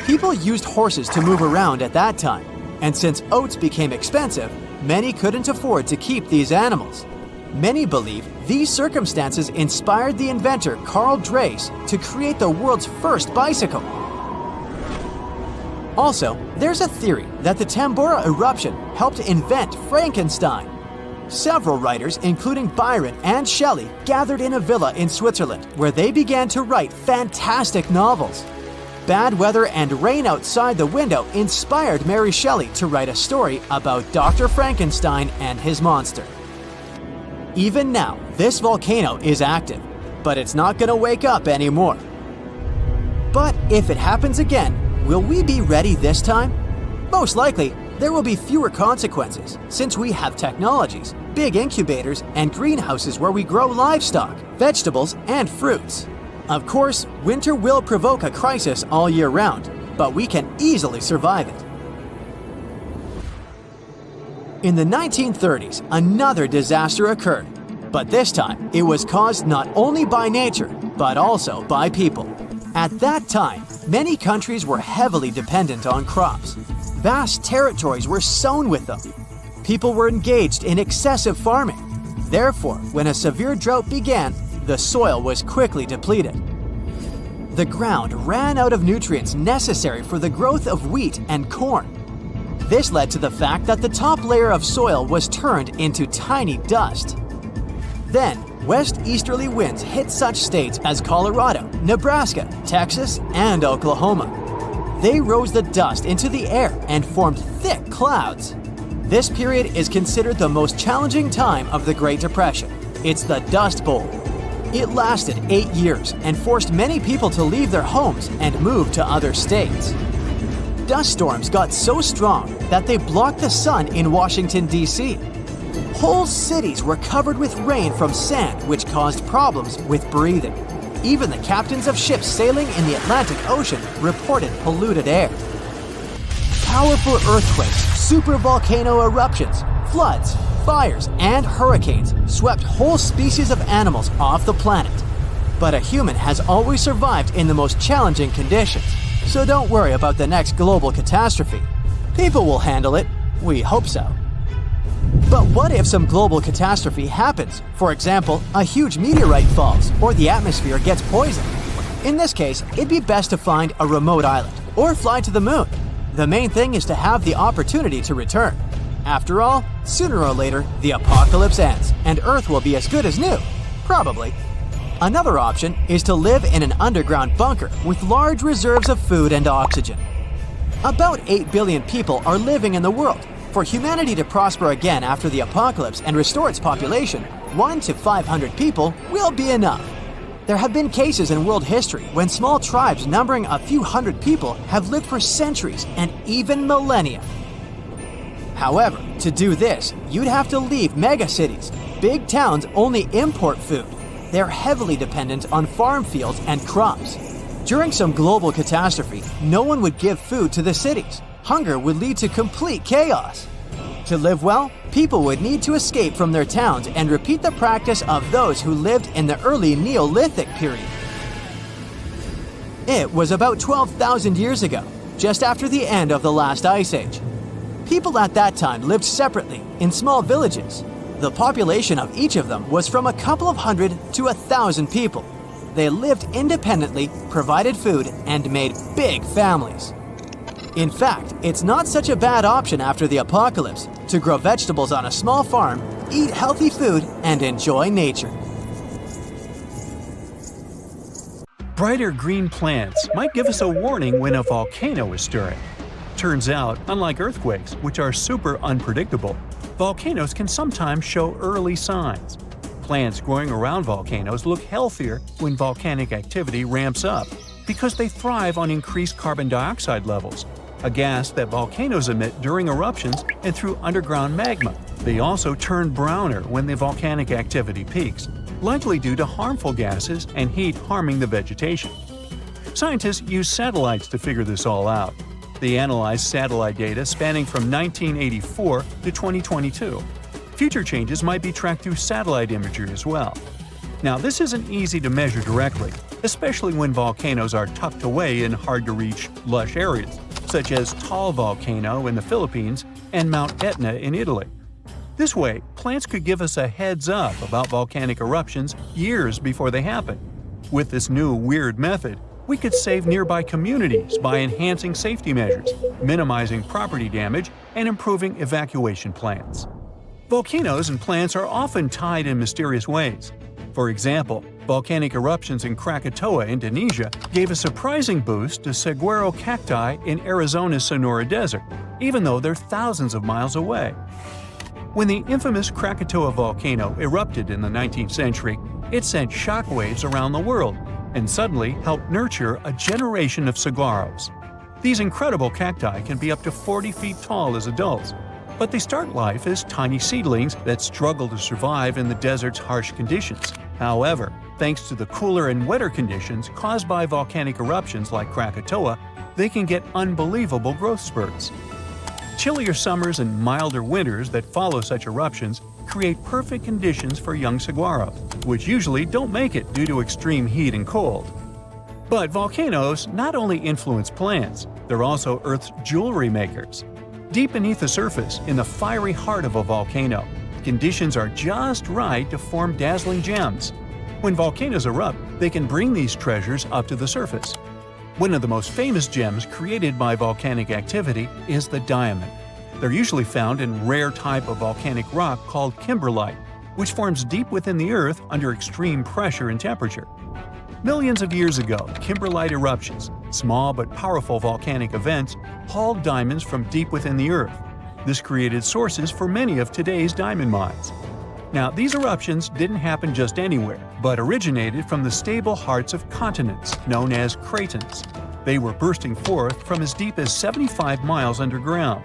B: People used horses to move around at that time, and since oats became expensive, many couldn't afford to keep these animals. Many believe these circumstances inspired the inventor Carl Dreis to create the world's first bicycle. Also, there's a theory that the Tambora eruption helped invent Frankenstein. Several writers, including Byron and Shelley, gathered in a villa in Switzerland where they began to write fantastic novels. Bad weather and rain outside the window inspired Mary Shelley to write a story about Dr. Frankenstein and his monster. Even now, this volcano is active, but it's not going to wake up anymore. But if it happens again, will we be ready this time? Most likely, there will be fewer consequences since we have technologies, big incubators, and greenhouses where we grow livestock, vegetables, and fruits. Of course, winter will provoke a crisis all year round, but we can easily survive it. In the 1930s, another disaster occurred, but this time it was caused not only by nature, but also by people. At that time, many countries were heavily dependent on crops. Vast territories were sown with them. People were engaged in excessive farming. Therefore, when a severe drought began, the soil was quickly depleted. The ground ran out of nutrients necessary for the growth of wheat and corn. This led to the fact that the top layer of soil was turned into tiny dust. Then, west-easterly winds hit such states as Colorado, Nebraska, Texas, and Oklahoma. They rose the dust into the air and formed thick clouds. This period is considered the most challenging time of the Great Depression. It's the Dust Bowl. It lasted 8 years and forced many people to leave their homes and move to other states. Dust storms got so strong that they blocked the sun in Washington, D.C. Whole cities were covered with rain from sand, which caused problems with breathing. Even the captains of ships sailing in the Atlantic Ocean reported polluted air. Powerful earthquakes, supervolcano eruptions, floods, fires, and hurricanes swept whole species of animals off the planet. But a human has always survived in the most challenging conditions, so don't worry about the next global catastrophe. People will handle it. We hope so. But what if some global catastrophe happens? For example, a huge meteorite falls or the atmosphere gets poisoned. In this case, it'd be best to find a remote island or fly to the moon. The main thing is to have the opportunity to return. After all, sooner or later, the apocalypse ends, and Earth will be as good as new. Probably. Another option is to live in an underground bunker with large reserves of food and oxygen. About 8 billion people are living in the world. For humanity to prosper again after the apocalypse and restore its population, 1 to 500 people will be enough. There have been cases in world history when small tribes numbering a few hundred people have lived for centuries and even millennia. However, to do this, you'd have to leave megacities. Big towns only import food. They're heavily dependent on farm fields and crops. During some global catastrophe, no one would give food to the cities. Hunger would lead to complete chaos. To live well, people would need to escape from their towns and repeat the practice of those who lived in the early Neolithic period. It was about 12,000 years ago, just after the end of the last ice age. People at that time lived separately in small villages. The population of each of them was from a couple of hundred to 1,000 people. They lived independently, provided food, and made big families. In fact, it's not such a bad option after the apocalypse to grow vegetables on a small farm, eat healthy food, and enjoy nature.
A: Brighter green plants might give us a warning when a volcano is stirring. Turns out, unlike earthquakes, which are super unpredictable, volcanoes can sometimes show early signs. Plants growing around volcanoes look healthier when volcanic activity ramps up because they thrive on increased carbon dioxide levels, a gas that volcanoes emit during eruptions and through underground magma. They also turn browner when the volcanic activity peaks, likely due to harmful gases and heat harming the vegetation. Scientists use satellites to figure this all out. They analyzed satellite data spanning from 1984 to 2022. Future changes might be tracked through satellite imagery as well. Now, this isn't easy to measure directly, especially when volcanoes are tucked away in hard-to-reach, lush areas, such as Taal Volcano in the Philippines and Mount Etna in Italy. This way, plants could give us a heads up about volcanic eruptions years before they happen. With this new, weird method, we could save nearby communities by enhancing safety measures, minimizing property damage, and improving evacuation plans. Volcanoes and plants are often tied in mysterious ways. For example, volcanic eruptions in Krakatoa, Indonesia, gave a surprising boost to saguaro cacti in Arizona's Sonora Desert, even though they're thousands of miles away. When the infamous Krakatoa volcano erupted in the 19th century, it sent shockwaves around the world and suddenly helped nurture a generation of saguaros. These incredible cacti can be up to 40 feet tall as adults, but they start life as tiny seedlings that struggle to survive in the desert's harsh conditions. However, thanks to the cooler and wetter conditions caused by volcanic eruptions like Krakatoa, they can get unbelievable growth spurts. Chillier summers and milder winters that follow such eruptions create perfect conditions for young saguaros, which usually don't make it due to extreme heat and cold. But volcanoes not only influence plants, they're also Earth's jewelry makers. Deep beneath the surface, in the fiery heart of a volcano, conditions are just right to form dazzling gems. When volcanoes erupt, they can bring these treasures up to the surface. One of the most famous gems created by volcanic activity is the diamond. They're usually found in a rare type of volcanic rock called kimberlite, which forms deep within the Earth under extreme pressure and temperature. Millions of years ago, kimberlite eruptions, small but powerful volcanic events, hauled diamonds from deep within the Earth. This created sources for many of today's diamond mines. Now, these eruptions didn't happen just anywhere, but originated from the stable hearts of continents, known as cratons. They were bursting forth from as deep as 75 miles underground.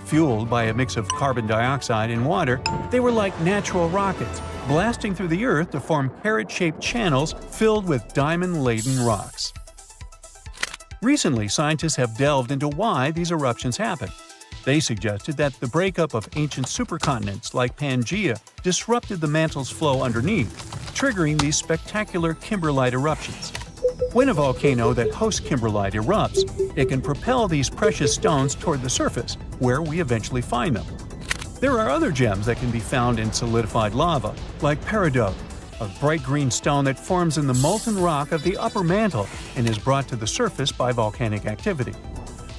A: Fueled by a mix of carbon dioxide and water, they were like natural rockets, blasting through the Earth to form carrot-shaped channels filled with diamond-laden rocks. Recently, scientists have delved into why these eruptions happen. They suggested that the breakup of ancient supercontinents like Pangaea disrupted the mantle's flow underneath, triggering these spectacular kimberlite eruptions. When a volcano that hosts kimberlite erupts, it can propel these precious stones toward the surface, where we eventually find them. There are other gems that can be found in solidified lava, like peridot, a bright green stone that forms in the molten rock of the upper mantle and is brought to the surface by volcanic activity.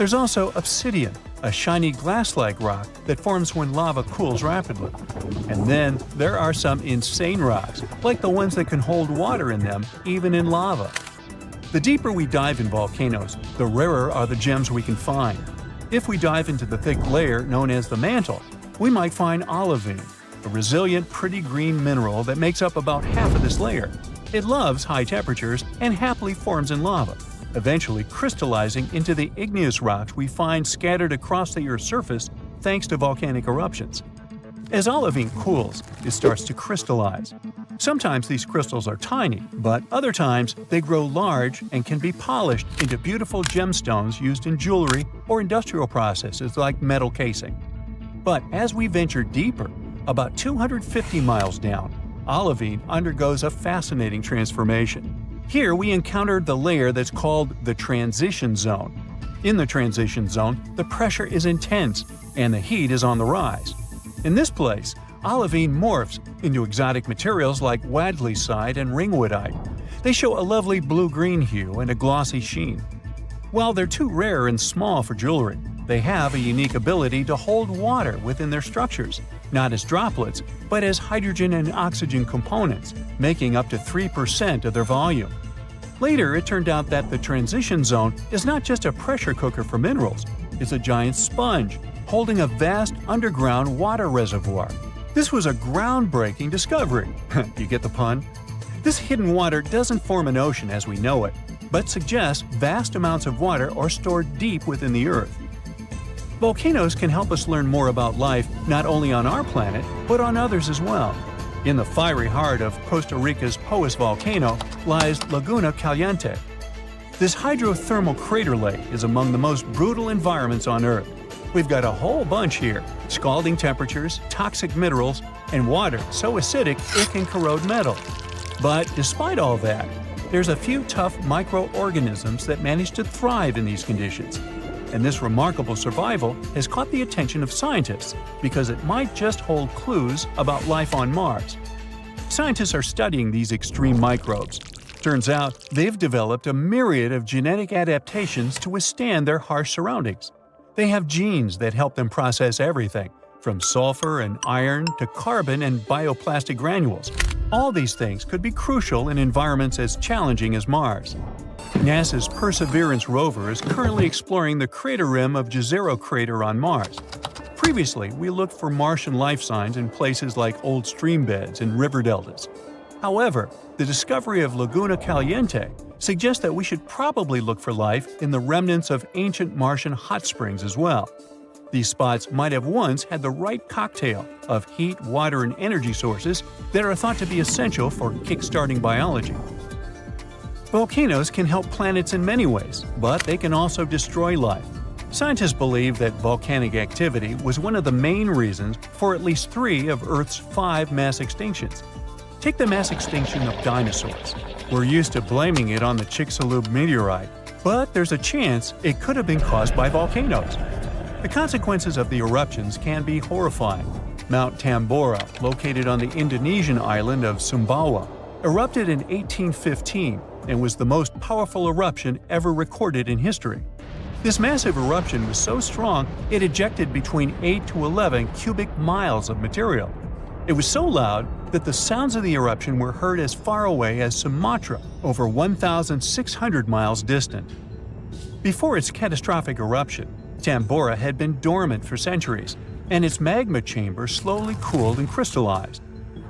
A: There's also obsidian, a shiny glass-like rock that forms when lava cools rapidly. And then there are some insane rocks, like the ones that can hold water in them even in lava. The deeper we dive in volcanoes, the rarer are the gems we can find. If we dive into the thick layer known as the mantle, we might find olivine, a resilient, pretty green mineral that makes up about half of this layer. It loves high temperatures and happily forms in lava, eventually crystallizing into the igneous rocks we find scattered across the Earth's surface thanks to volcanic eruptions. As olivine cools, it starts to crystallize. Sometimes these crystals are tiny, but other times they grow large and can be polished into beautiful gemstones used in jewelry or industrial processes like metal casing. But as we venture deeper, about 250 miles down, olivine undergoes a fascinating transformation. Here we encountered the layer that's called the transition zone. In the transition zone, the pressure is intense and the heat is on the rise. In this place, olivine morphs into exotic materials like wadleysite and ringwoodite. They show a lovely blue-green hue and a glossy sheen. While they're too rare and small for jewelry, they have a unique ability to hold water within their structures, not as droplets, but as hydrogen and oxygen components, making up to 3% of their volume. Later, it turned out that the transition zone is not just a pressure cooker for minerals, it's a giant sponge, holding a vast underground water reservoir. This was a groundbreaking discovery. You get the pun? This hidden water doesn't form an ocean as we know it, but suggests vast amounts of water are stored deep within the Earth. Volcanoes can help us learn more about life not only on our planet, but on others as well. In the fiery heart of Costa Rica's Poas volcano lies Laguna Caliente. This hydrothermal crater lake is among the most brutal environments on Earth. We've got a whole bunch here: scalding temperatures, toxic minerals, and water so acidic it can corrode metal. But despite all that, there's a few tough microorganisms that manage to thrive in these conditions. And this remarkable survival has caught the attention of scientists because it might just hold clues about life on Mars. Scientists are studying these extreme microbes. Turns out they've developed a myriad of genetic adaptations to withstand their harsh surroundings. They have genes that help them process everything, from sulfur and iron to carbon and bioplastic granules. All these things could be crucial in environments as challenging as Mars. NASA's Perseverance rover is currently exploring the crater rim of Jezero crater on Mars. Previously, we looked for Martian life signs in places like old stream beds and river deltas. However, the discovery of Laguna Caliente suggests that we should probably look for life in the remnants of ancient Martian hot springs as well. These spots might have once had the right cocktail of heat, water, and energy sources that are thought to be essential for kickstarting biology. Volcanoes can help planets in many ways, but they can also destroy life. Scientists believe that volcanic activity was one of the main reasons for at least 3 of Earth's 5 mass extinctions. Take the mass extinction of dinosaurs. We're used to blaming it on the Chicxulub meteorite, but there's a chance it could have been caused by volcanoes. The consequences of the eruptions can be horrifying. Mount Tambora, located on the Indonesian island of Sumbawa, erupted in 1815 and was the most powerful eruption ever recorded in history. This massive eruption was so strong it ejected between 8 to 11 cubic miles of material. It was so loud that the sounds of the eruption were heard as far away as Sumatra, over 1,600 miles distant. Before its catastrophic eruption, Tambora had been dormant for centuries, and its magma chamber slowly cooled and crystallized.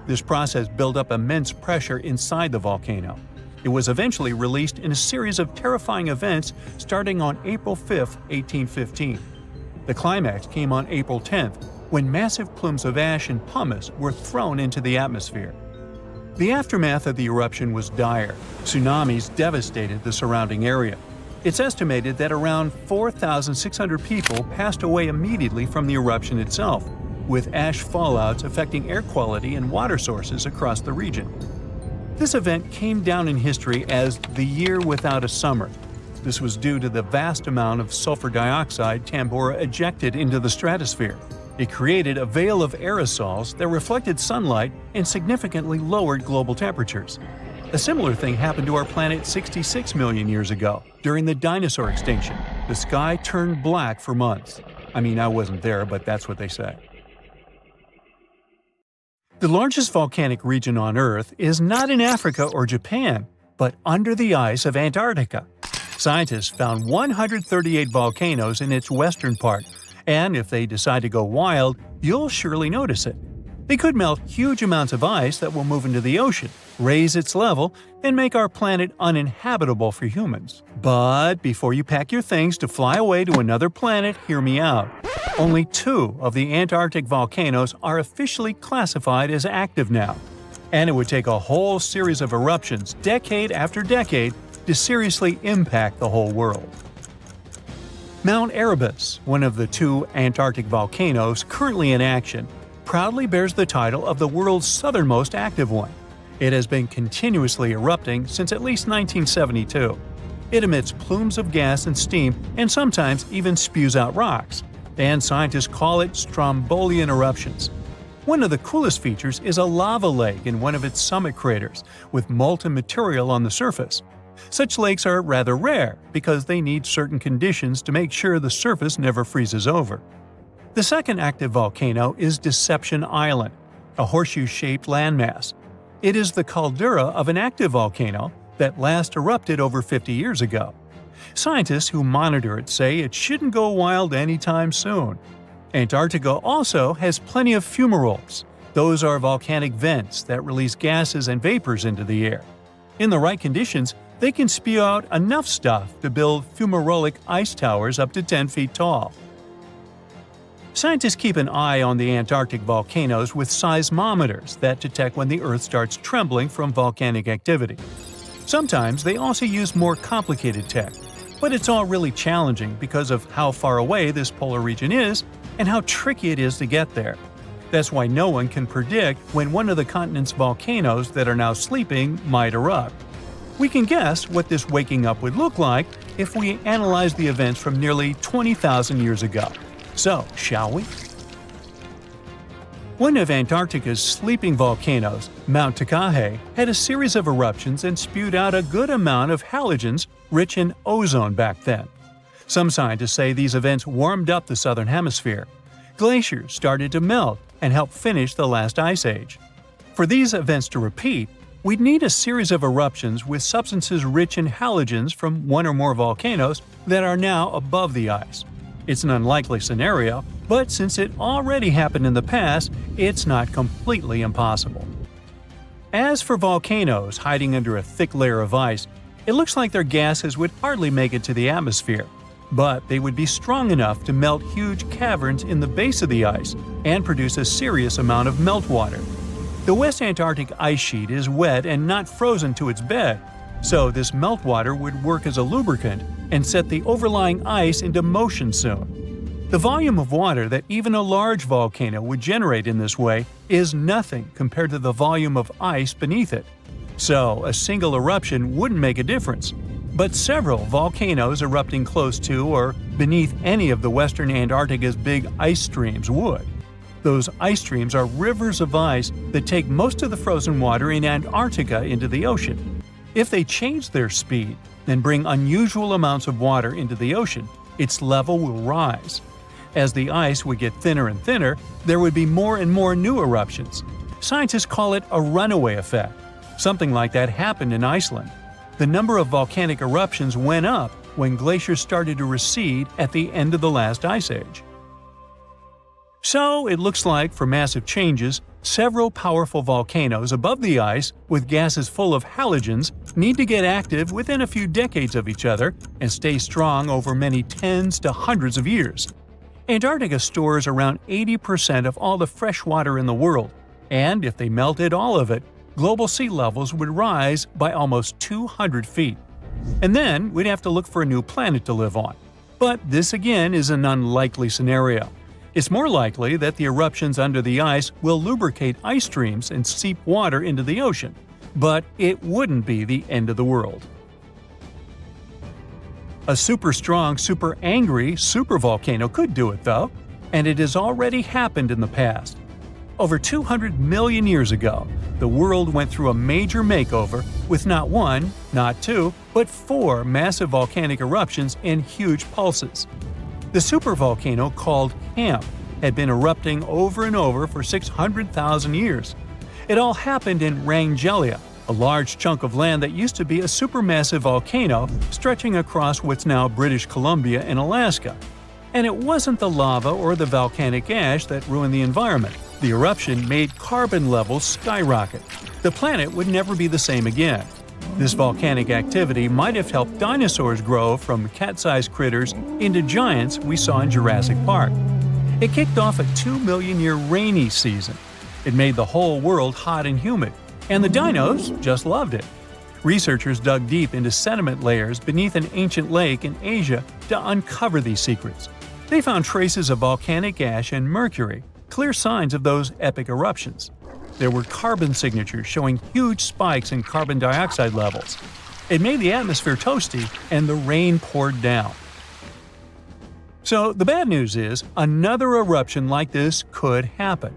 A: This process built up immense pressure inside the volcano. It was eventually released in a series of terrifying events starting on April 5, 1815. The climax came on April 10th, when massive plumes of ash and pumice were thrown into the atmosphere. The aftermath of the eruption was dire. Tsunamis devastated the surrounding area. It's estimated that around 4,600 people passed away immediately from the eruption itself, with ash fallouts affecting air quality and water sources across the region. This event came down in history as the year without a summer. This was due to the vast amount of sulfur dioxide Tambora ejected into the stratosphere. It created a veil of aerosols that reflected sunlight and significantly lowered global temperatures. A similar thing happened to our planet 66 million years ago, during the dinosaur extinction. the sky turned black for months. I mean, I wasn't there, but that's what they say. The largest volcanic region on Earth is not in Africa or Japan, but under the ice of Antarctica. Scientists found 138 volcanoes in its western part, and if they decide to go wild, you'll surely notice it. They could melt huge amounts of ice that will move into the ocean, raise its level, and make our planet uninhabitable for humans. But before you pack your things to fly away to another planet, hear me out. Only 2 of the Antarctic volcanoes are officially classified as active now. And it would take a whole series of eruptions, decade after decade, to seriously impact the whole world. Mount Erebus, one of the 2 Antarctic volcanoes currently in action, proudly bears the title of the world's southernmost active one. It has been continuously erupting since at least 1972. It emits plumes of gas and steam and sometimes even spews out rocks, and scientists call it strombolian eruptions. One of the coolest features is a lava lake in one of its summit craters, with molten material on the surface. Such lakes are rather rare because they need certain conditions to make sure the surface never freezes over. The second active volcano is Deception Island, a horseshoe-shaped landmass. It is the caldera of an active volcano that last erupted over 50 years ago. Scientists who monitor it say it shouldn't go wild anytime soon. Antarctica also has plenty of fumaroles. Those are volcanic vents that release gases and vapors into the air. In the right conditions, they can spew out enough stuff to build fumarolic ice towers up to 10 feet tall. Scientists keep an eye on the Antarctic volcanoes with seismometers that detect when the Earth starts trembling from volcanic activity. Sometimes they also use more complicated tech, but it's all really challenging because of how far away this polar region is and how tricky it is to get there. That's why no one can predict when one of the continent's volcanoes that are now sleeping might erupt. We can guess what this waking up would look like if we analyze the events from nearly 20,000 years ago. So, shall we? One of Antarctica's sleeping volcanoes, Mount Tecate, had a series of eruptions and spewed out a good amount of halogens rich in ozone back then. Some scientists say these events warmed up the southern hemisphere. Glaciers started to melt and help finish the last ice age. For these events to repeat, we'd need a series of eruptions with substances rich in halogens from one or more volcanoes that are now above the ice. It's an unlikely scenario, but since it already happened in the past, it's not completely impossible. As for volcanoes hiding under a thick layer of ice, it looks like their gases would hardly make it to the atmosphere, but they would be strong enough to melt huge caverns in the base of the ice and produce a serious amount of meltwater. The West Antarctic ice sheet is wet and not frozen to its bed, so this meltwater would work as a lubricant and set the overlying ice into motion soon. The volume of water that even a large volcano would generate in this way is nothing compared to the volume of ice beneath it. So, a single eruption wouldn't make a difference. But several volcanoes erupting close to or beneath any of the western Antarctica's big ice streams would. Those ice streams are rivers of ice that take most of the frozen water in Antarctica into the ocean. If they change their speed and bring unusual amounts of water into the ocean, its level will rise. As the ice would get thinner and thinner, there would be more and more new eruptions. Scientists call it a runaway effect. Something like that happened in Iceland. The number of volcanic eruptions went up when glaciers started to recede at the end of the last ice age. So, it looks like, for massive changes, several powerful volcanoes above the ice with gases full of halogens need to get active within a few decades of each other and stay strong over many tens to hundreds of years. Antarctica stores around 80% of all the fresh water in the world, and if they melted all of it, global sea levels would rise by almost 200 feet. And then we'd have to look for a new planet to live on. But this again is an unlikely scenario. It's more likely that the eruptions under the ice will lubricate ice streams and seep water into the ocean, but it wouldn't be the end of the world. A super strong, super angry supervolcano could do it though, and it has already happened in the past. Over 200 million years ago, the world went through a major makeover with not one, not two, but 4 massive volcanic eruptions and huge pulses. The supervolcano called Camp had been erupting over and over for 600,000 years. It all happened in Wrangell, a large chunk of land that used to be a supermassive volcano stretching across what's now British Columbia and Alaska. And it wasn't the lava or the volcanic ash that ruined the environment. The eruption made carbon levels skyrocket. The planet would never be the same again. This volcanic activity might have helped dinosaurs grow from cat-sized critters into giants we saw in Jurassic Park. It kicked off a 2 million-year rainy season. It made the whole world hot and humid, and the dinos just loved it. Researchers dug deep into sediment layers beneath an ancient lake in Asia to uncover these secrets. They found traces of volcanic ash and mercury, clear signs of those epic eruptions. There were carbon signatures showing huge spikes in carbon dioxide levels. It made the atmosphere toasty, and the rain poured down. So the bad news is, another eruption like this could happen.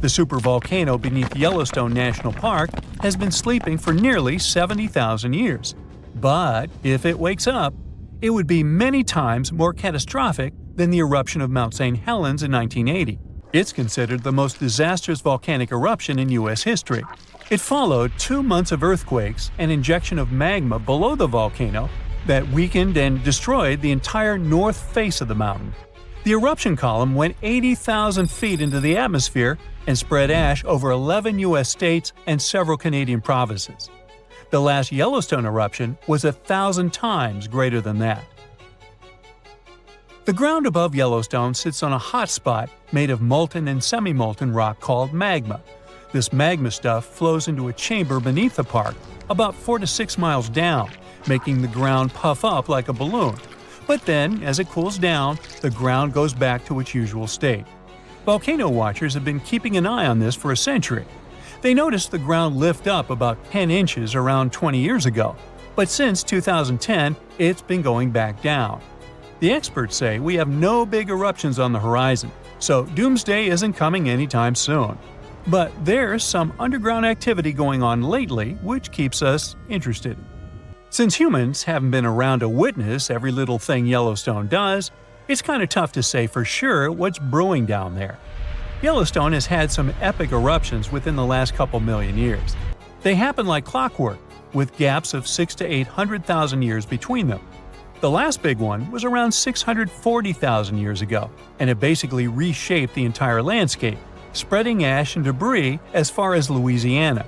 A: The supervolcano beneath Yellowstone National Park has been sleeping for nearly 70,000 years. But if it wakes up, it would be many times more catastrophic than the eruption of Mount St. Helens in 1980. It's considered the most disastrous volcanic eruption in U.S. history. It followed 2 months of earthquakes and injection of magma below the volcano that weakened and destroyed the entire north face of the mountain. The eruption column went 80,000 feet into the atmosphere and spread ash over 11 U.S. states and several Canadian provinces. The last Yellowstone eruption was 1,000 times greater than that. The ground above Yellowstone sits on a hot spot made of molten and semi-molten rock called magma. This magma stuff flows into a chamber beneath the park, about 4 to 6 miles down, making the ground puff up like a balloon. But then, as it cools down, the ground goes back to its usual state. Volcano watchers have been keeping an eye on this for a century. They noticed the ground lift up about 10 inches around 20 years ago, but since 2010, it's been going back down. The experts say we have no big eruptions on the horizon, so doomsday isn't coming anytime soon. But there's some underground activity going on lately which keeps us interested. Since humans haven't been around to witness every little thing Yellowstone does, it's kind of tough to say for sure what's brewing down there. Yellowstone has had some epic eruptions within the last couple million years. They happen like clockwork, with gaps of 600,000 to 800,000 years between them. The last big one was around 640,000 years ago, and it basically reshaped the entire landscape, spreading ash and debris as far as Louisiana.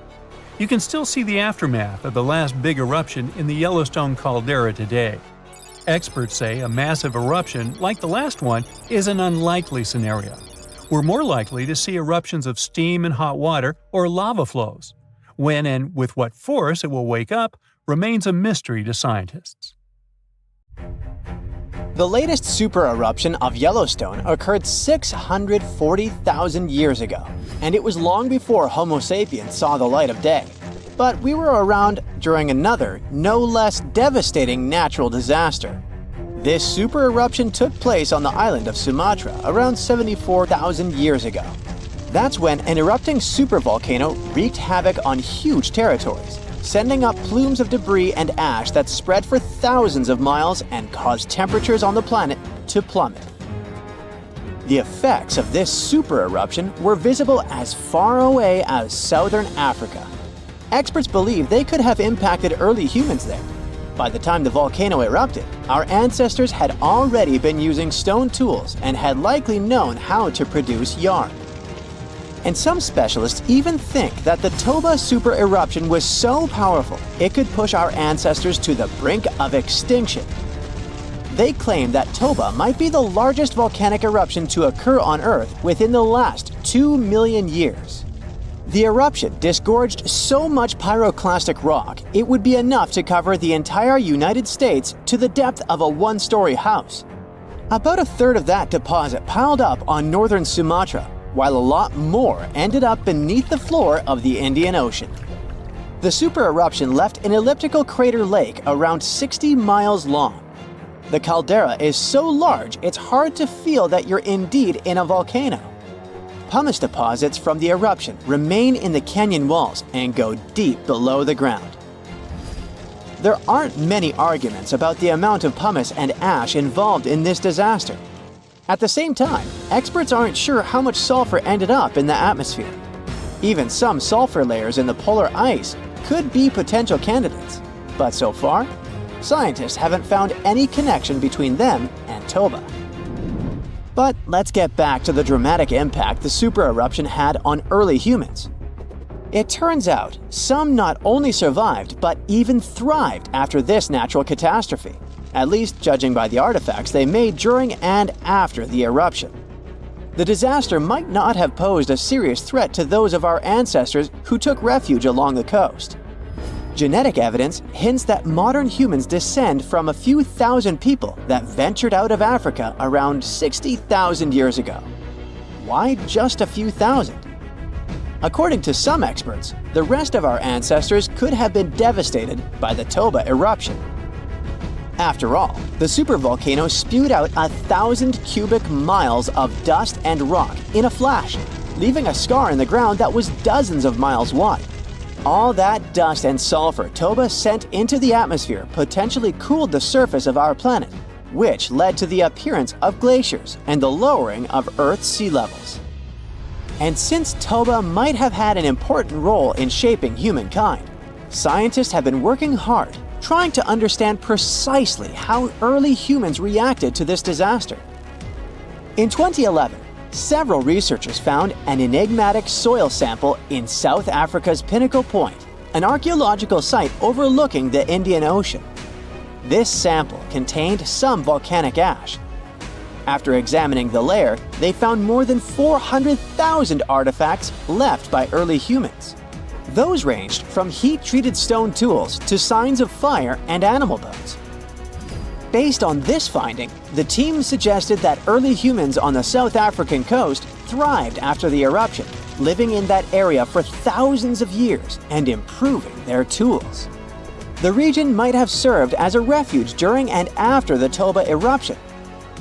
A: You can still see the aftermath of the last big eruption in the Yellowstone caldera today. Experts say a massive eruption like the last one is an unlikely scenario. We're more likely to see eruptions of steam and hot water or lava flows. When and with what force it will wake up remains a mystery to scientists.
B: The latest super eruption of Yellowstone occurred 640,000 years ago, and it was long before Homo sapiens saw the light of day. But we were around during another, no less devastating natural disaster. This super eruption took place on the island of Sumatra around 74,000 years ago. That's when an erupting supervolcano wreaked havoc on huge territories, sending up plumes of debris and ash that spread for thousands of miles and caused temperatures on the planet to plummet. The effects of this super eruption were visible as far away as southern Africa. Experts believe they could have impacted early humans there. By the time the volcano erupted, our ancestors had already been using stone tools and had likely known how to produce yarn. And some specialists even think that the Toba super eruption was so powerful it could push our ancestors to the brink of extinction. They claim that Toba might be the largest volcanic eruption to occur on Earth within the last 2 million years. The eruption disgorged so much pyroclastic rock it would be enough to cover the entire United States to the depth of a one-story house. About a third of that deposit piled up on northern Sumatra, while a lot more ended up beneath the floor of the Indian Ocean. The super eruption left an elliptical crater lake around 60 miles long. The caldera is so large it's hard to feel that you're indeed in a volcano. pumice deposits from the eruption remain in the canyon walls and go deep below the ground. There aren't many arguments about the amount of pumice and ash involved in this disaster. At the same time, experts aren't sure how much sulfur ended up in the atmosphere. Even some sulfur layers in the polar ice could be potential candidates, but so far, scientists haven't found any connection between them and Toba. But let's get back to the dramatic impact the super eruption had on early humans. It turns out some not only survived but even thrived after this natural catastrophe, at least judging by the artifacts they made during and after the eruption. The disaster might not have posed a serious threat to those of our ancestors who took refuge along the coast. Genetic evidence hints that modern humans descend from a few thousand people that ventured out of Africa around 60,000 years ago. Why just a few thousand? According to some experts, the rest of our ancestors could have been devastated by the Toba eruption. After all, the supervolcano spewed out 1,000 cubic miles of dust and rock in a flash, leaving a scar in the ground that was dozens of miles wide. All that dust and sulfur Toba sent into the atmosphere potentially cooled the surface of our planet, which led to the appearance of glaciers and the lowering of Earth's sea levels. And since Toba might have had an important role in shaping humankind, scientists have been working hard trying to understand precisely how early humans reacted to this disaster. In 2011, several researchers found an enigmatic soil sample in South Africa's Pinnacle Point, an archaeological site overlooking the Indian Ocean. This sample contained some volcanic ash. After examining the layer, they found more than 400,000 artifacts left by early humans. Those ranged from heat-treated stone tools to signs of fire and animal bones. Based on this finding, the team suggested that early humans on the South African coast thrived after the eruption, living in that area for thousands of years and improving their tools. The region might have served as a refuge during and after the Toba eruption.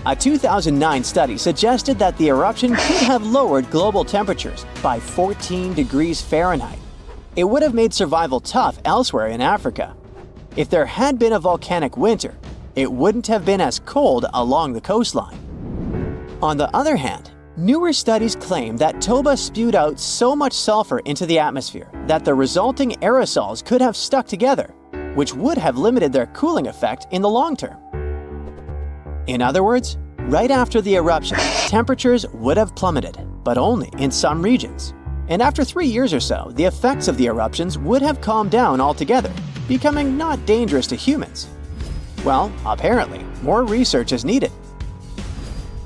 B: A 2009 study suggested that the eruption could have lowered global temperatures by 14 degrees Fahrenheit. It would have made survival tough elsewhere in Africa. If there had been a volcanic winter, it wouldn't have been as cold along the coastline. On the other hand, newer studies claim that Toba spewed out so much sulfur into the atmosphere that the resulting aerosols could have stuck together, which would have limited their cooling effect in the long term. In other words, right after the eruption, temperatures would have plummeted, but only in some regions. And after 3 years or so, the effects of the eruptions would have calmed down altogether, becoming not dangerous to humans. Well, apparently, more research is needed.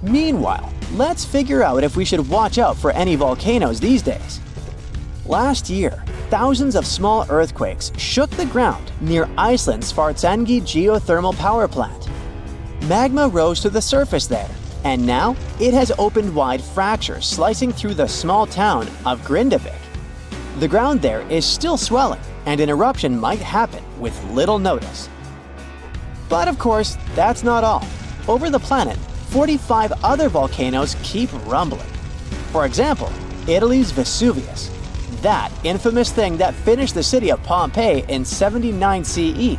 B: Meanwhile, let's figure out if we should watch out for any volcanoes these days. Last year, thousands of small earthquakes shook the ground near Iceland's Svartsengi geothermal power plant. Magma rose to the surface there, and now it has opened wide fractures slicing through the small town of Grindavik. The ground there is still swelling, and an eruption might happen with little notice. But of course, that's not all. Over the planet, 45 other volcanoes keep rumbling. For example, Italy's Vesuvius, that infamous thing that finished the city of Pompeii in 79 CE.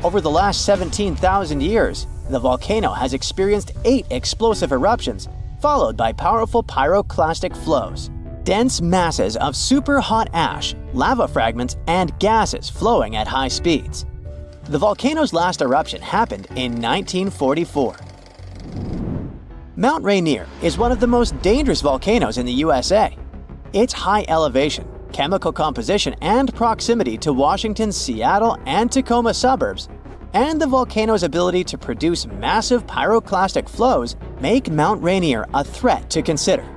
B: Over the last 17,000 years, the volcano has experienced 8 explosive eruptions, followed by powerful pyroclastic flows, dense masses of super hot ash, lava fragments, and gases flowing at high speeds. The volcano's last eruption happened in 1944. Mount Rainier is one of the most dangerous volcanoes in the USA. Its high elevation, chemical composition, and proximity to Washington's Seattle and Tacoma suburbs, and the volcano's ability to produce massive pyroclastic flows make Mount Rainier a threat to consider.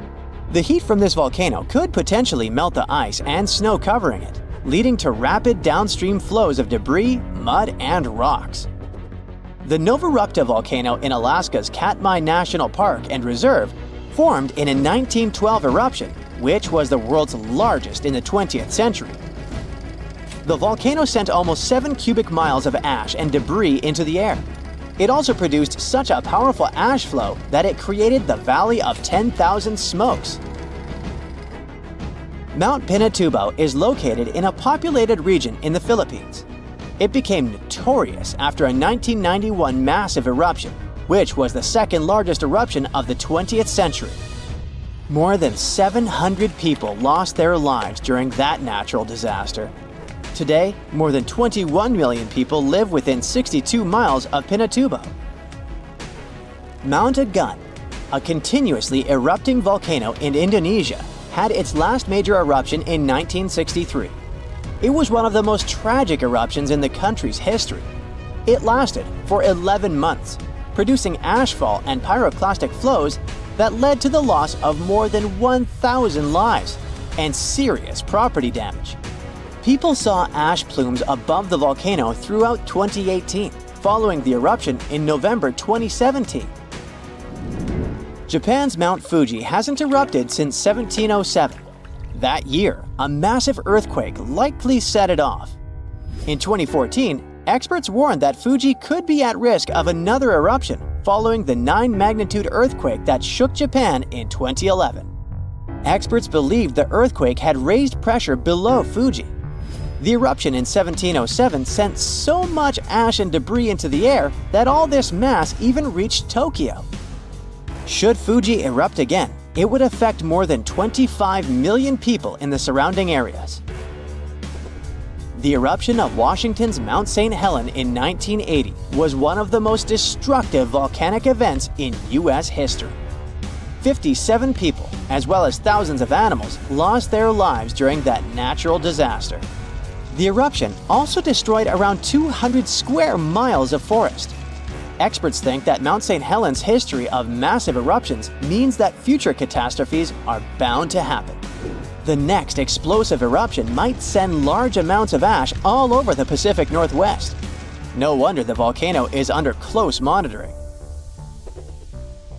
B: The heat from this volcano could potentially melt the ice and snow covering it, leading to rapid downstream flows of debris, mud, and rocks. The Novarupta volcano in Alaska's Katmai National Park and Reserve formed in a 1912 eruption, which was the world's largest in the 20th century. The volcano sent almost 7 cubic miles of ash and debris into the air. It also produced such a powerful ash flow that it created the Valley of 10,000 Smokes. Mount Pinatubo is located in a populated region in the Philippines. It became notorious after a 1991 massive eruption, which was the second largest eruption of the 20th century. More than 700 people lost their lives during that natural disaster. Today, more than 21 million people live within 62 miles of Pinatubo. Mount Agung, a continuously erupting volcano in Indonesia, had its last major eruption in 1963. It was one of the most tragic eruptions in the country's history. It lasted for 11 months, producing ashfall and pyroclastic flows that led to the loss of more than 1,000 lives and serious property damage. People saw ash plumes above the volcano throughout 2018, following the eruption in November 2017. Japan's Mount Fuji hasn't erupted since 1707. That year, a massive earthquake likely set it off. In 2014, experts warned that Fuji could be at risk of another eruption following the 9-magnitude earthquake that shook Japan in 2011. Experts believed the earthquake had raised pressure below Fuji. The eruption in 1707 sent so much ash and debris into the air that all this mass even reached Tokyo. Should Fuji erupt again, it would affect more than 25 million people in the surrounding areas. The eruption of Washington's Mount St. Helens in 1980 was one of the most destructive volcanic events in U.S. history. 57 people, as well as thousands of animals, lost their lives during that natural disaster. The eruption also destroyed around 200 square miles of forest. Experts think that Mount St. Helens' history of massive eruptions means that future catastrophes are bound to happen. The next explosive eruption might send large amounts of ash all over the Pacific Northwest. No wonder the volcano is under close monitoring.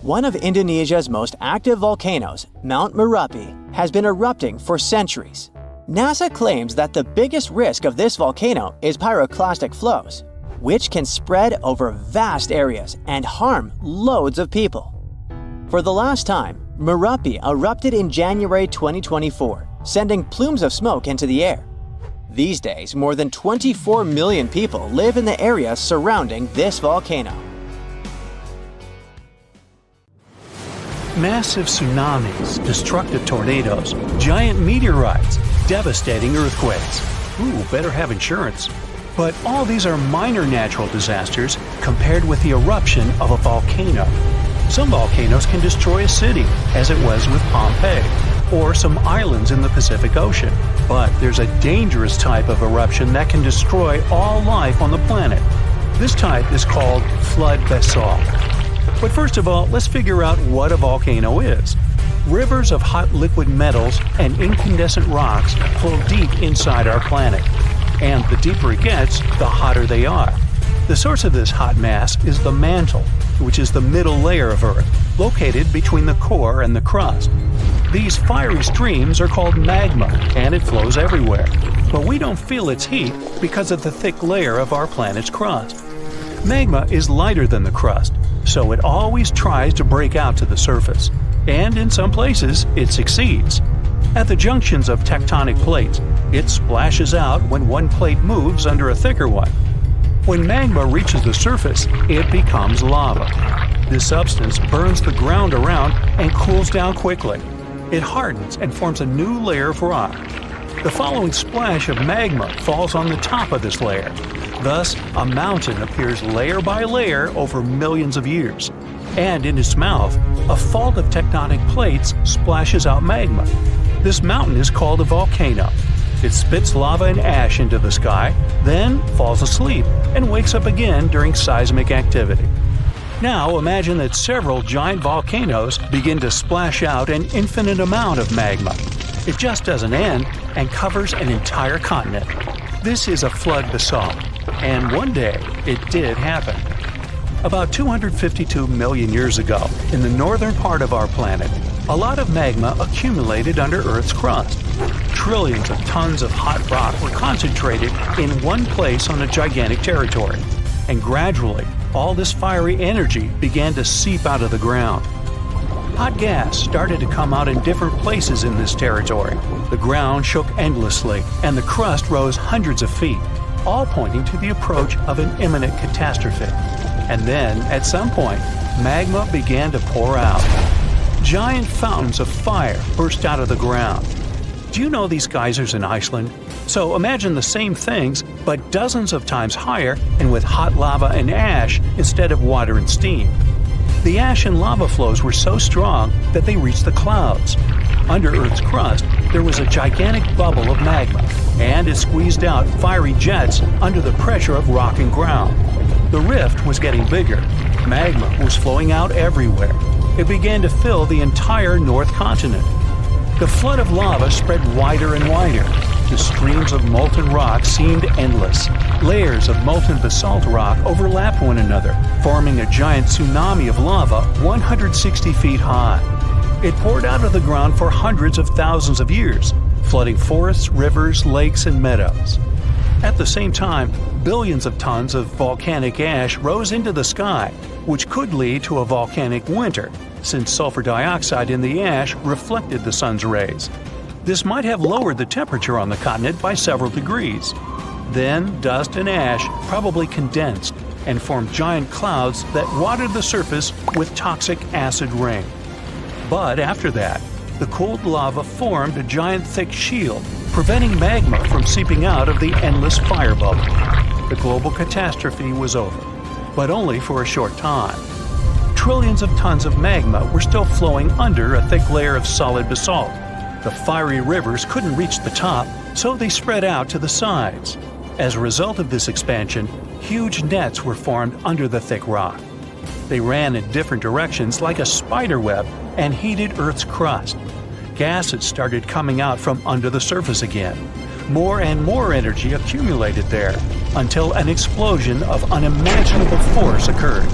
B: One of Indonesia's most active volcanoes, Mount Merapi, has been erupting for centuries. NASA claims that the biggest risk of this volcano is pyroclastic flows, which can spread over vast areas and harm loads of people. For the last time, Merapi erupted in January 2024, sending plumes of smoke into the air. These days, more than 24 million people live in the area surrounding this volcano.
A: Massive tsunamis, destructive tornadoes, giant meteorites, devastating earthquakes. Ooh, better have insurance. But all these are minor natural disasters compared with the eruption of a volcano. Some volcanoes can destroy a city, as it was with Pompeii, or some islands in the Pacific Ocean. But there's a dangerous type of eruption that can destroy all life on the planet. This type is called flood basalt. But first of all, let's figure out what a volcano is. Rivers of hot liquid metals and incandescent rocks flow deep inside our planet. And the deeper it gets, the hotter they are. The source of this hot mass is the mantle, which is the middle layer of Earth, located between the core and the crust. These fiery streams are called magma, and it flows everywhere. But we don't feel its heat because of the thick layer of our planet's crust. Magma is lighter than the crust, so it always tries to break out to the surface. And in some places, it succeeds. At the junctions of tectonic plates, it splashes out when one plate moves under a thicker one. When magma reaches the surface, it becomes lava. This substance burns the ground around and cools down quickly. It hardens and forms a new layer of rock. The following splash of magma falls on the top of this layer. Thus, a mountain appears layer by layer over millions of years. And in its mouth, a fault of tectonic plates splashes out magma. This mountain is called a volcano. It spits lava and ash into the sky, then falls asleep and wakes up again during seismic activity. Now imagine that several giant volcanoes begin to splash out an infinite amount of magma. It just doesn't end and covers an entire continent. This is a flood basalt, and one day it did happen. About 252 million years ago, in the northern part of our planet, a lot of magma accumulated under Earth's crust. Trillions of tons of hot rock were concentrated in one place on a gigantic territory. And gradually, all this fiery energy began to seep out of the ground. Hot gas started to come out in different places in this territory. The ground shook endlessly, and the crust rose hundreds of feet, all pointing to the approach of an imminent catastrophe. And then, at some point, magma began to pour out. Giant fountains of fire burst out of the ground. Do you know these geysers in Iceland? So imagine the same things, but dozens of times higher and with hot lava and ash instead of water and steam. The ash and lava flows were so strong that they reached the clouds. Under Earth's crust, there was a gigantic bubble of magma, and it squeezed out fiery jets under the pressure of rock and ground. The rift was getting bigger. Magma was flowing out everywhere. It began to fill the entire North Continent. The flood of lava spread wider and wider. The streams of molten rock seemed endless. Layers of molten basalt rock overlapped one another, forming a giant tsunami of lava 160 feet high. It poured out of the ground for hundreds of thousands of years, flooding forests, rivers, lakes, and meadows. At the same time, billions of tons of volcanic ash rose into the sky, which could lead to a volcanic winter, since sulfur dioxide in the ash reflected the sun's rays. This might have lowered the temperature on the continent by several degrees. Then, dust and ash probably condensed and formed giant clouds that watered the surface with toxic acid rain. But after that, the cooled lava formed a giant thick shield, preventing magma from seeping out of the endless fire bubble. The global catastrophe was over, but only for a short time. Trillions of tons of magma were still flowing under a thick layer of solid basalt. The fiery rivers couldn't reach the top, so they spread out to the sides. As a result of this expansion, huge nets were formed under the thick rock. They ran in different directions like a spider web and heated Earth's crust. Gases started coming out from under the surface again. More and more energy accumulated there until an explosion of unimaginable force occurred.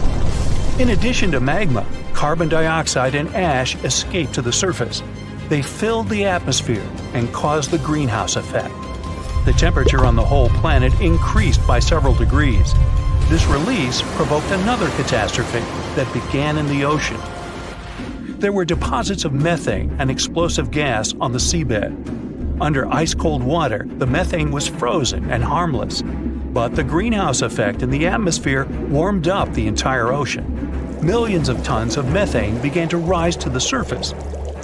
A: In addition to magma, carbon dioxide and ash escaped to the surface. They filled the atmosphere and caused the greenhouse effect. The temperature on the whole planet increased by several degrees. This release provoked another catastrophe that began in the ocean. There were deposits of methane, an explosive gas, on the seabed. Under ice-cold water, the methane was frozen and harmless. But the greenhouse effect in the atmosphere warmed up the entire ocean. Millions of tons of methane began to rise to the surface.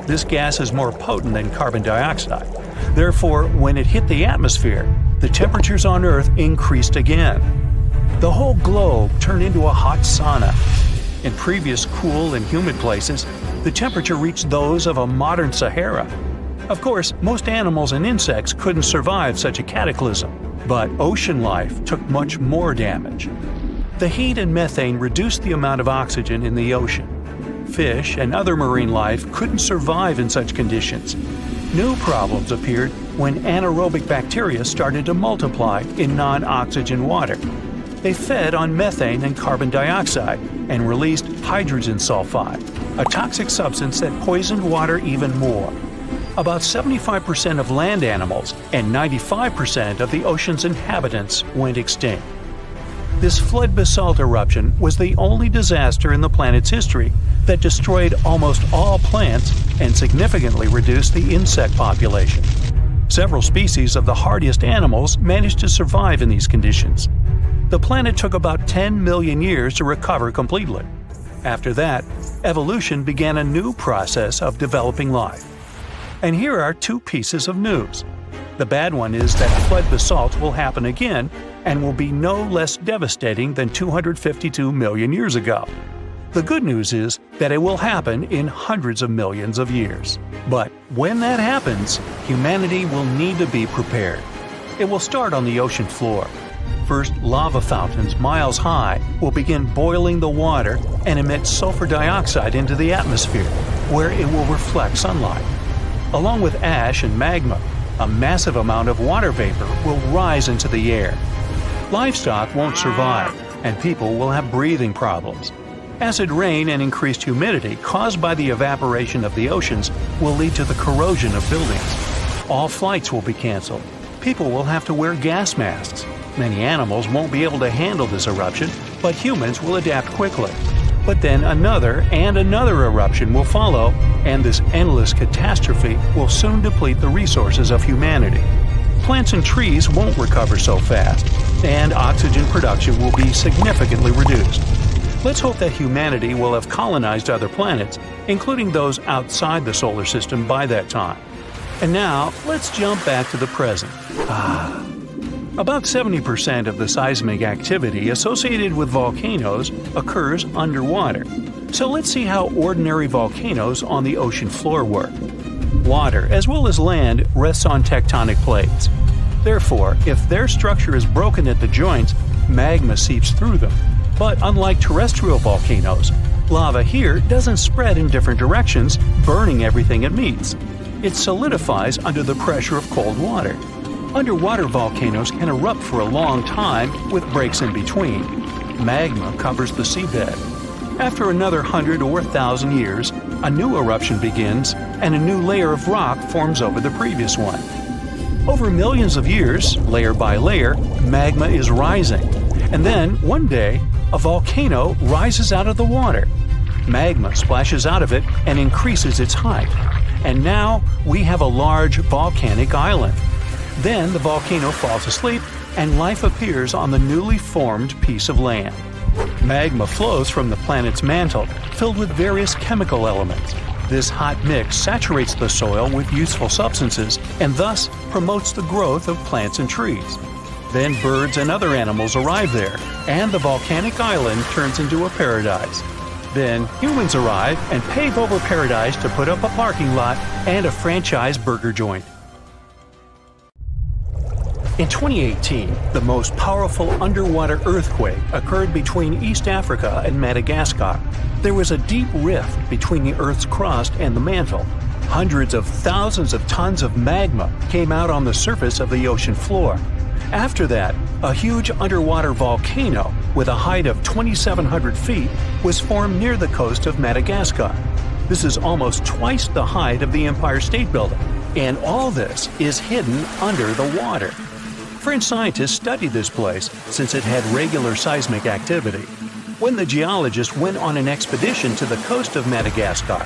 A: This gas is more potent than carbon dioxide. Therefore, when it hit the atmosphere, the temperatures on Earth increased again. The whole globe turned into a hot sauna. In previous cool and humid places, the temperature reached those of a modern Sahara. Of course, most animals and insects couldn't survive such a cataclysm, but ocean life took much more damage. The heat and methane reduced the amount of oxygen in the ocean. Fish and other marine life couldn't survive in such conditions. New problems appeared when anaerobic bacteria started to multiply in non-oxygen water. They fed on methane and carbon dioxide and released hydrogen sulfide, a toxic substance that poisoned water even more. About 75% of land animals and 95% of the ocean's inhabitants went extinct. This flood basalt eruption was the only disaster in the planet's history that destroyed almost all plants and significantly reduced the insect population. Several species of the hardiest animals managed to survive in these conditions. The planet took about 10 million years to recover completely. After that, evolution began a new process of developing life. And here are two pieces of news. The bad one is that flood basalt will happen again and will be no less devastating than 252 million years ago. The good news is that it will happen in hundreds of millions of years. But when that happens, humanity will need to be prepared. It will start on the ocean floor. First, lava fountains miles high will begin boiling the water and emit sulfur dioxide into the atmosphere, where it will reflect sunlight. Along with ash and magma, a massive amount of water vapor will rise into the air. Livestock won't survive, and people will have breathing problems. Acid rain and increased humidity caused by the evaporation of the oceans will lead to the corrosion of buildings. All flights will be canceled. People will have to wear gas masks. Many animals won't be able to handle this eruption, but humans will adapt quickly. But then another and another eruption will follow, and this endless catastrophe will soon deplete the resources of humanity. Plants and trees won't recover so fast, and oxygen production will be significantly reduced. Let's hope that humanity will have colonized other planets, including those outside the solar system by that time. And now, let's jump back to the present. About 70% of the seismic activity associated with volcanoes occurs underwater. So let's see how ordinary volcanoes on the ocean floor work. Water, as well as land, rests on tectonic plates. Therefore, if their structure is broken at the joints, magma seeps through them. But unlike terrestrial volcanoes, lava here doesn't spread in different directions, burning everything it meets. It solidifies under the pressure of cold water. Underwater volcanoes can erupt for a long time with breaks in between. Magma covers the seabed. After another 100 or 1,000 years, a new eruption begins and a new layer of rock forms over the previous one. Over millions of years, layer by layer, magma is rising. And then, one day, a volcano rises out of the water. Magma splashes out of it and increases its height. And now we have a large volcanic island. Then the volcano falls asleep and life appears on the newly formed piece of land. Magma flows from the planet's mantle, filled with various chemical elements. This hot mix saturates the soil with useful substances and thus promotes the growth of plants and trees. Then birds and other animals arrive there, and the volcanic island turns into a paradise. Then humans arrive and pave over paradise to put up a parking lot and a franchise burger joint. In 2018, the most powerful underwater earthquake occurred between East Africa and Madagascar. There was a deep rift between the Earth's crust and the mantle. Hundreds of thousands of tons of magma came out on the surface of the ocean floor. After that, a huge underwater volcano with a height of 2,700 feet was formed near the coast of Madagascar. This is almost twice the height of the Empire State Building, and all this is hidden under the water. French scientists studied this place since it had regular seismic activity. When the geologists went on an expedition to the coast of Madagascar,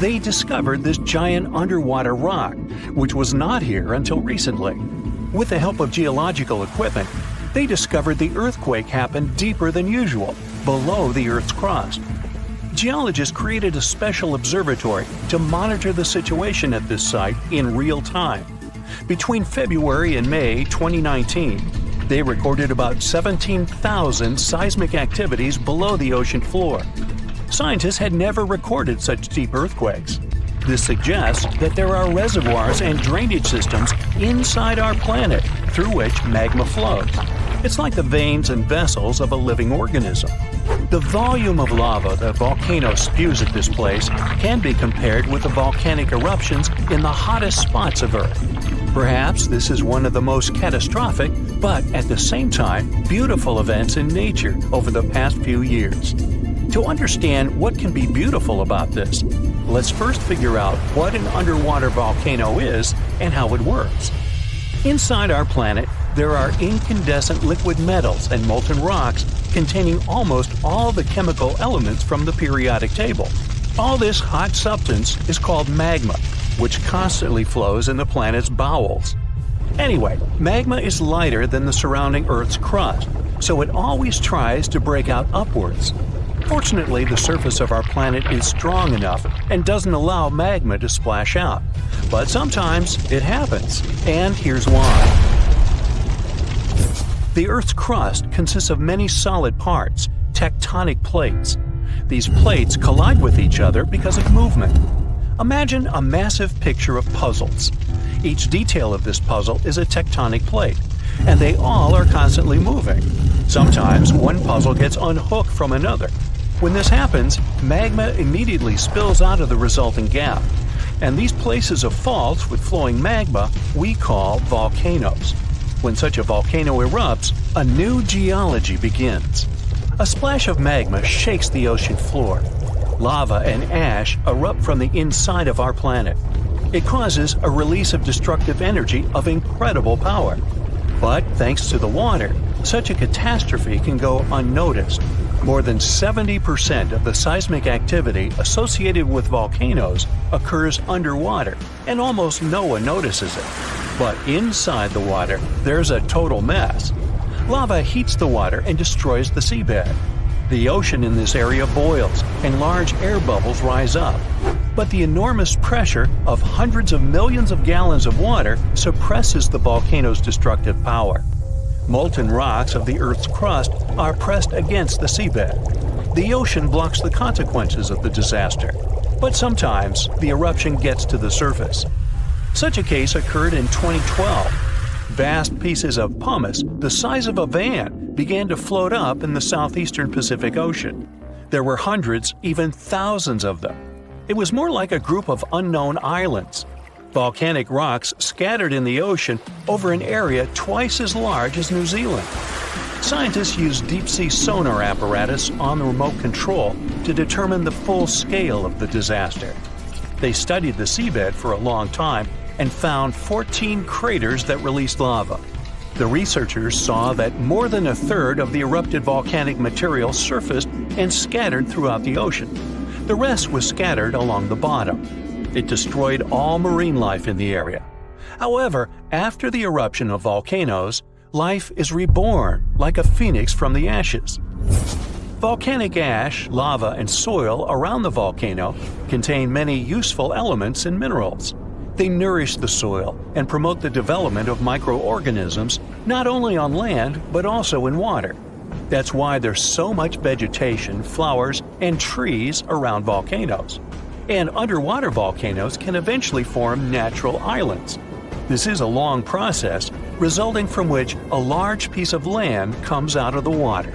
A: they discovered this giant underwater rock, which was not here until recently. With the help of geological equipment, they discovered the earthquake happened deeper than usual, below the Earth's crust. Geologists created a special observatory to monitor the situation at this site in real time. Between February and May 2019, they recorded about 17,000 seismic activities below the ocean floor. Scientists had never recorded such deep earthquakes. This suggests that there are reservoirs and drainage systems inside our planet through which magma flows. It's like the veins and vessels of a living organism. The volume of lava the volcano spews at this place can be compared with the volcanic eruptions in the hottest spots of Earth. Perhaps this is one of the most catastrophic, but at the same time, beautiful events in nature over the past few years. To understand what can be beautiful about this, let's first figure out what an underwater volcano is and how it works. Inside our planet, there are incandescent liquid metals and molten rocks containing almost all the chemical elements from the periodic table. All this hot substance is called magma, which constantly flows in the planet's bowels. Anyway, magma is lighter than the surrounding Earth's crust, so it always tries to break out upwards. Fortunately, the surface of our planet is strong enough and doesn't allow magma to splash out. But sometimes it happens, and here's why. The Earth's crust consists of many solid parts, tectonic plates. These plates collide with each other because of movement. Imagine a massive picture of puzzles. Each detail of this puzzle is a tectonic plate, and they all are constantly moving. Sometimes one puzzle gets unhooked from another. When this happens, magma immediately spills out of the resulting gap. And these places of faults with flowing magma we call volcanoes. When such a volcano erupts, a new geology begins. A splash of magma shakes the ocean floor. Lava and ash erupt from the inside of our planet. It causes a release of destructive energy of incredible power. But thanks to the water, such a catastrophe can go unnoticed. More than 70% of the seismic activity associated with volcanoes occurs underwater, and almost no one notices it. But inside the water, there's a total mess. Lava heats the water and destroys the seabed. The ocean in this area boils, and large air bubbles rise up. But the enormous pressure of hundreds of millions of gallons of water suppresses the volcano's destructive power. Molten rocks of the Earth's crust are pressed against the seabed. The ocean blocks the consequences of the disaster, but sometimes the eruption gets to the surface. Such a case occurred in 2012. Vast pieces of pumice the size of a van began to float up in the southeastern Pacific Ocean. There were hundreds, even thousands of them. It was more like a group of unknown islands. Volcanic rocks scattered in the ocean over an area twice as large as New Zealand. Scientists used deep-sea sonar apparatus on the remote control to determine the full scale of the disaster. They studied the seabed for a long time and found 14 craters that released lava. The researchers saw that more than a third of the erupted volcanic material surfaced and scattered throughout the ocean. The rest was scattered along the bottom. It destroyed all marine life in the area. However, after the eruption of volcanoes, life is reborn like a phoenix from the ashes. Volcanic ash, lava, and soil around the volcano contain many useful elements and minerals. They nourish the soil and promote the development of microorganisms not only on land but also in water. That's why there's so much vegetation, flowers, and trees around volcanoes. And underwater volcanoes can eventually form natural islands. This is a long process, resulting from which a large piece of land comes out of the water.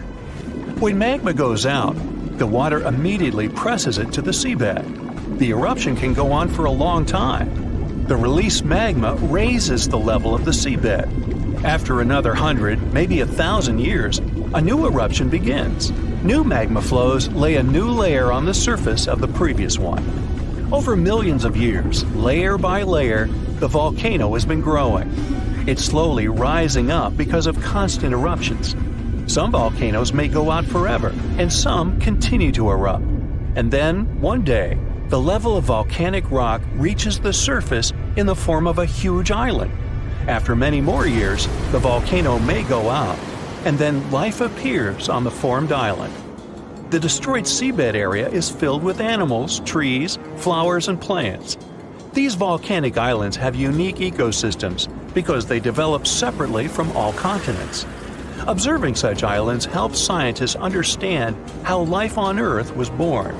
A: When magma goes out, the water immediately presses it to the seabed. The eruption can go on for a long time. The released magma raises the level of the seabed. After another 100, maybe 1,000 years, a new eruption begins. New magma flows lay a new layer on the surface of the previous one. Over millions of years, layer by layer, the volcano has been growing. It's slowly rising up because of constant eruptions. Some volcanoes may go out forever, and some continue to erupt. And then, one day, the level of volcanic rock reaches the surface in the form of a huge island. After many more years, the volcano may go out, and then life appears on the formed island. The destroyed seabed area is filled with animals, trees, flowers, and plants. These volcanic islands have unique ecosystems because they develop separately from all continents. Observing such islands helps scientists understand how life on Earth was born.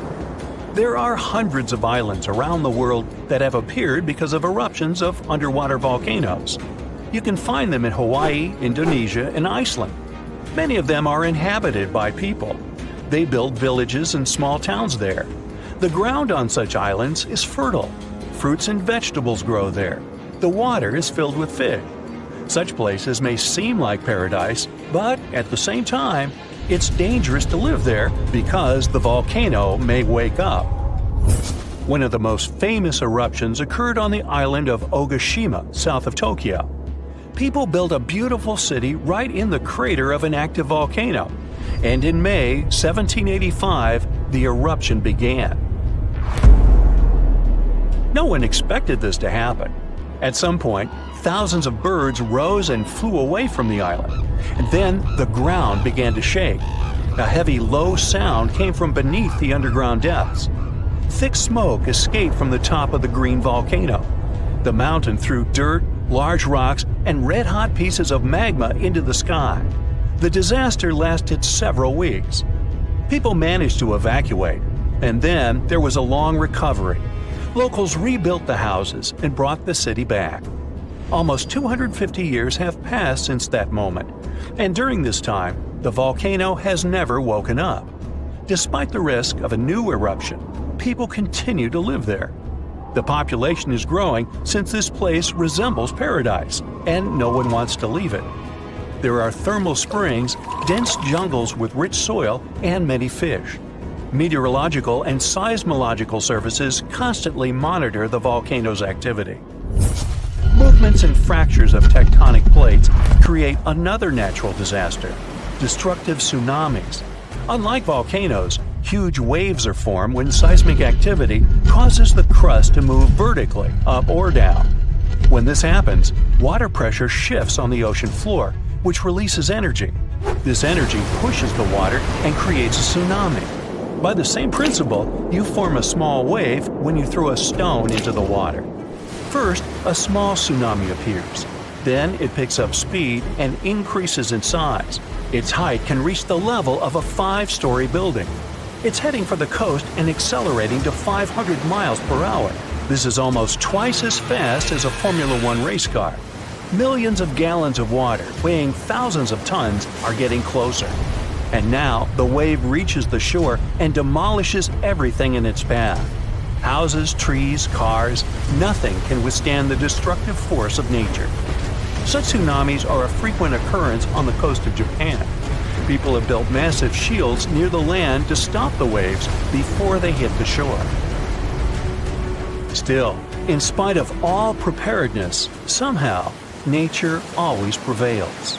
A: There are hundreds of islands around the world that have appeared because of eruptions of underwater volcanoes. You can find them in Hawaii, Indonesia, and Iceland. Many of them are inhabited by people. They build villages and small towns there. The ground on such islands is fertile. Fruits and vegetables grow there. The water is filled with fish. Such places may seem like paradise, but at the same time, it's dangerous to live there because the volcano may wake up. One of the most famous eruptions occurred on the island of Ogashima, south of Tokyo. People built a beautiful city right in the crater of an active volcano, and in May 1785, the eruption began. No one expected this to happen. At some point, thousands of birds rose and flew away from the island, and then the ground began to shake. A heavy, low sound came from beneath the underground depths. Thick smoke escaped from the top of the green volcano. The mountain threw dirt, large rocks, and red-hot pieces of magma into the sky. The disaster lasted several weeks. People managed to evacuate, and then there was a long recovery. Locals rebuilt the houses and brought the city back. Almost 250 years have passed since that moment, and during this time, the volcano has never woken up. Despite the risk of a new eruption, people continue to live there. The population is growing since this place resembles paradise, and no one wants to leave it. There are thermal springs, dense jungles with rich soil, and many fish. Meteorological and seismological services constantly monitor the volcano's activity. Movements and fractures of tectonic plates create another natural disaster, destructive tsunamis. Unlike volcanoes, huge waves are formed when seismic activity causes the crust to move vertically, up or down. When this happens, water pressure shifts on the ocean floor, which releases energy. This energy pushes the water and creates a tsunami. By the same principle, you form a small wave when you throw a stone into the water. First, a small tsunami appears. Then it picks up speed and increases in size. Its height can reach the level of a 5-story building. It's heading for the coast and accelerating to 500 miles per hour. This is almost twice as fast as a Formula One race car. Millions of gallons of water, weighing thousands of tons, are getting closer. And now the wave reaches the shore and demolishes everything in its path. Houses, trees, cars, nothing can withstand the destructive force of nature. Such tsunamis are a frequent occurrence on the coast of Japan. People have built massive shields near the land to stop the waves before they hit the shore. Still, in spite of all preparedness, somehow, nature always prevails.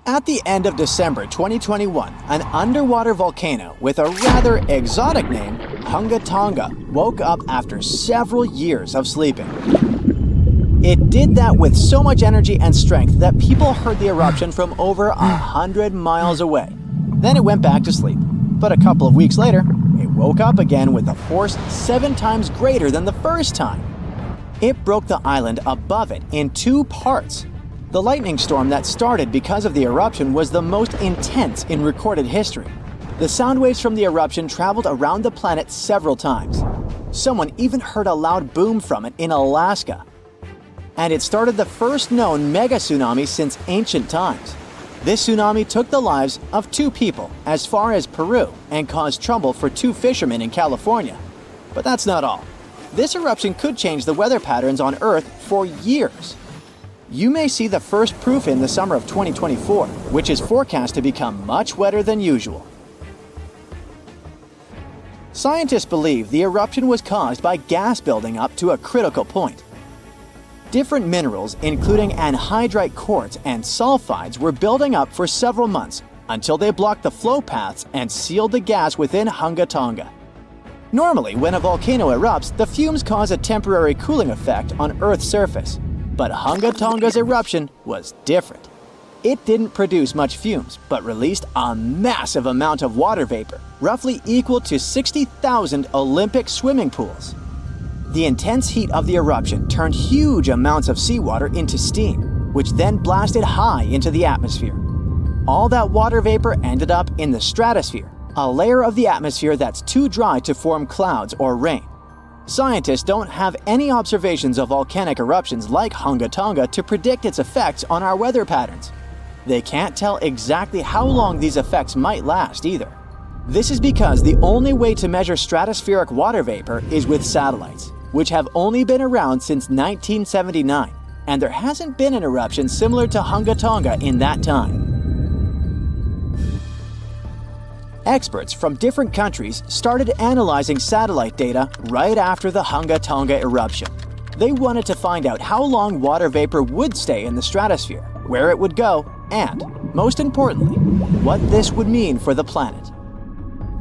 B: At the end of December 2021, an underwater volcano with a rather exotic name, Hunga Tonga, woke up after several years of sleeping. It did that with so much energy and strength that people heard the eruption from over 100 miles away. Then it went back to sleep. But a couple of weeks later, it woke up again with a force 7 times greater than the first time. It broke the island above it in 2 parts. The lightning storm that started because of the eruption was the most intense in recorded history. The sound waves from the eruption traveled around the planet several times. Someone even heard a loud boom from it in Alaska. And it started the first known mega tsunami since ancient times. This tsunami took the lives of 2 people as far as Peru and caused trouble for 2 fishermen in California. But that's not all. This eruption could change the weather patterns on Earth for years. You may see the first proof in the summer of 2024, which is forecast to become much wetter than usual. Scientists believe the eruption was caused by gas building up to a critical point. Different minerals, including anhydrite quartz and sulfides, were building up for several months until they blocked the flow paths and sealed the gas within Hunga Tonga. Normally, when a volcano erupts, the fumes cause a temporary cooling effect on Earth's surface. But Hunga Tonga's eruption was different. It didn't produce much fumes, but released a massive amount of water vapor, roughly equal to 60,000 Olympic swimming pools. The intense heat of the eruption turned huge amounts of seawater into steam, which then blasted high into the atmosphere. All that water vapor ended up in the stratosphere, a layer of the atmosphere that's too dry to form clouds or rain. Scientists don't have any observations of volcanic eruptions like Hunga Tonga to predict its effects on our weather patterns. They can't tell exactly how long these effects might last either. This is because the only way to measure stratospheric water vapor is with satellites, which have only been around since 1979, and there hasn't been an eruption similar to Hunga Tonga in that time. Experts from different countries started analyzing satellite data right after the Hunga Tonga eruption. They wanted to find out how long water vapor would stay in the stratosphere, where it would go, and, most importantly, what this would mean for the planet.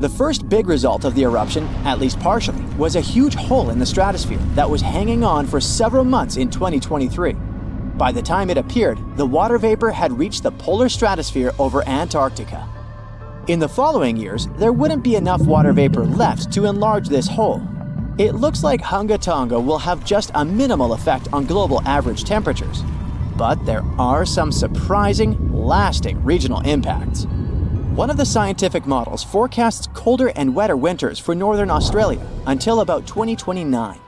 B: The first big result of the eruption, at least partially, was a huge hole in the stratosphere that was hanging on for several months in 2023. By the time it appeared, the water vapor had reached the polar stratosphere over Antarctica. In the following years, there wouldn't be enough water vapor left to enlarge this hole. It looks like Hunga Tonga will have just a minimal effect on global average temperatures. But there are some surprising, lasting regional impacts. One of the scientific models forecasts colder and wetter winters for northern Australia until about 2029.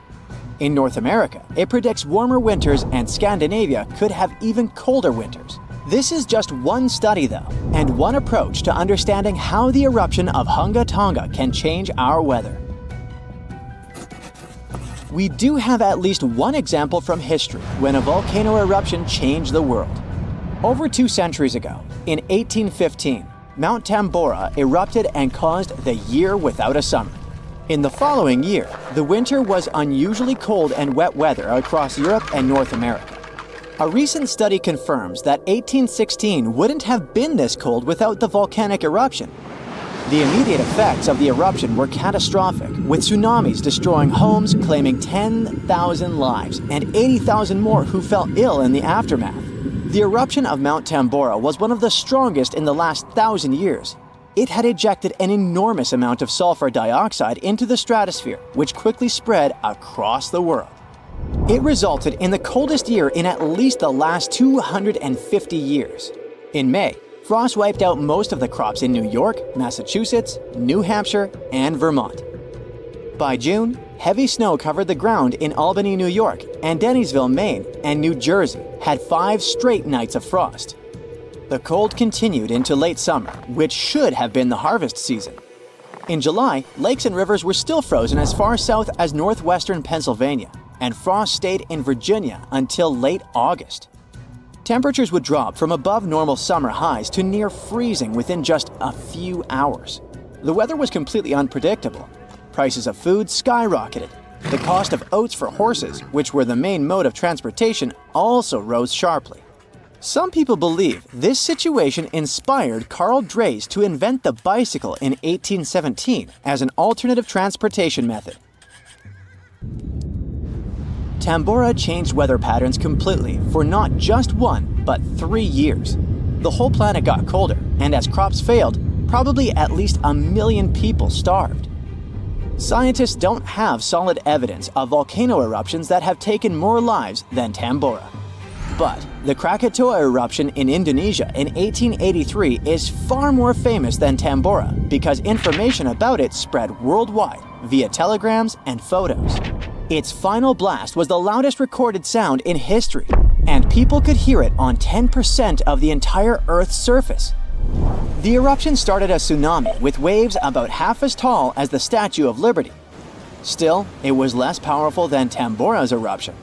B: In North America, it predicts warmer winters, and Scandinavia could have even colder winters. This is just one study though, and one approach to understanding how the eruption of Hunga Tonga can change our weather. We do have at least one example from history when a volcano eruption changed the world. Over 2 centuries ago, in 1815, Mount Tambora erupted and caused the year without a summer. In the following year, the winter was unusually cold and wet weather across Europe and North America. A recent study confirms that 1816 wouldn't have been this cold without the volcanic eruption. The immediate effects of the eruption were catastrophic, with tsunamis destroying homes, claiming 10,000 lives and 80,000 more who fell ill in the aftermath. The eruption of Mount Tambora was one of the strongest in the last 1,000 years. It had ejected an enormous amount of sulfur dioxide into the stratosphere, which quickly spread across the world. It resulted in the coldest year in at least the last 250 years. In May, frost wiped out most of the crops in New York, Massachusetts, New Hampshire, and Vermont. By June, heavy snow covered the ground in Albany, New York, and Dennisville, Maine, and New Jersey had 5 straight nights of frost. The cold continued into late summer, which should have been the harvest season. In July, lakes and rivers were still frozen as far south as northwestern Pennsylvania, and frost stayed in Virginia until late August. Temperatures would drop from above normal summer highs to near freezing within just a few hours. The weather was completely unpredictable. Prices of food skyrocketed. The cost of oats for horses, which were the main mode of transportation, also rose sharply. Some people believe this situation inspired Carl Drees to invent the bicycle in 1817 as an alternative transportation method. Tambora changed weather patterns completely for not just 1, but 3 years. The whole planet got colder, and as crops failed, probably at least 1 million people starved. Scientists don't have solid evidence of volcano eruptions that have taken more lives than Tambora. But the Krakatoa eruption in Indonesia in 1883 is far more famous than Tambora because information about it spread worldwide via telegrams and photos. Its final blast was the loudest recorded sound in history, and people could hear it on 10% of the entire Earth's surface. The eruption started a tsunami with waves about half as tall as the Statue of Liberty. Still, it was less powerful than Tambora's eruption.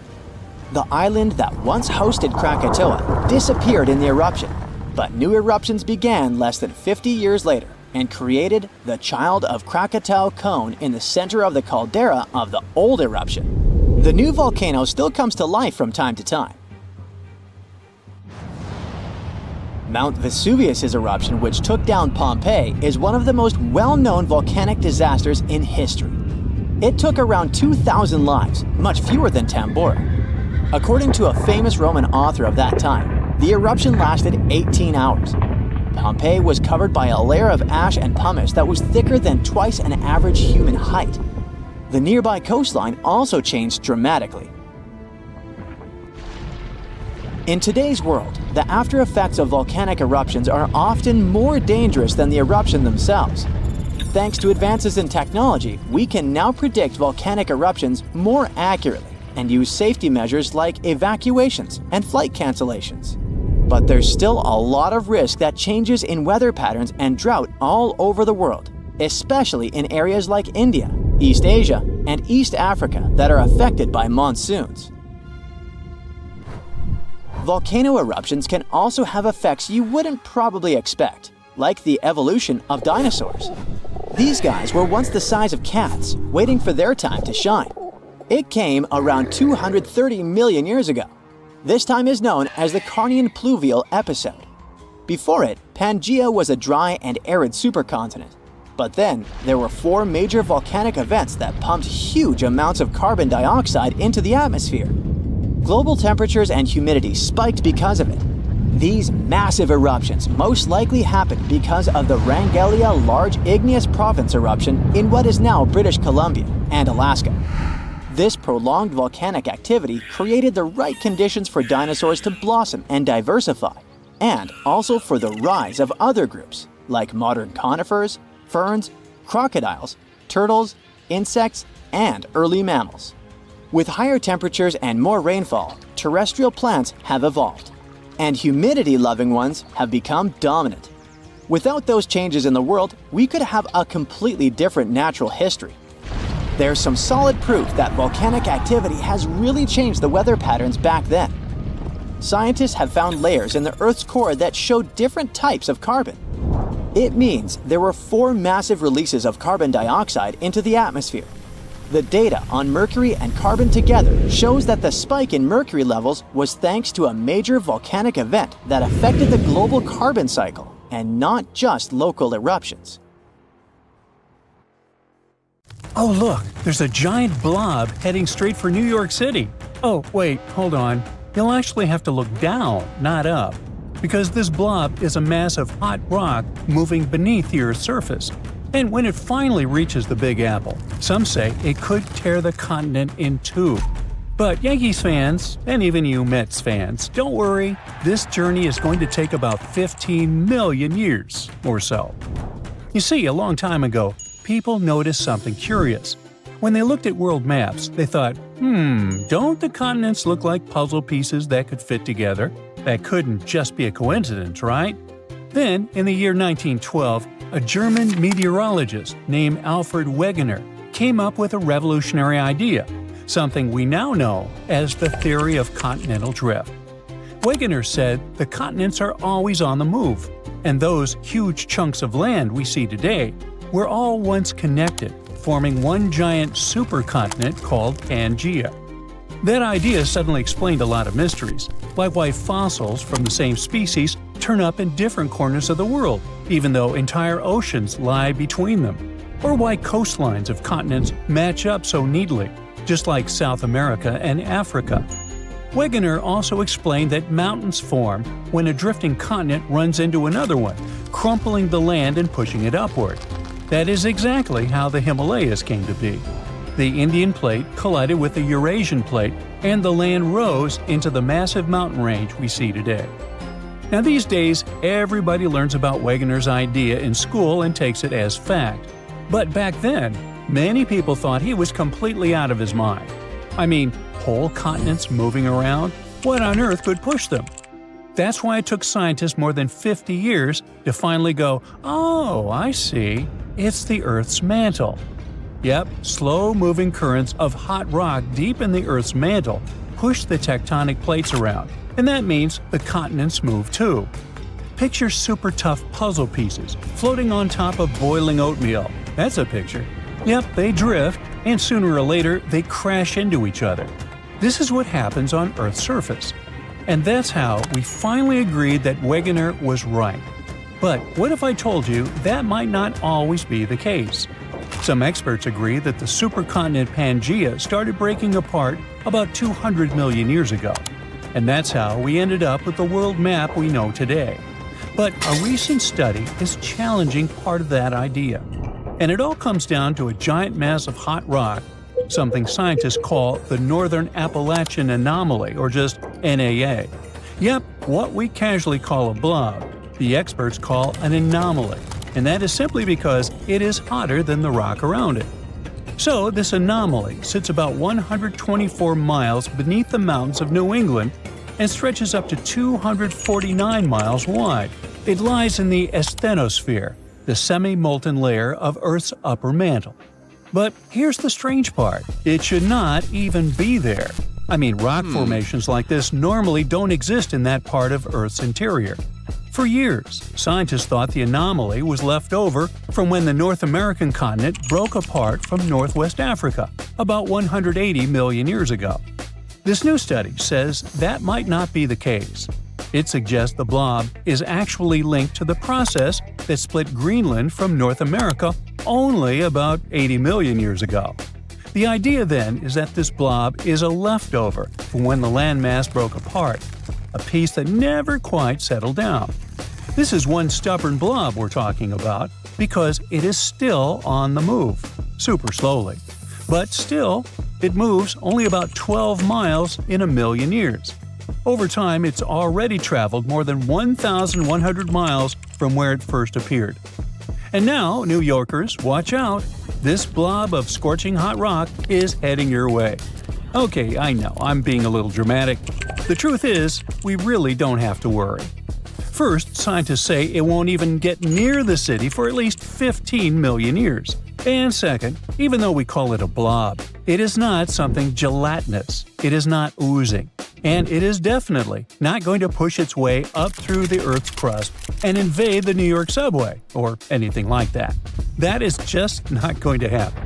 B: The island that once hosted Krakatoa disappeared in the eruption, but new eruptions began less than 50 years later and created the Child of Krakatau cone in the center of the caldera of the old eruption. The new volcano still comes to life from time to time. Mount Vesuvius's eruption, which took down Pompeii, is one of the most well-known volcanic disasters in history. It took around 2,000 lives, much fewer than Tambora. According to a famous Roman author of that time, the eruption lasted 18 hours. Pompeii was covered by a layer of ash and pumice that was thicker than twice an average human height. The nearby coastline also changed dramatically. In today's world, the after effects of volcanic eruptions are often more dangerous than the eruption themselves. Thanks to advances in technology, we can now predict volcanic eruptions more accurately and use safety measures like evacuations and flight cancellations. But there's still a lot of risk that changes in weather patterns and drought all over the world, especially in areas like India, East Asia, and East Africa that are affected by monsoons. Volcano eruptions can also have effects you wouldn't probably expect, like the evolution of dinosaurs. These guys were once the size of cats, waiting for their time to shine. It came around 230 million years ago. This time is known as the Carnian Pluvial episode. Before it, Pangaea was a dry and arid supercontinent. But then, there were 4 major volcanic events that pumped huge amounts of carbon dioxide into the atmosphere. Global temperatures and humidity spiked because of it. These massive eruptions most likely happened because of the Wrangellia Large Igneous Province eruption in what is now British Columbia and Alaska. This prolonged volcanic activity created the right conditions for dinosaurs to blossom and diversify, and also for the rise of other groups, like modern conifers, ferns, crocodiles, turtles, insects, and early mammals. With higher temperatures and more rainfall, terrestrial plants have evolved, and humidity-loving ones have become dominant. Without those changes in the world, we could have a completely different natural history. There's some solid proof that volcanic activity has really changed the weather patterns back then. Scientists have found layers in the Earth's core that show different types of carbon. It means there were 4 massive releases of carbon dioxide into the atmosphere. The data on mercury and carbon together shows that the spike in mercury levels was thanks to a major volcanic event that affected the global carbon cycle, and not just local eruptions.
A: Oh look, there's a giant blob heading straight for New York City. Oh wait, hold on. You'll actually have to look down, not up, because this blob is a mass of hot rock moving beneath the Earth's surface. And when it finally reaches the Big Apple, some say it could tear the continent in two. But Yankees fans, and even you Mets fans, don't worry, this journey is going to take about 15 million years or so. You see, a long time ago, people noticed something curious. When they looked at world maps, they thought, don't the continents look like puzzle pieces that could fit together? That couldn't just be a coincidence, right? Then, in the year 1912, a German meteorologist named Alfred Wegener came up with a revolutionary idea, something we now know as the theory of continental drift. Wegener said the continents are always on the move, and those huge chunks of land we see today were all once connected, forming one giant supercontinent called Pangaea. That idea suddenly explained a lot of mysteries, like why fossils from the same species turn up in different corners of the world, even though entire oceans lie between them, or why coastlines of continents match up so neatly, just like South America and Africa. Wegener also explained that mountains form when a drifting continent runs into another one, crumpling the land and pushing it upward. That is exactly how the Himalayas came to be. The Indian plate collided with the Eurasian plate, and the land rose into the massive mountain range we see today. Now these days, everybody learns about Wegener's idea in school and takes it as fact. But back then, many people thought he was completely out of his mind. I mean, whole continents moving around? What on earth could push them? That's why it took scientists more than 50 years to finally go, oh, I see, it's the Earth's mantle. Yep, slow-moving currents of hot rock deep in the Earth's mantle push the tectonic plates around, and that means the continents move too. Picture super tough puzzle pieces floating on top of boiling oatmeal. That's a picture. Yep, they drift, and sooner or later they crash into each other. This is what happens on Earth's surface. And that's how we finally agreed that Wegener was right. But what if I told you that might not always be the case? Some experts agree that the supercontinent Pangaea started breaking apart about 200 million years ago. And that's how we ended up with the world map we know today. But a recent study is challenging part of that idea. And it all comes down to a giant mass of hot rock, something scientists call the Northern Appalachian Anomaly, or just NAA. Yep, what we casually call a blob, the experts call an anomaly, and that is simply because it is hotter than the rock around it. So this anomaly sits about 124 miles beneath the mountains of New England and stretches up to 249 miles wide. It lies in the asthenosphere, the semi-molten layer of Earth's upper mantle. But here's the strange part. It should not even be there. I mean, rock formations like this normally don't exist in that part of Earth's interior. For years, scientists thought the anomaly was left over from when the North American continent broke apart from Northwest Africa about 180 million years ago. This new study says that might not be the case. It suggests the blob is actually linked to the process that split Greenland from North America only about 80 million years ago. The idea then is that this blob is a leftover from when the landmass broke apart, a piece that never quite settled down. This is one stubborn blob we're talking about because it is still on the move, super slowly. But still, it moves only about 12 miles in a million years. Over time, it's already traveled more than 1,100 miles from where it first appeared. And now, New Yorkers, watch out! This blob of scorching hot rock is heading your way. Okay, I know, I'm being a little dramatic. The truth is, we really don't have to worry. First, scientists say it won't even get near the city for at least 15 million years. And second, even though we call it a blob, it is not something gelatinous. It is not oozing. And it is definitely not going to push its way up through the Earth's crust and invade the New York subway, or anything like that. That is just not going to happen.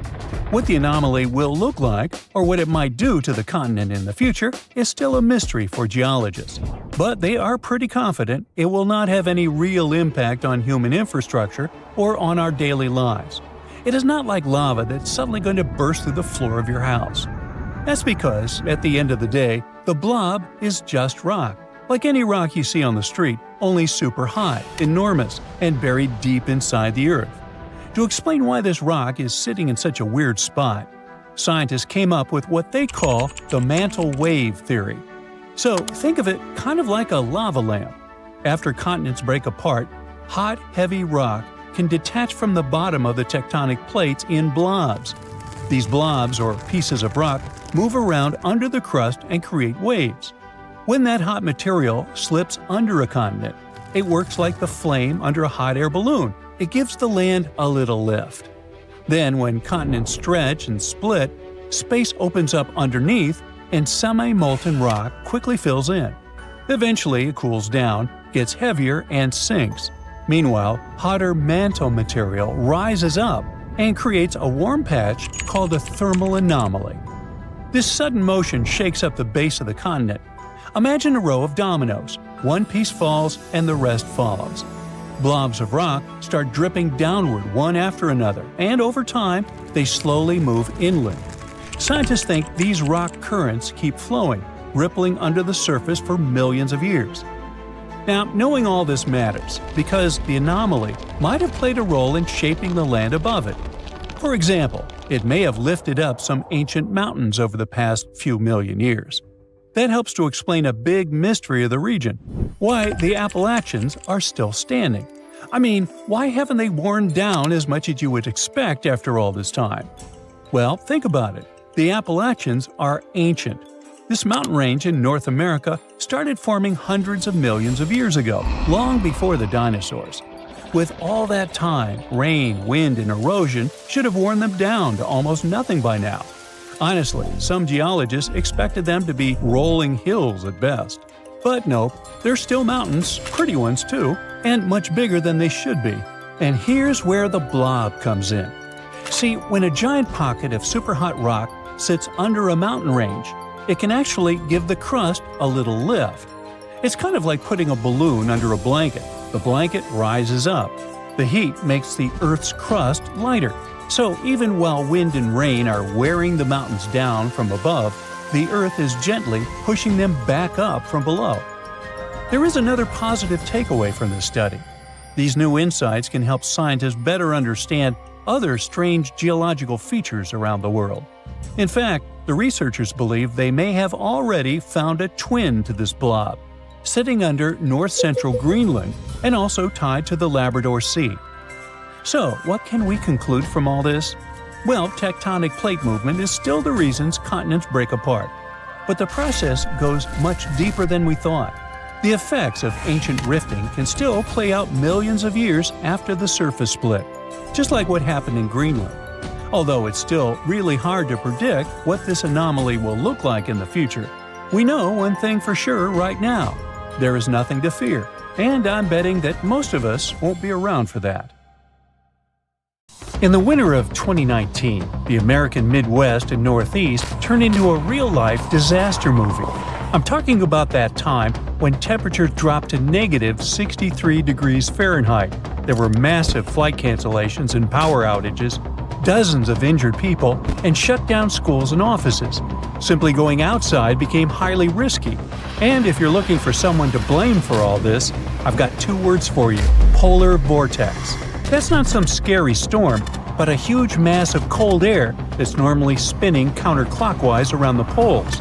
A: What the anomaly will look like, or what it might do to the continent in the future, is still a mystery for geologists. But they are pretty confident it will not have any real impact on human infrastructure or on our daily lives. It is not like lava that's suddenly going to burst through the floor of your house. That's because, at the end of the day, the blob is just rock. Like any rock you see on the street, only super high, enormous, and buried deep inside the earth. To explain why this rock is sitting in such a weird spot, scientists came up with what they call the mantle wave theory. So think of it kind of like a lava lamp. After continents break apart, hot, heavy rock can detach from the bottom of the tectonic plates in blobs. These blobs, or pieces of rock, move around under the crust and create waves. When that hot material slips under a continent, it works like the flame under a hot air balloon. It gives the land a little lift. Then, when continents stretch and split, space opens up underneath and semi-molten rock quickly fills in. Eventually, it cools down, gets heavier, and sinks. Meanwhile, hotter mantle material rises up and creates a warm patch called a thermal anomaly. This sudden motion shakes up the base of the continent. Imagine a row of dominoes. One piece falls and the rest follows. Blobs of rock start dripping downward one after another, and over time, they slowly move inland. Scientists think these rock currents keep flowing, rippling under the surface for millions of years. Now, knowing all this matters because the anomaly might have played a role in shaping the land above it. For example, it may have lifted up some ancient mountains over the past few million years. That helps to explain a big mystery of the region: why the Appalachians are still standing. I mean, why haven't they worn down as much as you would expect after all this time? Well, think about it. The Appalachians are ancient. This mountain range in North America started forming hundreds of millions of years ago, long before the dinosaurs. With all that time, rain, wind, and erosion should have worn them down to almost nothing by now. Honestly, some geologists expected them to be rolling hills at best. But nope, they're still mountains, pretty ones too, and much bigger than they should be. And here's where the blob comes in. See, when a giant pocket of superhot rock sits under a mountain range, it can actually give the crust a little lift. It's kind of like putting a balloon under a blanket. The blanket rises up. The heat makes the Earth's crust lighter. So even while wind and rain are wearing the mountains down from above, the Earth is gently pushing them back up from below. There is another positive takeaway from this study. These new insights can help scientists better understand other strange geological features around the world. In fact, the researchers believe they may have already found a twin to this blob, sitting under north-central Greenland and also tied to the Labrador Sea. So, what can we conclude from all this? Well, tectonic plate movement is still the reasons continents break apart. But the process goes much deeper than we thought. The effects of ancient rifting can still play out millions of years after the surface split, just like what happened in Greenland. Although it's still really hard to predict what this anomaly will look like in the future, we know one thing for sure right now: there is nothing to fear, and I'm betting that most of us won't be around for that. In the winter of 2019, the American Midwest and Northeast turned into a real-life disaster movie. I'm talking about that time when temperatures dropped to negative 63 degrees Fahrenheit. There were massive flight cancellations and power outages, dozens of injured people, and shut down schools and offices. Simply going outside became highly risky. And if you're looking for someone to blame for all this, I've got two words for you: polar vortex. That's not some scary storm, but a huge mass of cold air that's normally spinning counterclockwise around the poles.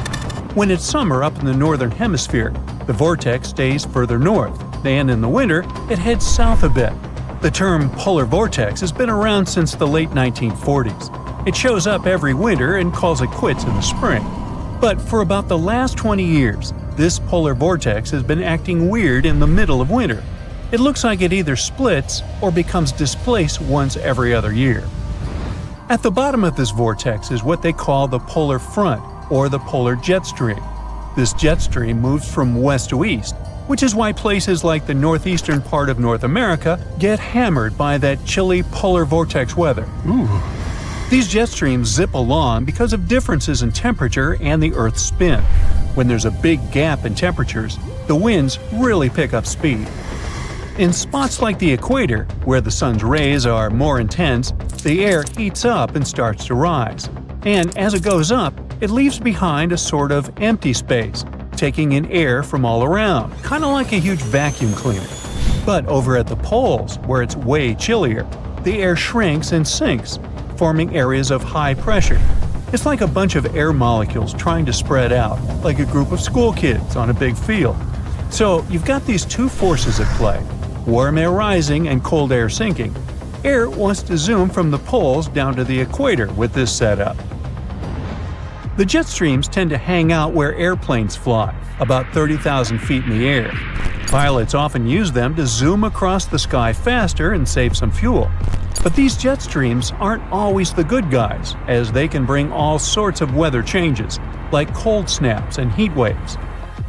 A: When it's summer up in the northern hemisphere, the vortex stays further north, and in the winter, it heads south a bit. The term polar vortex has been around since the late 1940s. It shows up every winter and calls it quits in the spring. But for about the last 20 years, this polar vortex has been acting weird in the middle of winter. It looks like it either splits or becomes displaced once every other year. At the bottom of this vortex is what they call the polar front, or the polar jet stream. This jet stream moves from west to east, which is why places like the northeastern part of North America get hammered by that chilly polar vortex weather. These jet streams zip along because of differences in temperature and the Earth's spin. When there's a big gap in temperatures, the winds really pick up speed. In spots like the equator, where the sun's rays are more intense, the air heats up and starts to rise. And as it goes up, it leaves behind a sort of empty space, taking in air from all around, kind of like a huge vacuum cleaner. But over at the poles, where it's way chillier, the air shrinks and sinks, forming areas of high pressure. It's like a bunch of air molecules trying to spread out, like a group of school kids on a big field. So you've got these two forces at play: warm air rising and cold air sinking. Air wants to zoom from the poles down to the equator with this setup. The jet streams tend to hang out where airplanes fly, about 30,000 feet in the air. Pilots often use them to zoom across the sky faster and save some fuel. But these jet streams aren't always the good guys, as they can bring all sorts of weather changes, like cold snaps and heat waves.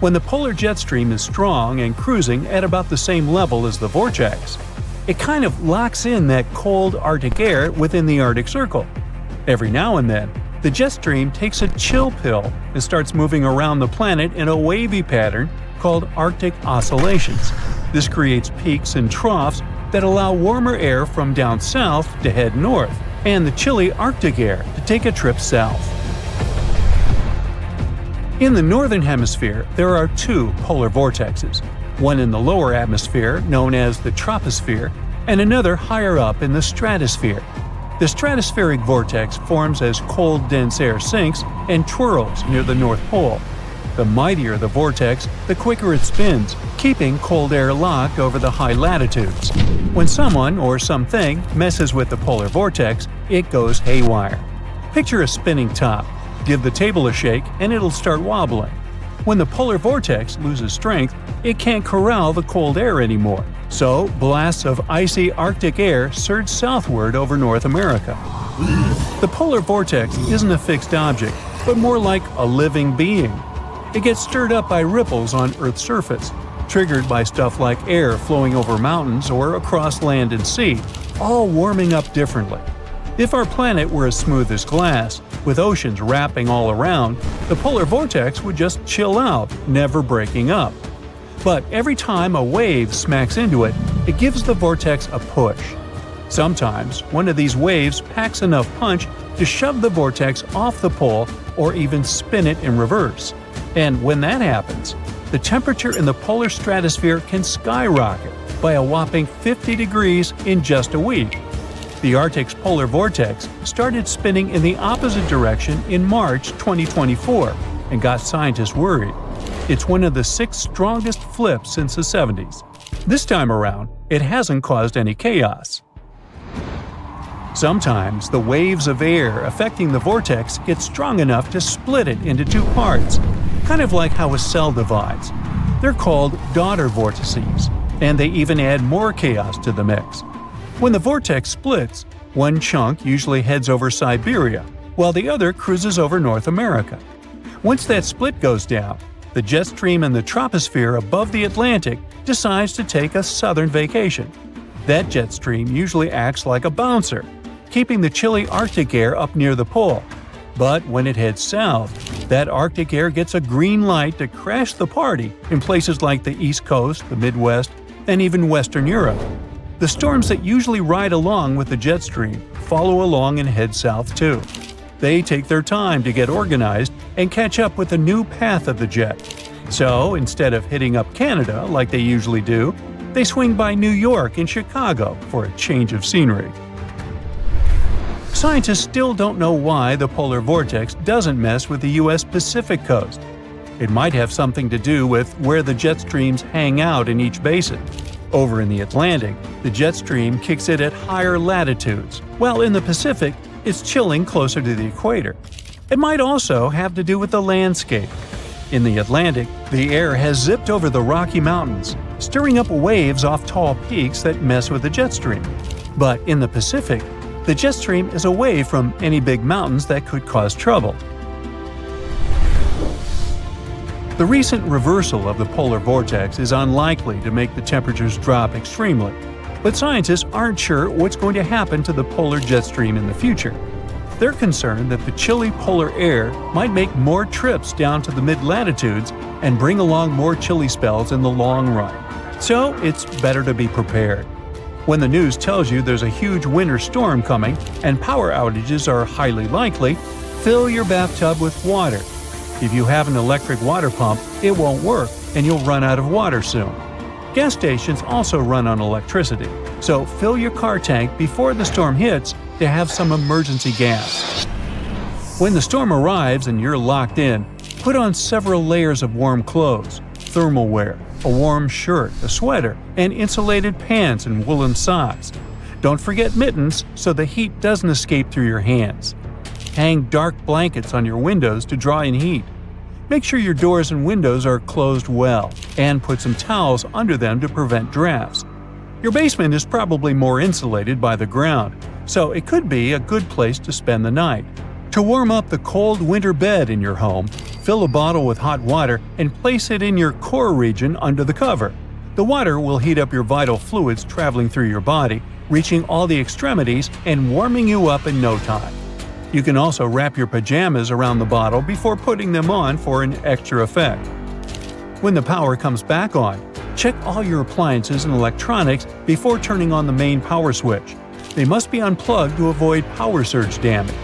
A: When the polar jet stream is strong and cruising at about the same level as the vortex, it kind of locks in that cold Arctic air within the Arctic Circle. Every now and then, the jet stream takes a chill pill and starts moving around the planet in a wavy pattern called Arctic oscillations. This creates peaks and troughs that allow warmer air from down south to head north, and the chilly Arctic air to take a trip south. In the northern hemisphere, there are two polar vortexes, one in the lower atmosphere known as the troposphere, and another higher up in the stratosphere. The stratospheric vortex forms as cold, dense air sinks and twirls near the North Pole. The mightier the vortex, the quicker it spins, keeping cold air locked over the high latitudes. When someone or something messes with the polar vortex, it goes haywire. Picture a spinning top. Give the table a shake and it'll start wobbling. When the polar vortex loses strength, it can't corral the cold air anymore. So, blasts of icy Arctic air surge southward over North America. The polar vortex isn't a fixed object, but more like a living being. It gets stirred up by ripples on Earth's surface, triggered by stuff like air flowing over mountains or across land and sea, all warming up differently. If our planet were as smooth as glass, with oceans wrapping all around, the polar vortex would just chill out, never breaking up. But every time a wave smacks into it, it gives the vortex a push. Sometimes, one of these waves packs enough punch to shove the vortex off the pole or even spin it in reverse. And when that happens, the temperature in the polar stratosphere can skyrocket by a whopping 50 degrees in just a week. The Arctic's polar vortex started spinning in the opposite direction in March 2024 and got scientists worried. It's one of the 6 strongest flips since the 70s. This time around, it hasn't caused any chaos. Sometimes the waves of air affecting the vortex get strong enough to split it into 2 parts, kind of like how a cell divides. They're called daughter vortices, and they even add more chaos to the mix. When the vortex splits, one chunk usually heads over Siberia, while the other cruises over North America. Once that split goes down, the jet stream in the troposphere above the Atlantic decides to take a southern vacation. That jet stream usually acts like a bouncer, keeping the chilly Arctic air up near the pole. But when it heads south, that Arctic air gets a green light to crash the party in places like the East Coast, the Midwest, and even Western Europe. The storms that usually ride along with the jet stream follow along and head south too. They take their time to get organized and catch up with the new path of the jet. So, instead of hitting up Canada like they usually do, they swing by New York and Chicago for a change of scenery. Scientists still don't know why the polar vortex doesn't mess with the U.S. Pacific coast. It might have something to do with where the jet streams hang out in each basin. Over in the Atlantic, the jet stream kicks it at higher latitudes, while in the Pacific, it's chilling closer to the equator. It might also have to do with the landscape. In the Atlantic, the air has zipped over the Rocky Mountains, stirring up waves off tall peaks that mess with the jet stream. But in the Pacific, the jet stream is away from any big mountains that could cause trouble. The recent reversal of the polar vortex is unlikely to make the temperatures drop extremely, but scientists aren't sure what's going to happen to the polar jet stream in the future. They're concerned that the chilly polar air might make more trips down to the mid-latitudes and bring along more chilly spells in the long run. So it's better to be prepared. When the news tells you there's a huge winter storm coming and power outages are highly likely, fill your bathtub with water. If you have an electric water pump, it won't work and you'll run out of water soon. Gas stations also run on electricity, so fill your car tank before the storm hits to have some emergency gas. When the storm arrives and you're locked in, put on several layers of warm clothes, thermal wear, a warm shirt, a sweater, and insulated pants and woolen socks. Don't forget mittens so the heat doesn't escape through your hands. Hang dark blankets on your windows to draw in heat. Make sure your doors and windows are closed well, and put some towels under them to prevent drafts. Your basement is probably more insulated by the ground, so it could be a good place to spend the night. To warm up the cold winter bed in your home, fill a bottle with hot water and place it in your core region under the cover. The water will heat up your vital fluids traveling through your body, reaching all the extremities and warming you up in no time. You can also wrap your pajamas around the bottle before putting them on for an extra effect. When the power comes back on, check all your appliances and electronics before turning on the main power switch. They must be unplugged to avoid power surge damage.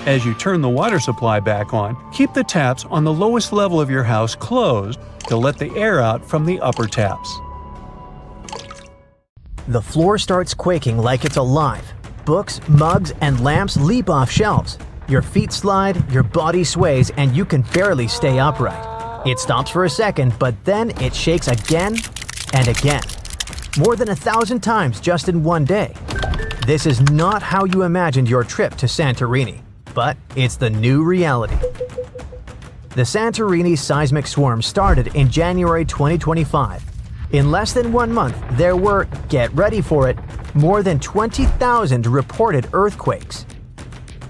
A: As you turn the water supply back on, keep the taps on the lowest level of your house closed to let the air out from the upper taps.
C: The floor starts quaking like it's alive. Books, mugs, and lamps leap off shelves. Your feet slide, your body sways, and you can barely stay upright. It stops for a second, but then it shakes again and again. More than 1,000 times just in one day. This is not how you imagined your trip to Santorini, but it's the new reality. The Santorini seismic swarm started in January 2025. In less than 1 month, there were, get ready for it, more than 20,000 reported earthquakes.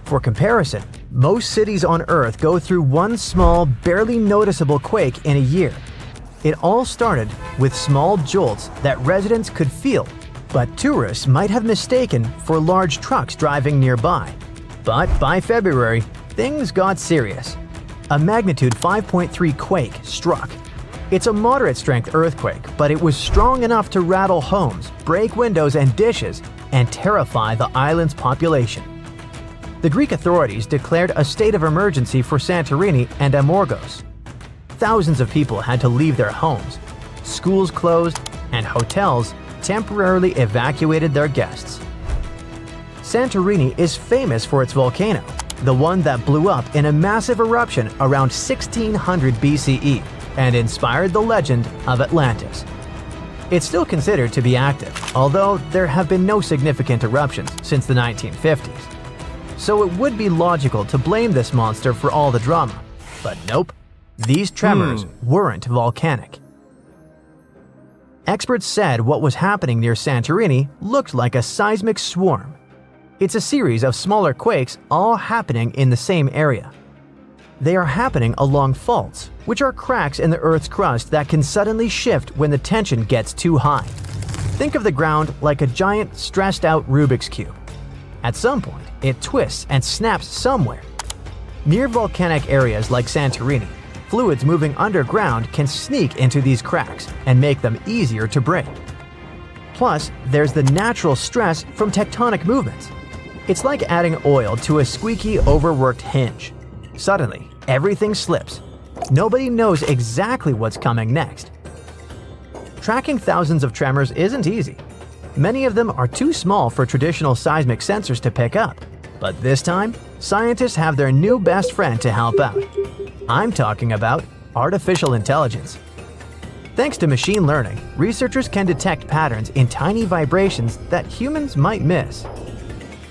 C: For comparison, most cities on Earth go through one small, barely noticeable quake in a year. It all started with small jolts that residents could feel, but tourists might have mistaken for large trucks driving nearby. But by February, things got serious. A magnitude 5.3 quake struck. It's a moderate-strength earthquake, but it was strong enough to rattle homes, break windows and dishes, and terrify the island's population. The Greek authorities declared a state of emergency for Santorini and Amorgos. Thousands of people had to leave their homes. Schools closed, and hotels temporarily evacuated their guests. Santorini is famous for its volcano, the one that blew up in a massive eruption around 1600 BCE. And inspired the legend of Atlantis. It's still considered to be active, although there have been no significant eruptions since the 1950s. So it would be logical to blame this monster for all the drama. But nope, these tremors weren't volcanic. Experts said what was happening near Santorini looked like a seismic swarm. It's a series of smaller quakes all happening in the same area. They are happening along faults, which are cracks in the Earth's crust that can suddenly shift when the tension gets too high. Think of the ground like a giant, stressed-out Rubik's Cube. At some point, it twists and snaps somewhere. Near volcanic areas like Santorini, fluids moving underground can sneak into these cracks and make them easier to break. Plus, there's the natural stress from tectonic movements. It's like adding oil to a squeaky, overworked hinge. Suddenly, everything slips. Nobody knows exactly what's coming next. Tracking thousands of tremors isn't easy. Many of them are too small for traditional seismic sensors to pick up. But this time, scientists have their new best friend to help out. I'm talking about artificial intelligence. Thanks to machine learning, researchers can detect patterns in tiny vibrations that humans might miss.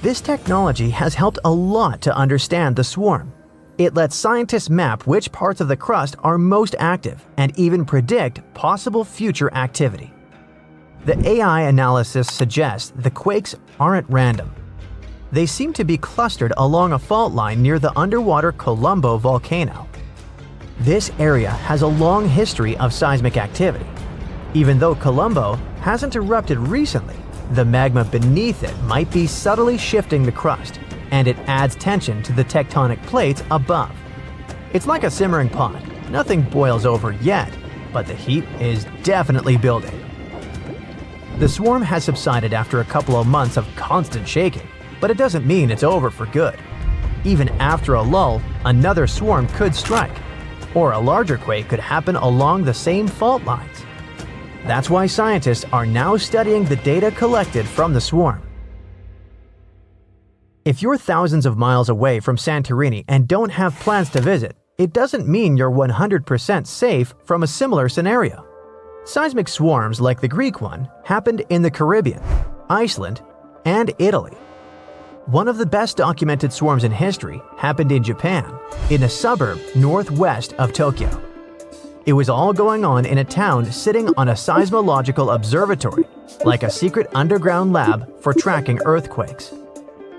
C: This technology has helped a lot to understand the swarm. It lets scientists map which parts of the crust are most active and even predict possible future activity. The AI analysis suggests the quakes aren't random. They seem to be clustered along a fault line near the underwater Colombo volcano. This area has a long history of seismic activity. Even though Colombo hasn't erupted recently, the magma beneath it might be subtly shifting the crust. and it adds tension to the tectonic plates above. It's like a simmering pot. Nothing boils over yet, but the heat is definitely building. The swarm has subsided after a couple of months of constant shaking, but it doesn't mean it's over for good. Even after a lull, another swarm could strike, or a larger quake could happen along the same fault lines. That's why scientists are now studying the data collected from the swarm. If you're thousands of miles away from Santorini and don't have plans to visit, it doesn't mean you're 100% safe from a similar scenario. Seismic swarms like the Greek one happened in the Caribbean, Iceland, and Italy. One of the best documented swarms in history happened in Japan, in a suburb northwest of Tokyo. It was all going on in a town sitting on a seismological observatory, like a secret underground lab for tracking earthquakes.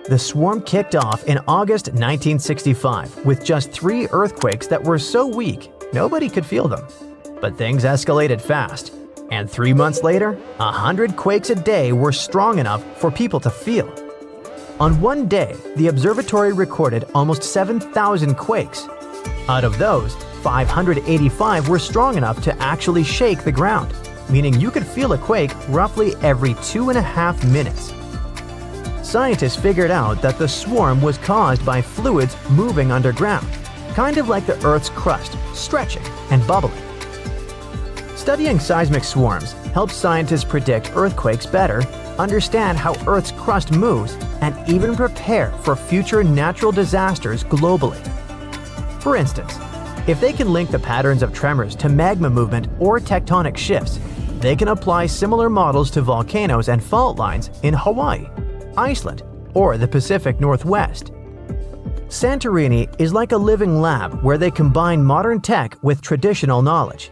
C: The swarm kicked off in August 1965 with just 3 earthquakes that were so weak nobody could feel them. But things escalated fast, and 3 months later, 100 quakes a day were strong enough for people to feel. On one day, the observatory recorded almost 7,000 quakes. Out of those, 585 were strong enough to actually shake the ground, meaning you could feel a quake roughly every 2.5 minutes. Scientists figured out that the swarm was caused by fluids moving underground, kind of like the Earth's crust, stretching and bubbling. Studying seismic swarms helps scientists predict earthquakes better, understand how Earth's crust moves, and even prepare for future natural disasters globally. For instance, if they can link the patterns of tremors to magma movement or tectonic shifts, they can apply similar models to volcanoes and fault lines in Hawaii, Iceland, or the Pacific Northwest. Santorini is like a living lab where they combine modern tech with traditional knowledge.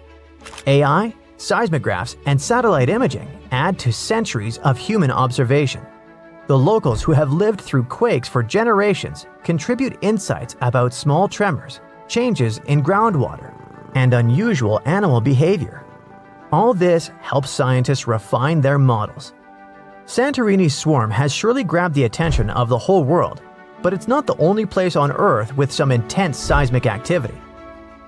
C: AI, seismographs, and satellite imaging add to centuries of human observation. The locals who have lived through quakes for generations contribute insights about small tremors, changes in groundwater, and unusual animal behavior. All this helps scientists refine their models. Santorini's swarm has surely grabbed the attention of the whole world, but it's not the only place on Earth with some intense seismic activity.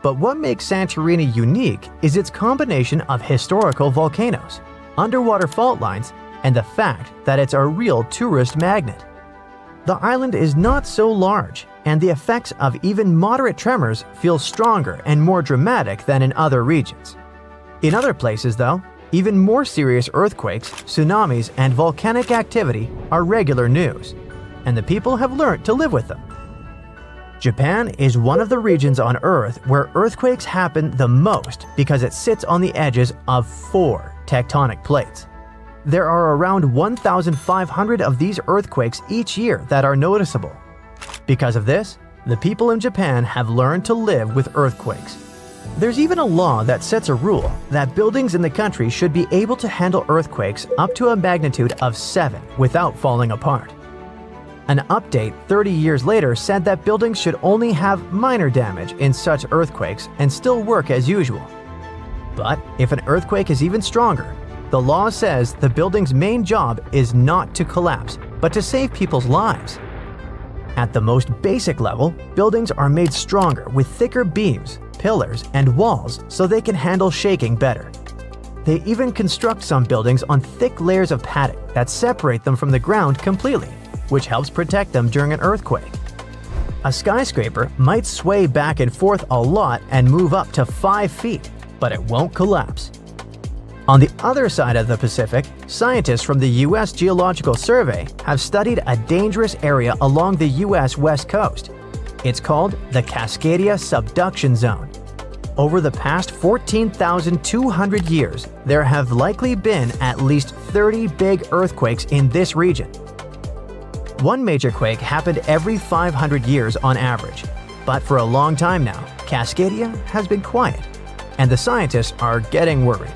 C: But what makes Santorini unique is its combination of historical volcanoes, underwater fault lines, and the fact that it's a real tourist magnet. The island is not so large, and the effects of even moderate tremors feel stronger and more dramatic than in other regions. In other places, though, even more serious earthquakes, tsunamis, and volcanic activity are regular news, and the people have learned to live with them. Japan is one of the regions on Earth where earthquakes happen the most because it sits on the edges of 4 tectonic plates. There are around 1,500 of these earthquakes each year that are noticeable. Because of this, the people in Japan have learned to live with earthquakes. There's even a law that sets a rule that buildings in the country should be able to handle earthquakes up to a magnitude of 7 without falling apart. An update 30 years later said that buildings should only have minor damage in such earthquakes and still work as usual. But if an earthquake is even stronger, the law says the building's main job is not to collapse, but to save people's lives. At the most basic level, buildings are made stronger with thicker beams, pillars, and walls so they can handle shaking better. They even construct some buildings on thick layers of padding that separate them from the ground completely, which helps protect them during an earthquake. A skyscraper might sway back and forth a lot and move up to 5 feet, but it won't collapse. On the other side of the Pacific, scientists from the U.S. Geological Survey have studied a dangerous area along the U.S. West Coast. It's called the Cascadia Subduction Zone. Over the past 14,200 years, there have likely been at least 30 big earthquakes in this region. One major quake happened every 500 years on average, but for a long time now, Cascadia has been quiet, and the scientists are getting worried.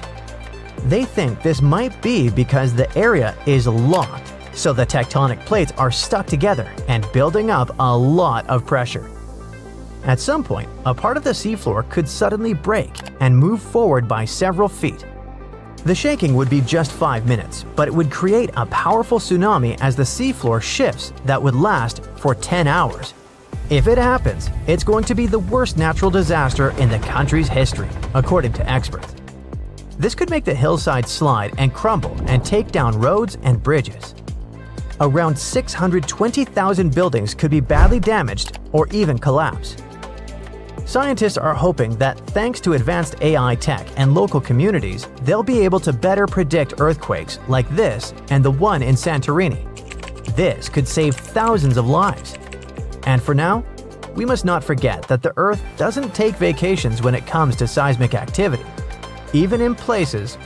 C: They think this might be because the area is locked, so the tectonic plates are stuck together and building up a lot of pressure. At some point, a part of the seafloor could suddenly break and move forward by several feet. The shaking would be just 5 minutes, but it would create a powerful tsunami as the seafloor shifts that would last for 10 hours. If it happens, it's going to be the worst natural disaster in the country's history, according to experts. This could make the hillside slide and crumble and take down roads and bridges. Around 620,000 buildings could be badly damaged or even collapse. Scientists are hoping that thanks to advanced AI tech and local communities, they'll be able to better predict earthquakes like this and the one in Santorini. This could save thousands of lives. And for now, we must not forget that the Earth doesn't take vacations when it comes to seismic activity, even in places